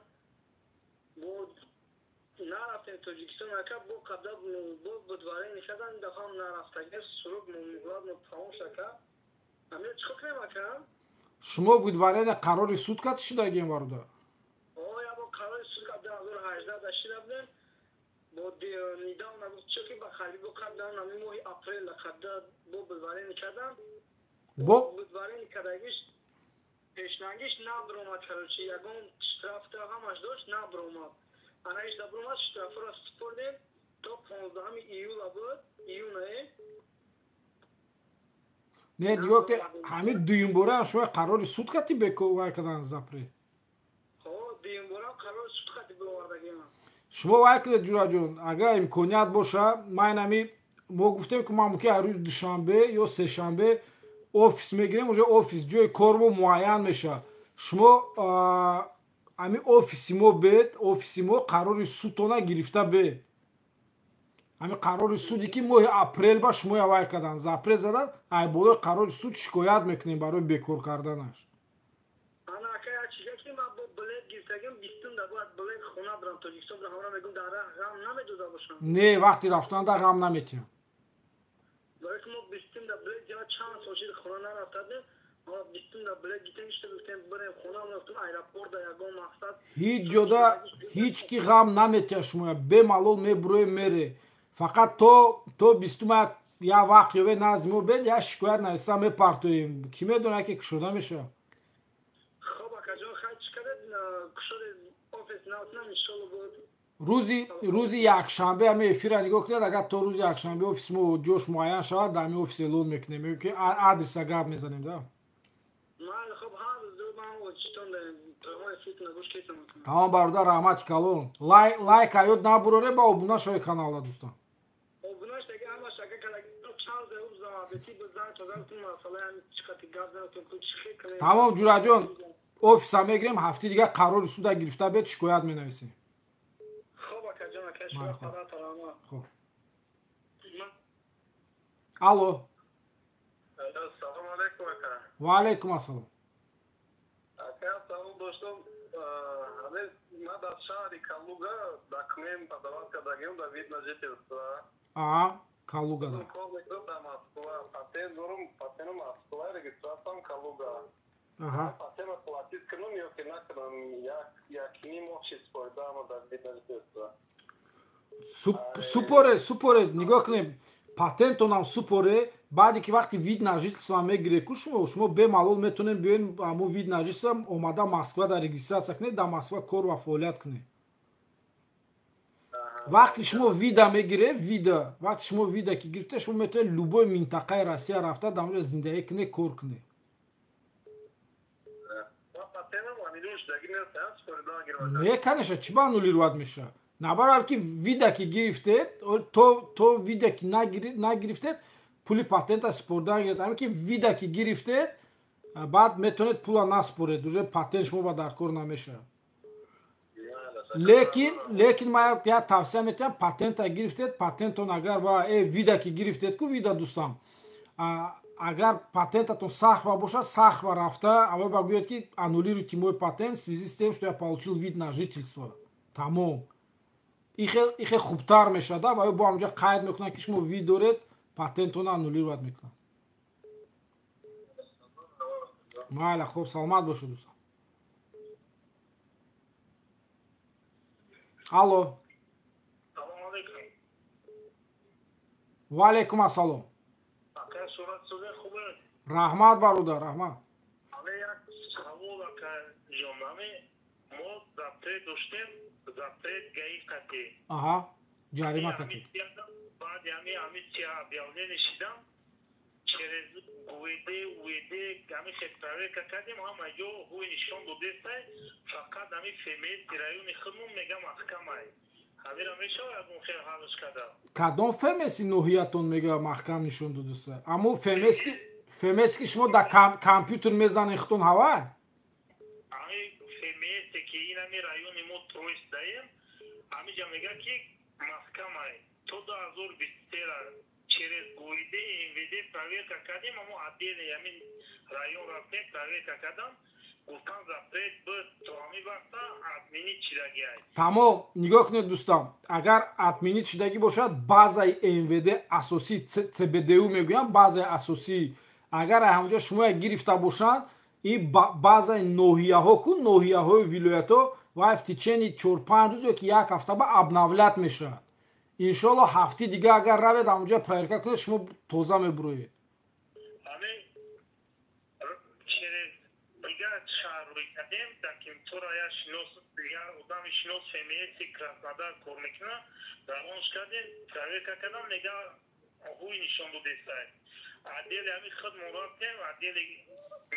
бо нарафтем тоҷикистон ака бо қабла бо будварени кардам дафам нарафтагем сурук муҳлатно тамош ака амир чӣ кунем ака шумо будварени қарори суд карда шудагем бародар. я бо қарори суд карда 2018 дашида будем бо недавно чуки ба халби бо кардам ами моҳи апрел карда бо будварени кардам бо будварени кардагиш пешнагиш набромад карочи ягон штрафта ҳамаш дошт набромад анаиш набромад штрафро супурдем то 15 июла буд июне не нигоҳ ки ҳамин дуюм бора шумо қарори суд карди вай кардан запрет дуюм бора қарори суд карди бовардагем шумо вай кардед ҷураҷон агар имконият боша ман ҳами мо гуфтем ки ман мумкин рӯзи душанбе ё сешанбе офис мегирем уже офис ҷои кормо муайян меша шумо ҳами офиси мо бед офиси мо қарори судтона гирифта бед ҳами қарори суди ки моҳи апрел ба шумо явай кардан запрет задан ай болои қарори суд шикоят мекунем барои бекор карданаш. ана ака як чизе ки ман бо билет гирифтагем бистумда бояд билет хона бурам тоҷикистон бурам ҳамра мегӯм дар ғам намедода бошам не вақти рафтанда ғам наметиҳам барои ки мо бистумда билет ҷава чанд сол шид хона нарафтадем ма бистумда билет гитем ишта гуфтем бирем хона рафтум аэропорт да ягон мақсад ҳеҷ ҷода ҳеҷ ки ғам наметиҳад шумо бемалол мебуроем мере фақат то бистума я вақт ёве назди мо бед я шикоят нависа мепартоем ки медонад ки кушода мешавад. хоб акаҷон хай чӣ кардед кушоде офис навтнам иншолло буд рӯзи якшанбе ҳами эфира нигоҳ кунед агар то рӯзи якшанбе офиси мо ҷош муайян шавад дар ҳамин офис эълон мекунем ки адреса гап мезанем да майли хоб ҳар рӯз ман читон дарем тамоми фитна гӯш кетам тамом бародар раҳмати калон лайк аёд набуроре ба обуна шаве каналда дӯстон обунаш дега ҳамаш ага кадаги чанд рӯз бети бузан тазартун масъалаи чиқати гап затун чӣ хел тамом ҷураҷон офиса мегирем ҳафти дигар қарори суда гирифта бед шикоят менависем. хоб акаҷон ака шумо хабар тарама хоб алло салом алайкум ака ва алайкум ассалом ака салом доштам ҳамин ман дар шаҳри калуга документ подават кардагем дар вид на жительство калуга да кор мекунам дар москва патент дорам патентам москва регистратсиям калуга патентро платит кунам ё ки накунам якни моҳ чиз фоидаам дар вид на жительство супоре нигоҳ кунем патентонам супоре баъде ки вақти вид на жительство мегире ку шумо бемалол метавонем биёем ҳамо вид на жительство омада москва да регистратсия кунед дар москва кор ва фаъолият кунед вақти шумо вида мегире вақти шумо вида ки гирифте шумо метавонед любой минтақаи россия рафта дар онҷо зиндагӣ кунед кор кунед не конечно чӣ ба аннулировать мешавад набараб ки вида ки гирифтед то вида ки нагирифтед пули патента супорда нагиред ҳаме ки вида ки гирифтед баъд метавонед пула наспоред уже патент шумо ба даркор намешавад лекин ман як тавсия метавонам патента гирифтед, патентон агар ва вида ки гирифтед ку вида дӯстам, агар патентатон сахва бошад, сахва рафта аввал ба гӯяд ки аннулируйте мой патент в связи с тем, что я получил вид на жительство. Тамом. И хел хубтар мешавад ва бо ҳамҷо қайд мекунад ки шумо вид доред, патентон аннулировать мекунад. майла, хуб, саломат бошед дӯстам. алло. Салом алейкум. ва алейкум ассалом. Ака сурат суде хубе? раҳмат бародар, раҳмат. Аме як савол ака ҷон, аме мо запрет доштем, запрет гаи қатъӣ. Аҳа, ҷарима қатъӣ. Баъди ами амитсия объявление шидам, через уеде ами проверка кардем, ҳама ҷо ҳуи нишон додестай, фақат ами фемес райони худмон мега маҳкамай. ҳамира мешавад ягон хел ҳалш карда? Кадом фемеси ноҳиятон мега маҳкам нишон додестай? Аммо фемес ки шумо дар компютер мезанед худтон ҳавай? ами фемесе ки ин ами райони мо троист даем, амиҷа мега ки маҳкамай. То 2023 через ГУИД МВД проверка кардем, аммо отдельно ҳамин район рафтем проверка кардам, гуфтан запрет буд, то ҳамин вақта отменить шидаги аст. Тамом, нигоҳ кунед дӯстам, агар отменить шидагӣ бошад, базаи МВД асосӣ ЦБДУ мегӯям, базаи асосӣ агар ҳамҷо шумо гирифта бошанд, ин базаи ноҳияҳо ку ноҳияҳои вилоятҳо ва в течение 4-5 рӯз ки як ҳафта ба обновлят мешавад. иншоалло ҳафти дига агар равед ҳамҷо проверка кунед, шумо тоза мебуроед. ҳамин через дига шаҳр рӯй кардем, дар кимтора як шинос, як одами шинос фемиеси Краснодар кор мекунад, равонш кардем, проверка кардам, мега ҳуи нишон додестай. отдели ҳамин худмон рафтем, отдели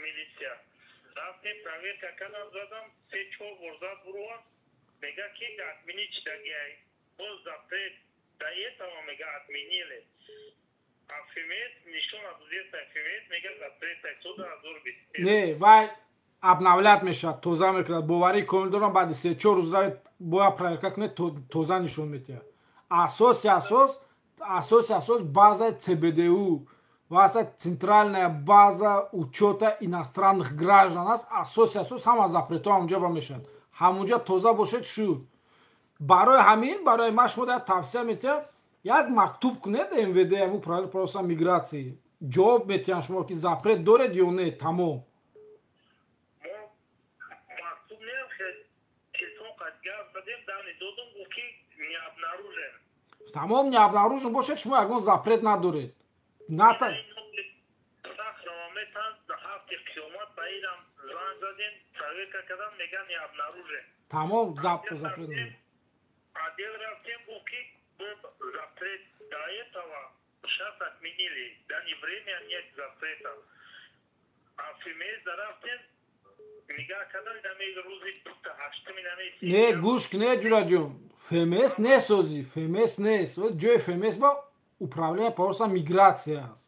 милитсия рафтем, проверка кардам, задам 3-4 бор зад бурова, мега ки отменить шидагиай, боз запрет да этого мега отменили. А фемес нишон додестай, фемес мега запретай, то 2020. Не, вай обновлят мешавад, тоза мекунад. боварии комил дорам, баъди 3-4 рӯз равед бояд проверка кунед, тоза нишон метиҳад. асоси асос базаи ЦБДУ ва асо центральная база учета иностранных граждан аст. асоси асос ҳама запретҳо ҳамҷо ба мешавад. ҳамунҷа тоза бошед шуд. барои ҳамин, барои ман шумо дар тавсия метиҳам, як мактуб кунед МВД, ҳамун проса мигратсия, ҷавоб метиҳам шумо ки запрет доред ё не. Тамом. Мактуб не телефон гап задем, дани додум, гуфт ки не обнаружен. Тамом, не обнаружен бошед, шумо ягон запрет надоред. ната сахрометан ҳафти қиёмат ба инам занг задем, проверка кардам, мега не обнаружен. тамом, запрет надоред. отдел рафтем, гуфт ки запрет до этого сейчас отменили, да не время нет запрета. А фемес рафтем, мега кадан даме рӯзи 8 не гӯш кунед ҷураҷон, фемес несозӣ, фемес нест, ҷои фемес ба управление проса мигратсия аст.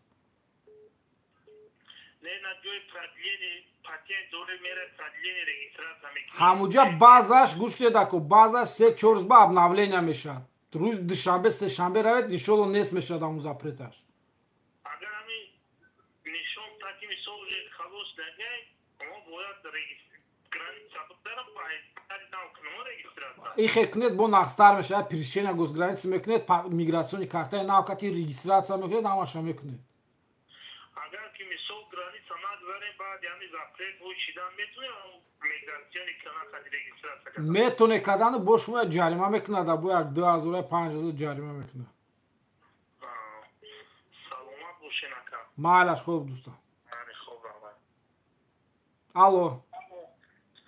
не на ҷои продление патент доре мера продление регистрация мекунад. ҳамуҷа базаш гӯш кунед ако, базаш 3-4 рӯз ба обновления мешавад. рӯз душанбе сешанбе равед, иншоалло нест мешавад ҳамун запреташ. агар ҳамин нишон таки мисол халос нагай, мо бояд граница дарам пайдари нав кунмо регистрация. ихе кунед бо нақстар мешавад, пришена госграница мекунед, мигратсиони картаи навкати регистрация мекунед, ҳамаша мекунед. агар ки мисол граница нагзарем, баъди ҳамин запрет ҳои шидан метунем мигратсиони канакати регистрация кардам. метоне кадану бо шумо ҷарима мекунад, бо як 2000-5000 ҷарима мекунад. саломат бошен ака. майляш, хуб дӯстон. хуб равад. алло.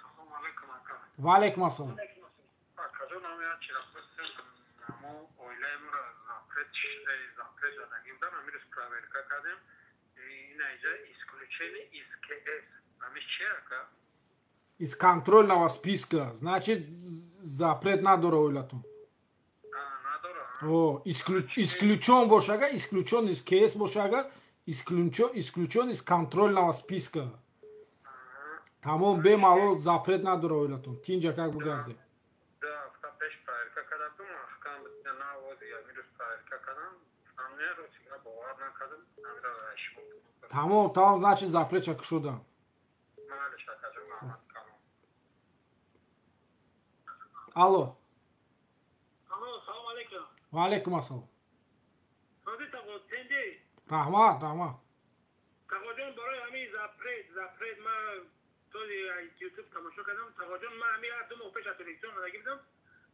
салом алейкум ака. ва алейкум ассалом. акаҷон ҳам як чиз хустем, мо оилаемро запрет задагим дан амирш проверка кардем, ин айҷа исключение из КС. амиш чи ака? из контрольного списка, значит запрет надора оилатон. надора. Исключен бошага, исключен из КС бошага, исключен из контрольного списка. Тамом, бемало запрет надора оилатон. Тинҷа как бугарде. да سایرکا کردم احکام نه وادی امیر سایرکا کردم سامنه رو چیکار باور نکردم امیر رایشم Tamam, значит запрет шуда. مال شکر جون آمد کامل Алло. Алло, салом алейкум. Ва алейкум ассалом. Хази таго сенди. Rahmat. Тагоҷон барои ҳамин запрет ман този ютуб тамошо кардам. Тагоҷон ман ҳамин 2 моҳ пеш аз телевизион омада будам.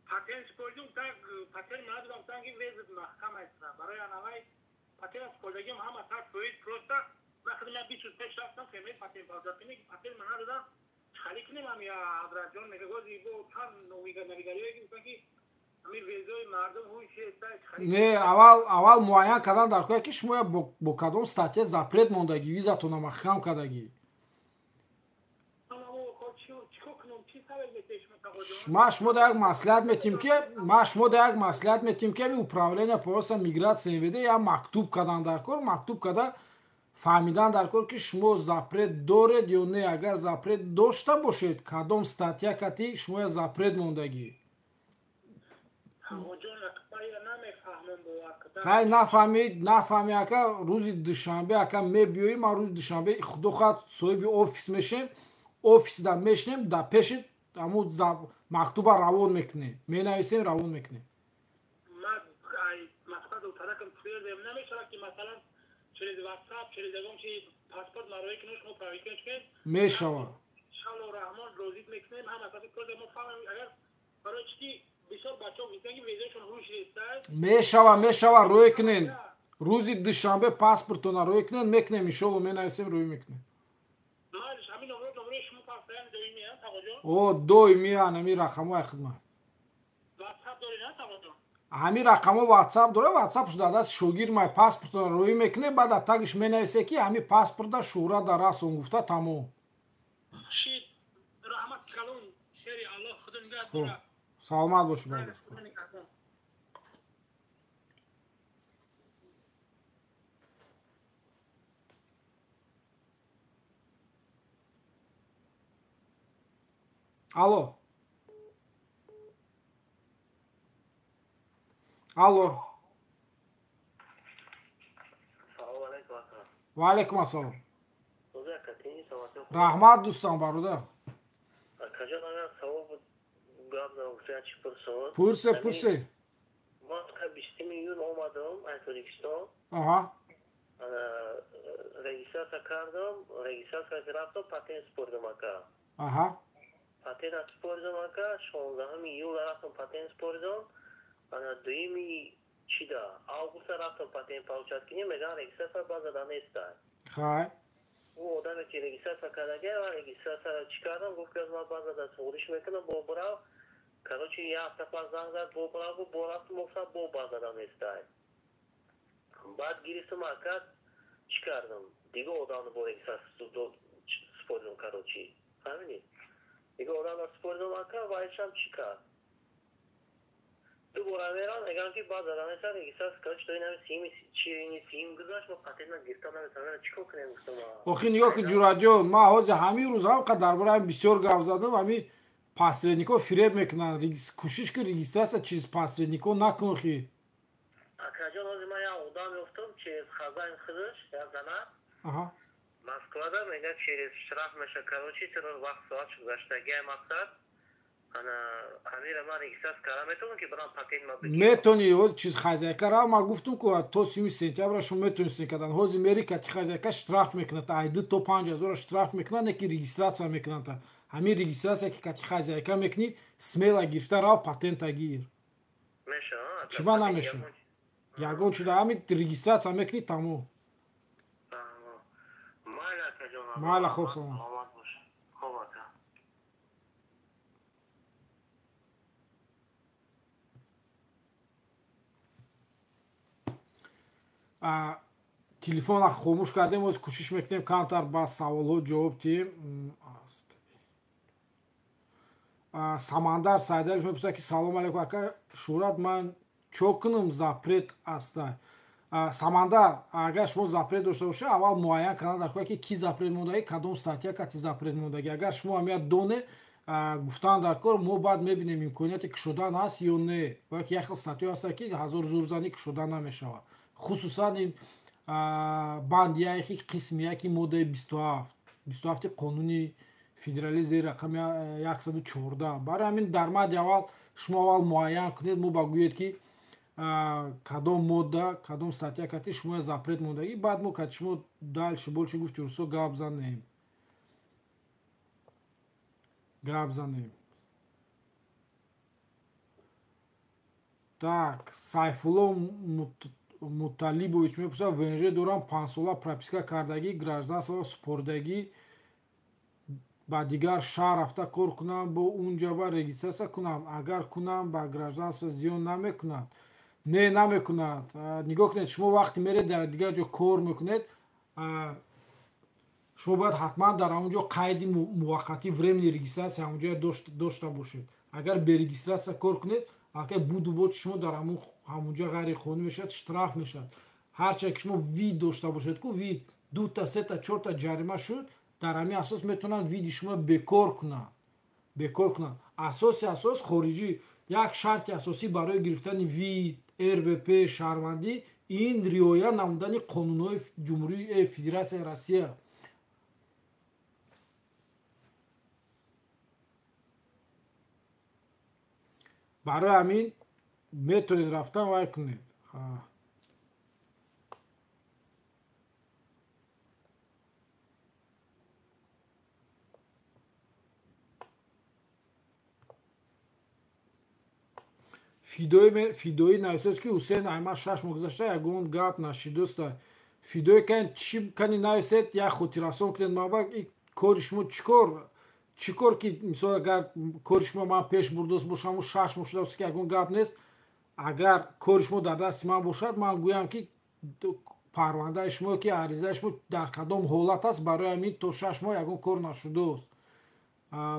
Патент спордум так патент надодам танки везит маҳкам аст. Барои анавай патент спордагим ҳама так фоид просто вақти ман 20 рӯз пеш рафтам фемри патент бозакини патент ман надодам. хали кунем ҳамин ҳазратҷон мега гози бо тан навигариё гирифтан ки ҳамин везои мардум ҳуйши Не, аввал муайян кардан дар коя ки шумо бо кадом статья запрет мондагӣ визатона маҳкам кардагӣ. Шумо да як маслиҳат метим ки ами управления просто миграция веде я мактуб кардан дар кор мактуб карда фаҳмидан дар кор ки шумо запрет доред ё не агар запрет дошта бошед кадом статья кати шумо я запрет мондагӣ. хай нафаҳмӣ ака рӯзи душанбе ака мебиёӣ ман рӯзи душанбе худо хоҳад соҳиби офис мешем офисда мешинем да пеши аму мактуба равон мекунем менависем равон мекунем. мешава мешава рӯй кунен рӯзи душанбе паспортона рӯй кунен мекунем иншолло менависем рӯй мекунем. о доимиян ами рақамҳои хидмат ҳами рақамҳо ватсап дора ватсапш дар даст шогирд май паспортона рӯй мекунем баъд аз тагиш менависе ки ҳами паспорта шӯҳрат дар расон гуфта тамом. саломат бош баъд. алло ва алейкум ассалом. раҳмат дӯстам бародар. пурсе регистрация кардам регистрация рафтам патент спордам ака патент спордам ака 16 июл рафтам патент спордам ана 2 чида август рафтам патент получат кинем меган регистрация базада неста хай او آدمی که رجیستر کرده و رجیستر چیکارم گفت که از ما بازده سوالش میکنم با برای کاروچی یه هفته پس زنگ زد با برای با رفت مفصل با بازده نیستای بعد گیرستم اکاد چیکاردم دیگه آدم با رجیستر سپردم کاروچی همینی دیگه آدم سپردم اکاد وایشم چیکار دوباره میرم اگر که باز دادن است رجیستر کاروچ توی نمی سیم گذاشت با پاتین گرفتم نمیتونم چیکار کنم گفتم آخه نگاه که جوراجون ما حاضر همین روز هم قدر برای بسیار گپ زدم همین پاسرنیکو فریب میکنن کوشش که رجیستراسیا چیز پاسرنیکو نکن خیر اکاجون از ما یا آدم گفتم چیز خزان خودش یا زنا مسکودا میگه چیز شرف میشه کاروچی چرا وقت ساعت گذشته مقصد انا امیر ما رجیستر کردم میتونم که برام پاتین ما بگیرم میتونی او چیز خزایکا را ما گفتم که تو 30 سپتامبر شما میتونید کردن هوز امریکا که خزایکا شتراف میکنه تا ایده تو 5000 شتراف میکنه که رجیستراسیا میکنن تا همین رجیستراسیا که کاتی خزایکا میکنی سمیلا گرفته را پاتنت گیر میشه چما نمیشه یگون چیز همین رجیستراسیا میکنی تمام مالا خوب سلام телефонро хомӯш кардем оз кӯшиш мекунем камтар ба саволҳо ҷавоб диҳем. самандар сайдалиев мепурсад ки салом алейкум ака шӯҳрат ман чо кунам запрет аста. самандар агар шумо запрет дошта бошед аввал муайян кардан дар коя ки запрет мондагӣ кадом статья кати запрет мондагӣ агар шумо ҳамия доне гуфтан дар кор мо баъд мебинем имконияте кушодан ҳаст ё не ва як хел статъё ҳаста ки ҳазор зурзанӣ кушода намешавад. Хусусан ин банди яки қисми яки моддаи 27 қонуни федералии зери рақами 114. Барои ҳамин дар мадди аввал шумо аввал муайян кунед, мо ба гӯед ки кадом модда кадом статья кати шумо запрет мондагӣ, баъд мо кати шумо дальше больше гуфти урсо гап занем. Так, Сайфулло Муталибович мепурсад, ВНЖ дорам 5 сола прописка кардагӣ, гражданство супордагӣ, ба дигар шаҳр рафта кор кунам, бо унҷаба регистрация кунам. Агар кунам ба гражданство зиён намекунад? Не, намекунад. Нигоҳ кунед, шумо вақте меред дар дигар ҷо кор мекунед, шумо бояд ҳатман дар ҳамонҷо қайди муваққати времени регистрация ҳамонҷо дошта бошед. Агар берегистрация кор кунед, албатта буду бод шумо дар ҳамонҷо ғайриқонунӣ мешавад, штраф мешавад. ҳарчанд ки шумо вид дошта бошед ку вид 2 та 3 та 4 та ҷарима шуд, дар ҳамин асос метавонанд види шумо бекор кунанд. Асос хориҷӣ, як шарти асосӣ барои гирифтани вид, РВП, шаҳрвандӣ, ин риоя намудани қонунҳои ҷумҳурии Федератсияи Россия. барои ҳамин метавонед рафтан вай кунед. фидоӣ нависост ки Ҳусейн Аҳмад 6 моҳ гузашта ягон гап нашидоста. фидоӣ кани кани нависед, як хотиррасон кунед. мабак кори шумо чӣ кор ки мисол агар кори шумо ман пеш бурдост бошам 6 моҳ шудааст ки ягон гап нест. агар кори шумо дар дасти ман бошад, ман гӯям ки парвандаи шумо ки аризаи шумо дар кадом ҳолат аст, барои ҳамин то 6 моҳ ягон кор нашудааст.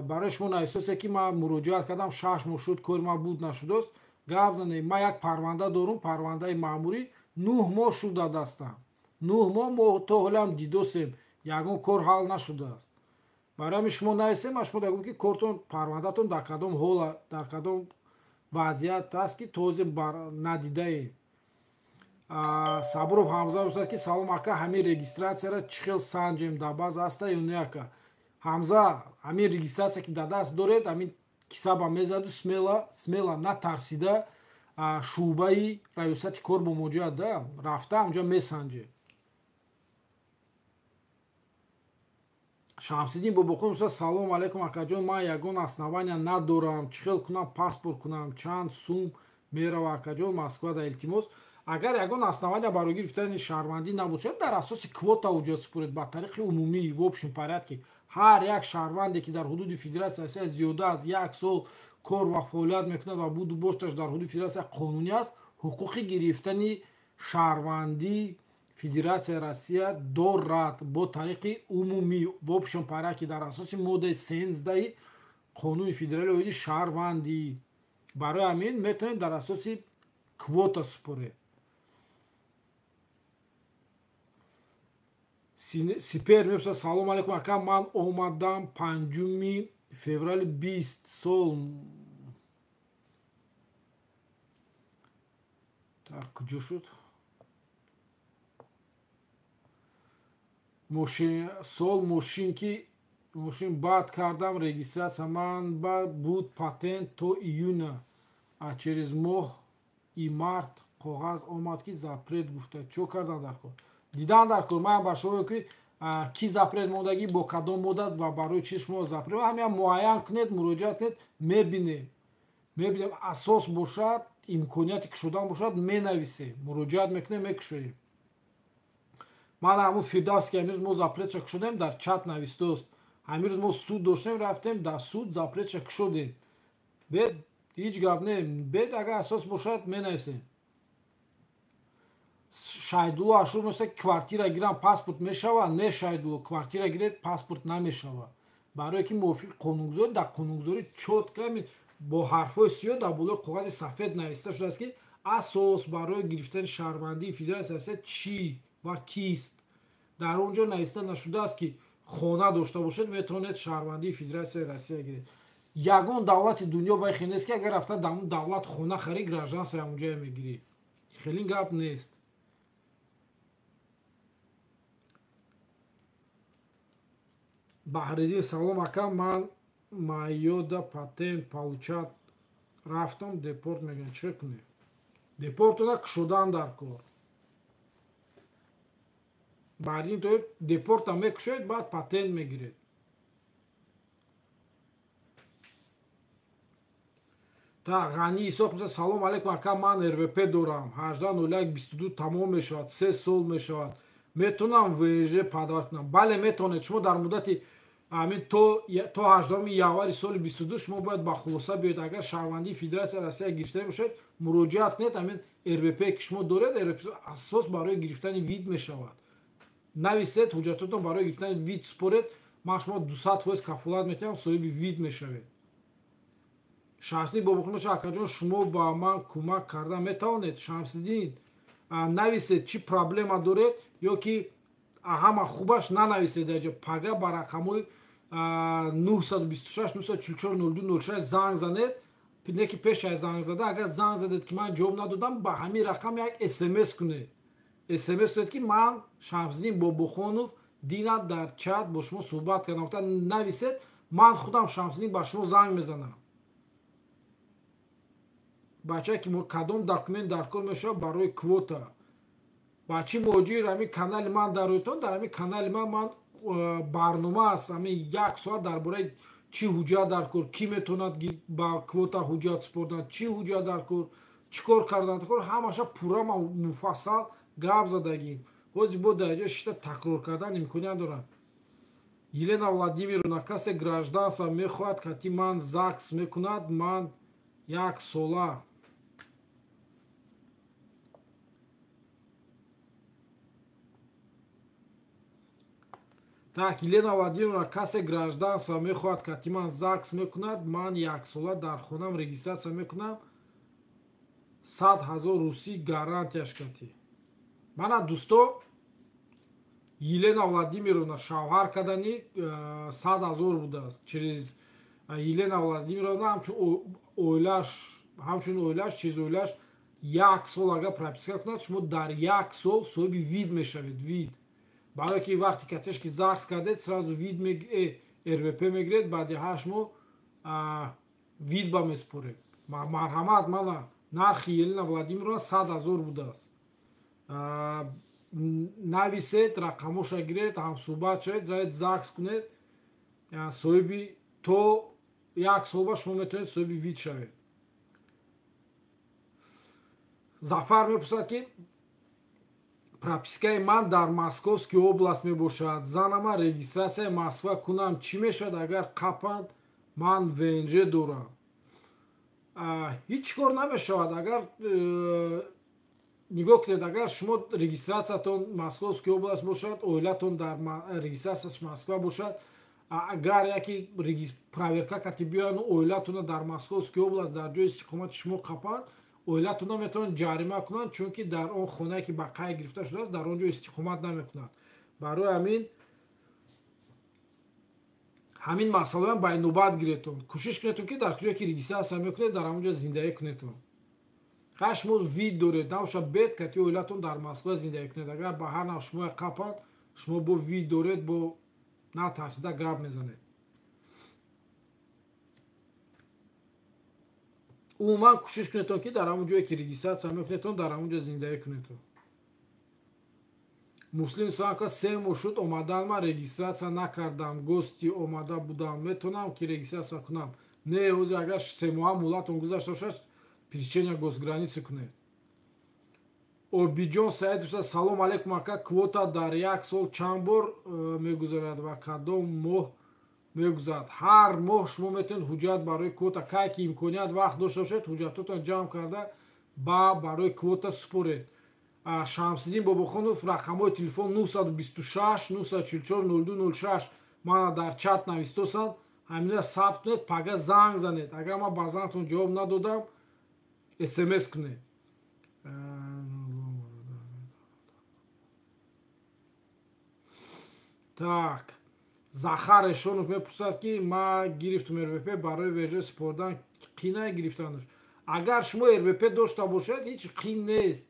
барои шумо нависосе ки ман муроҷиат кардам 6 моҳ шуд, кори ман буд нашудааст. гап занем, ман як парванда дорум, парвандаи маъмурӣ 9 моҳ шуд дар дастам. 9 моҳ мо то ҳолам дидосем, ягон кор ҳал нашудааст. барои ҳамин шумо нависем, ма шумо дагӯм ки кортон, парвандатон дар кадом ҳола, дар кадом вазъият аст ки тозе надидаем. Сабуров Ҳамза мегӯяд ки салом ака, ҳамин регистратсияро чӣ хел санҷем, дар баъз аста ё не ака? Ҳамза, ҳамин регистратсия ки дар даст доред, ҳамин кисаба мезаду смела натарсида шуъбаи раёсати кор бо моҷоят да рафта онҷа месанҷе. Шамсиддин Бобоқун мегӯяд салом алайкум акаҷон, ман ягон основания надорам, чӣ хел кунам, паспорт кунам, чанд сум мерава акаҷон, Москва дар илтимос. агар ягон основания барои гирифтани шаҳрвандӣ набошад, дар асоси квота ҳуҷҷат супоред ба тариқи умумӣ в общем порядке. ҳар як шаҳрванде ки дар ҳудуди Федератсияи Россия зиёда аз 1 сол кор ва фаъолият мекунад ва буду бошташ дар ҳудуди Федератсия қонунӣ аст, ҳуқуқи гирифтани шаҳрвандии Федератсияи Россия дорад бо тариқи умумӣ в общем порядке дар асоси моддаи 13 қонуни федералии оиди шаҳрвандӣ. барои ҳамин метавонед дар асоси квота супоред. Сипер мепурсад салом алайкум ака, ман омадам 5 феврали 20 сол. так куҷо шуд? мошин баъд кардам регистратсия, ман буд патент то июня, а через моҳ и март коғаз омад ки запрет гуфта. чо кардан дар кор? дидан дар кор. ман ба шумо ки запрет мондагӣ бо кадом моддат ва барои чи шумо запрет, ҳамин муайян кунед, муроҷиат кунед, мебинем асос бошад, имконияти кушодан бошад, менависем, муроҷиат мекунем, мекушоем. ман ҳамун Фирдавс ки амирӯз мо запретша кушодем, дар чат навистааст. амирӯз мо суд доштем, рафтем дар суд запретша кушодем. бед ҳеҷ гап не, бед агар асос бошад менависем. Шайдулло Ашур мегӯяд квартира гирам паспорт мешавад? Не Шайдулло, квартира гиред паспорт намешавад. барое ки мувофиқи қонунгузорӣ, дар қонунгузорӣ чотка бо ҳарфҳои сиёҳ дар болои коғази сафед нависта шудааст ки асос барои гирифтани шаҳрвандии Федератсияи Россия чӣ ва кист. дар он ҷо нависта нашудааст ки хона дошта бошед, метавонед шаҳрвандии Федератсияи Россия гиред. ягон давлати дунё ба хи нест ки агар рафта дар давлат хона хари гражданство ҳамунҷое мегирӣ. Хеле гап нест. Баҳриддин салом ака, ман майёда патент получат рафтам, депорт мегӯянд. чӣ кунем? Депортона кушодан дар кор. баъдин то депорта мекушоед, баъд патент мегиред. та ғани исоқ меса салом алейкум ака, ман РВП дорам, 180122 тамом мешавад, 3 сол мешавад, метонам ВЖ падвар кунам? Бале метавонед. шумо дар муддати то 18 январи соли 22 шумо бояд ба хулоса биёед. агар шаҳрвандии Федератсияи Россия гирифта бошед, муроҷиат кунед. ҳамин РВП ки шумо доред, РВП асос барои гирифтани вид мешавад. нависед, ҳуҷҷатотон барои гирифтани вид според, ман шумо 200% кафолат метиҳам, соҳиби вид мешавед. Шамсиддин Бобухонов акаҷон, шумо ба ман кӯмак карда метавонед? Шамсиддин нависед чӣ проблема доред, ё ки ҳама хубаш нанависед. аҷа пага ба рақамҳои 926 944 0206 занг занед. не ки пеш аз занг зада, агар занг задед ки ман ҷавоб надодам, ба ҳамин рақам як смс кунед. смс кунед ки ман Шамсиддин Бобухонов дина дар чат бо шумо суҳбат кардам. нависед, ман худам Шамсиддин ба шумо занг мезанам. бачае ки кадом документ дар кор мешавад барои квота, ба чӣ муроҷиат ҳамин канали ман дар рӯйтон. дар ҳамин канали ман барнома аст, ҳамин 1 соат дар бораи чӣ ҳуҷҷат дар кор, кӣ метавонад ба квота ҳуҷҷат супорданд, чӣ ҳуҷҷат дар кор, чӣ кор кардан дар кор, ҳамаша пурра муфассал гап задагим. ҳозир бо дар ҷои шита такрор кардан имконият дорам. Елена Владимировна, касе гражданство мехоҳад кати ман ЗАГС мекунад, ман 1 сола. так, Елена Владимировна, касе гражданство мехоҳад кати ман ЗАГС мекунад, ман 1 сола дар хонам регистратсия мекунам, 100 000 русӣ гарантияш кати. мана дӯсто, Елена Владимировна шавҳар кардани 100 000 будааст. через Елена Владимировна ҳамчун оилаш чиз оилаш 1 сол агар прописка кунад, шумо дар 1 сол соҳиби вид мешавед. вид барое ки вақти катешки ЗАГС кардед, сразу вид РВП мегиред, баъди 8 моҳ вид ба меспоред. марҳамат, мана нархи Елена Владимировна 100 000 будааст. нависед, рақамоша гиред, ҳамсӯҳбат шавед, равед ЗАГС кунед, соҳиби то 1 сол ба шумо метавонед соҳиби вид шавед. Зафар мепурсад ки пропискаи ман дар Московский област мебошад, занама регистратсияи Москва кунам, чӣ мешавад агар қапанд, ман ВНЖ дорам? ҳеҷ кор намешавад. агар нигоҳ кунед, агар шумо регистратсиятон Московский област бошад, оилатон дар регистратсияш Москва бошад, агар яке проверка кати биёянд оилатона дар Московский област дар ҷои истиқомати шумо қапанд, оилатона метавонанд ҷарима кунанд, чунки дар он хонае ки ба қайд гирифта шудааст дар он ҷо истиқомат намекунанд. барои ҳамин масъалаам байнобат гиретон. кӯшиш кунедтон ки дар куҷое ки регистратсия мекунед, дар ҳамон ҷо зиндагӣ кунедтон. хай шумо вид доред, набошад бед кати оилатон дар Москва зиндагӣ кунед. агар ба ҳар нав шумо қапанд, шумо бо вид доред, бо натарсида гап мезанед. умуман кӯшиш кунедтон ки дар ҳамон ҷое ки регистратсия мекунедтон, дар ҳамон ҷо зиндагӣ кунедтон. муслим санка 3 моҳ шуд омадан, ман регистратсия накардам, гости омада будам, метавонам ки регистратсия кунам? не, ҳозир агар 3 моҳа муҳлатон гузашта бошад, пересечения госграницы кунед. обиҷон саид пурсад, салом алейкум ака, квота дар 1 сол чанд бор мегузарад ва кадом моҳ мегузарад? ҳар моҳ шумо метавонед ҳуҷҷат барои квота, кай ки имконият вақт дошта бошед, ҳуҷҷатотон ҷамъ карда барои квота супоред. Шамсиддин Бобухонов, рақамҳои телефон 926 944 0206 мана дар чат навистосанд, ҳамина сабт кунед, пага занг занед. агар ман ба зангтон ҷавоб надодам, смс кунед. так, Захар Эшонов мепурсад ки ма гирифтум РВП барои вежа сипордан қӣ гирифтанош. Агар шумо РВП дошта бошед ҳеҷ қин нест.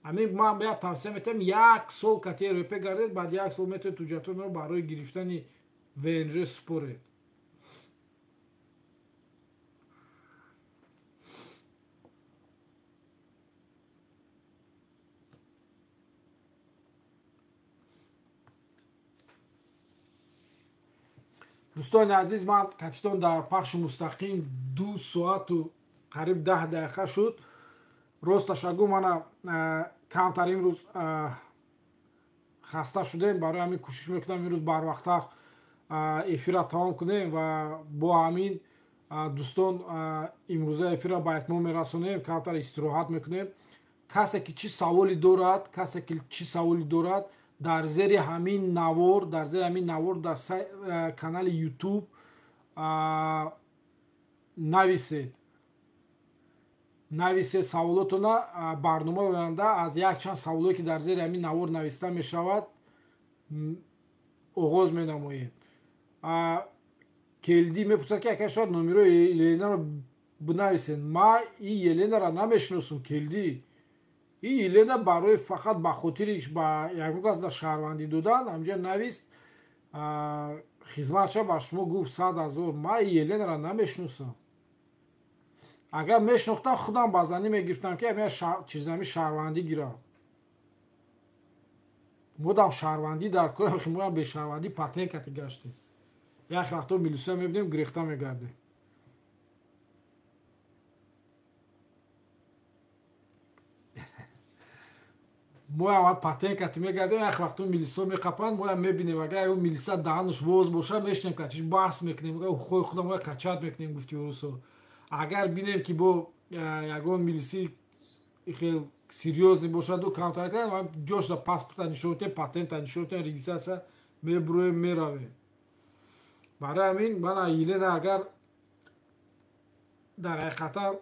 Амин ман я тавсия метавам 1 сол кати РВП гардед, баъд 1 сол метавед ҳуҷҷатонро барои гирифтани ВНЖ супоред. дӯстони азиз, ман катитон дар пахши мустақим 2 соату қариб 10 дақиқа шуд. Росташ агу мана камтар имрӯз хаста шудем, барои ҳамин кӯшиш мекунам имрӯз барвақттар эфира тамом кунем ва бо ҳамин дӯстон имрӯза эфира ба этмом мерасонем, камтар истироҳат мекунем. Касе ки чӣ саволи дорад дар зери ҳамин навор дар канали YouTube нависед саволотона. барномаи оянда аз якчанд саволое ки дар зери ҳамин навор нависта мешавад оғоз менамоем. келди мепурсад ки яка шояд номерои Еленаро бинависед. ма ин Еленаро намешиносам. келди ин Елена барои фақат ба хотири ба ягон кас дар шаҳрвандӣ додан ҳамҷа навист, хизматша ба шумо гуфт 100 000. ма ин Еленаро намешиносам. агар мешинохтам худам ба занӣ мегирифтам ки чизами шаҳрвандӣ гирам. модам шаҳрвандӣ дар корам, моам бешаҳрвандӣ патенкати гаштем. як вақто милисия мебинем гирехта мегардем. моям патенкати мегардем, як вақто милисия меқапанд, моям мебинем. агар ё милисия даҳанаш воз боша мешинем катиш баҳс мекунем, хои худам моя качат мекунем гуфтиёрусо. агар бинем ки бо ягон милисии хел серьёзный бошаду камтар кардем, ҷошда паспорта нишон медиҳем, патента нишон медиҳем, регистратсия мебуроем, меравем. барои ҳамин мана Елена агар дар ҳақиқата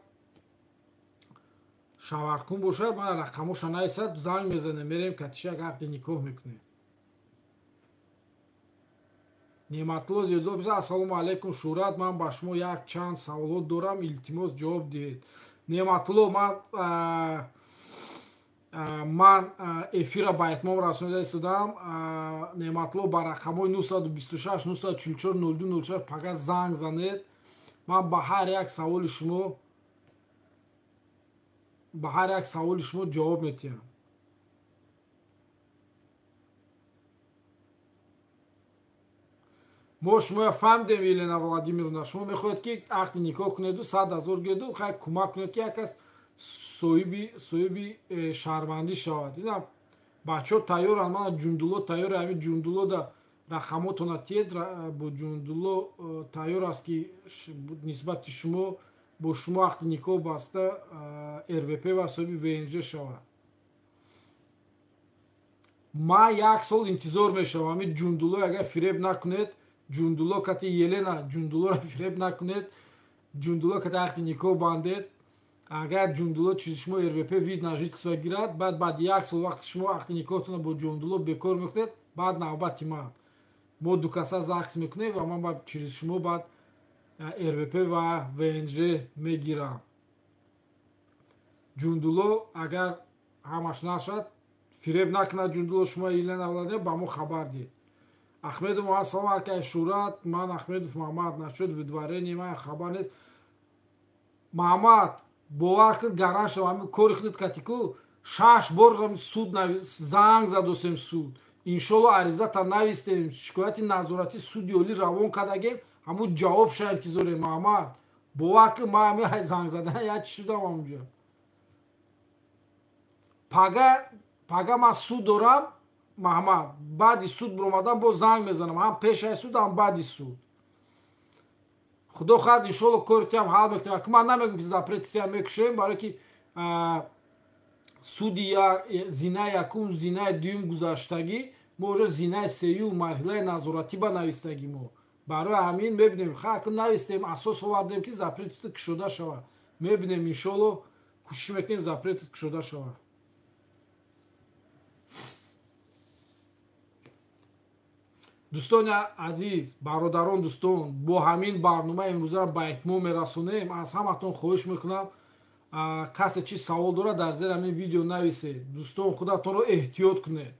шаваркун бошад, мана рақамоша нависад, занг мезанем, мерем катиша як ақди никоҳ мекунем. неъматулло зиёдзод писад: ассалому алайкум Шӯҳрат, ман ба шумо як чанд саволот дорам, илтимос ҷавоб диҳед. неъматулло, ман эфира ба этмом расонида истодам. неъматулло ба рақамҳои 926 944 02 06 пага занг занед. ман ба ҳар як саволи шумо ҷавоб медиҳам. мо шумо фаҳмидем Елена Владимировна, шумо мехоҳед ки ақди никоҳ кунеду 100 000 гирду, хай кӯмак кунед ки як кас соҳиби шаҳрвандӣ шавад. инам бачаҳо тайёранд, мана Ҷундулло тайёре, ҳамин Ҷундулло да рақамотона тиед, бо Ҷундулло тайёр аст ки нисбати шумо бо шумо ақди никоҳ баста РВП ва соҳиби ВНЖ шавад. ман як сол интизор мешавам ҳамин Ҷундулло агар фиреб накунед, Ҷундулло кати Елена Ҷундуллоро фиреб накунед, Ҷундулло кати ақди никоҳ бандед. агар Ҷундулло чизи шумо РВП вид на житқиса гирад, баъд як сол вақти шумо ақди никоҳтона бо Ҷундулло бекор мекунед, баъд навбати ман мо ду каса загс мекунем ва ман ба чизи шумо баъд РВП ва ВНЖ мегирам. Ҷундулло агар ҳамаш нашад, фиреб накунад Ҷундулло шумо Елена Владимировна, ба мо хабар диҳед. Ахмедов Муҳаммад: салом алайкум Шӯҳрат, ман Ахмедов Муҳаммад, насшуд видварение ман хабар нест. Муҳаммад, бовар кун гараншава ҳамин кори худат кати ку 6 бор суд занг задосем суд. иншолло аризата навистем, шикояти назорати суди олӣ равон кардагем, ҳамун ҷавобша интизорем. Муҳаммад, бовар кун ман ҳамин ҳай занг задан я чӣ шудам ҳамунҷа. пага ман суд дорам Муҳаммад, баъди суд биромадам бо занг мезанам, ҳам пешаи суд ҳам баъди суд. худо хоҳад иншолло кори тиам ҳал мекунем. ман намегӯям ки запрети тиам мекушем, барое ки суди зинаи якум, зинаи дуюм гузаштагӣ, мо уже зинаи сеюм марҳилаи назоратӣ ба навистагӣ. мо барои ҳамин мебинем хак навистем, асос овардем ки запретит кушода шавад. мебинем иншолло кӯшиш мекунем запретит кушода шавад. дӯстони азиз, бародарон, дӯстон, бо ҳамин барнома имрӯза ба итмом мерасонем. Аз ҳаматон хоҳиш мекунам, касе чи савол дорад дар зери ҳамин видео нависед. Дӯстон, худатонро эҳтиёт кунед.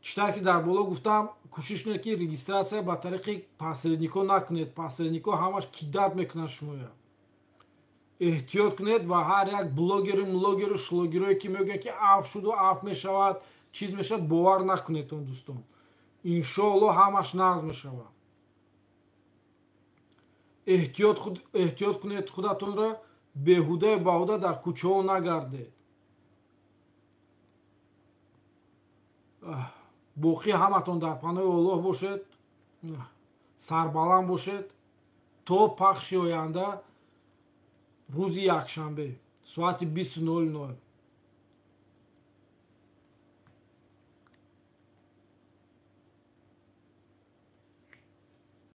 читар ки дар боло гуфтам, кӯшиш кунед ки регистратсия ба тариқи посредникҳо накунед. Посредникҳо ҳамаш кидат мекунанд шумоя. эҳтиёт кунед ва ҳар як блогеру шлогерое ки мегӯянд ки аф шуду аф мешавад, чиз мешавад, бовар накунед он дӯстон. иншоаллоҳ ҳамаш назм мешавад. эҳтиёт кунед худатонро, беҳудаю баҳуда дар кӯчаҳо нагардед. боқӣ ҳаматон дар паноҳи Аллоҳ бошед, сарбаланд бошед то пахши оянда рӯзи якшанбе соати 20:00.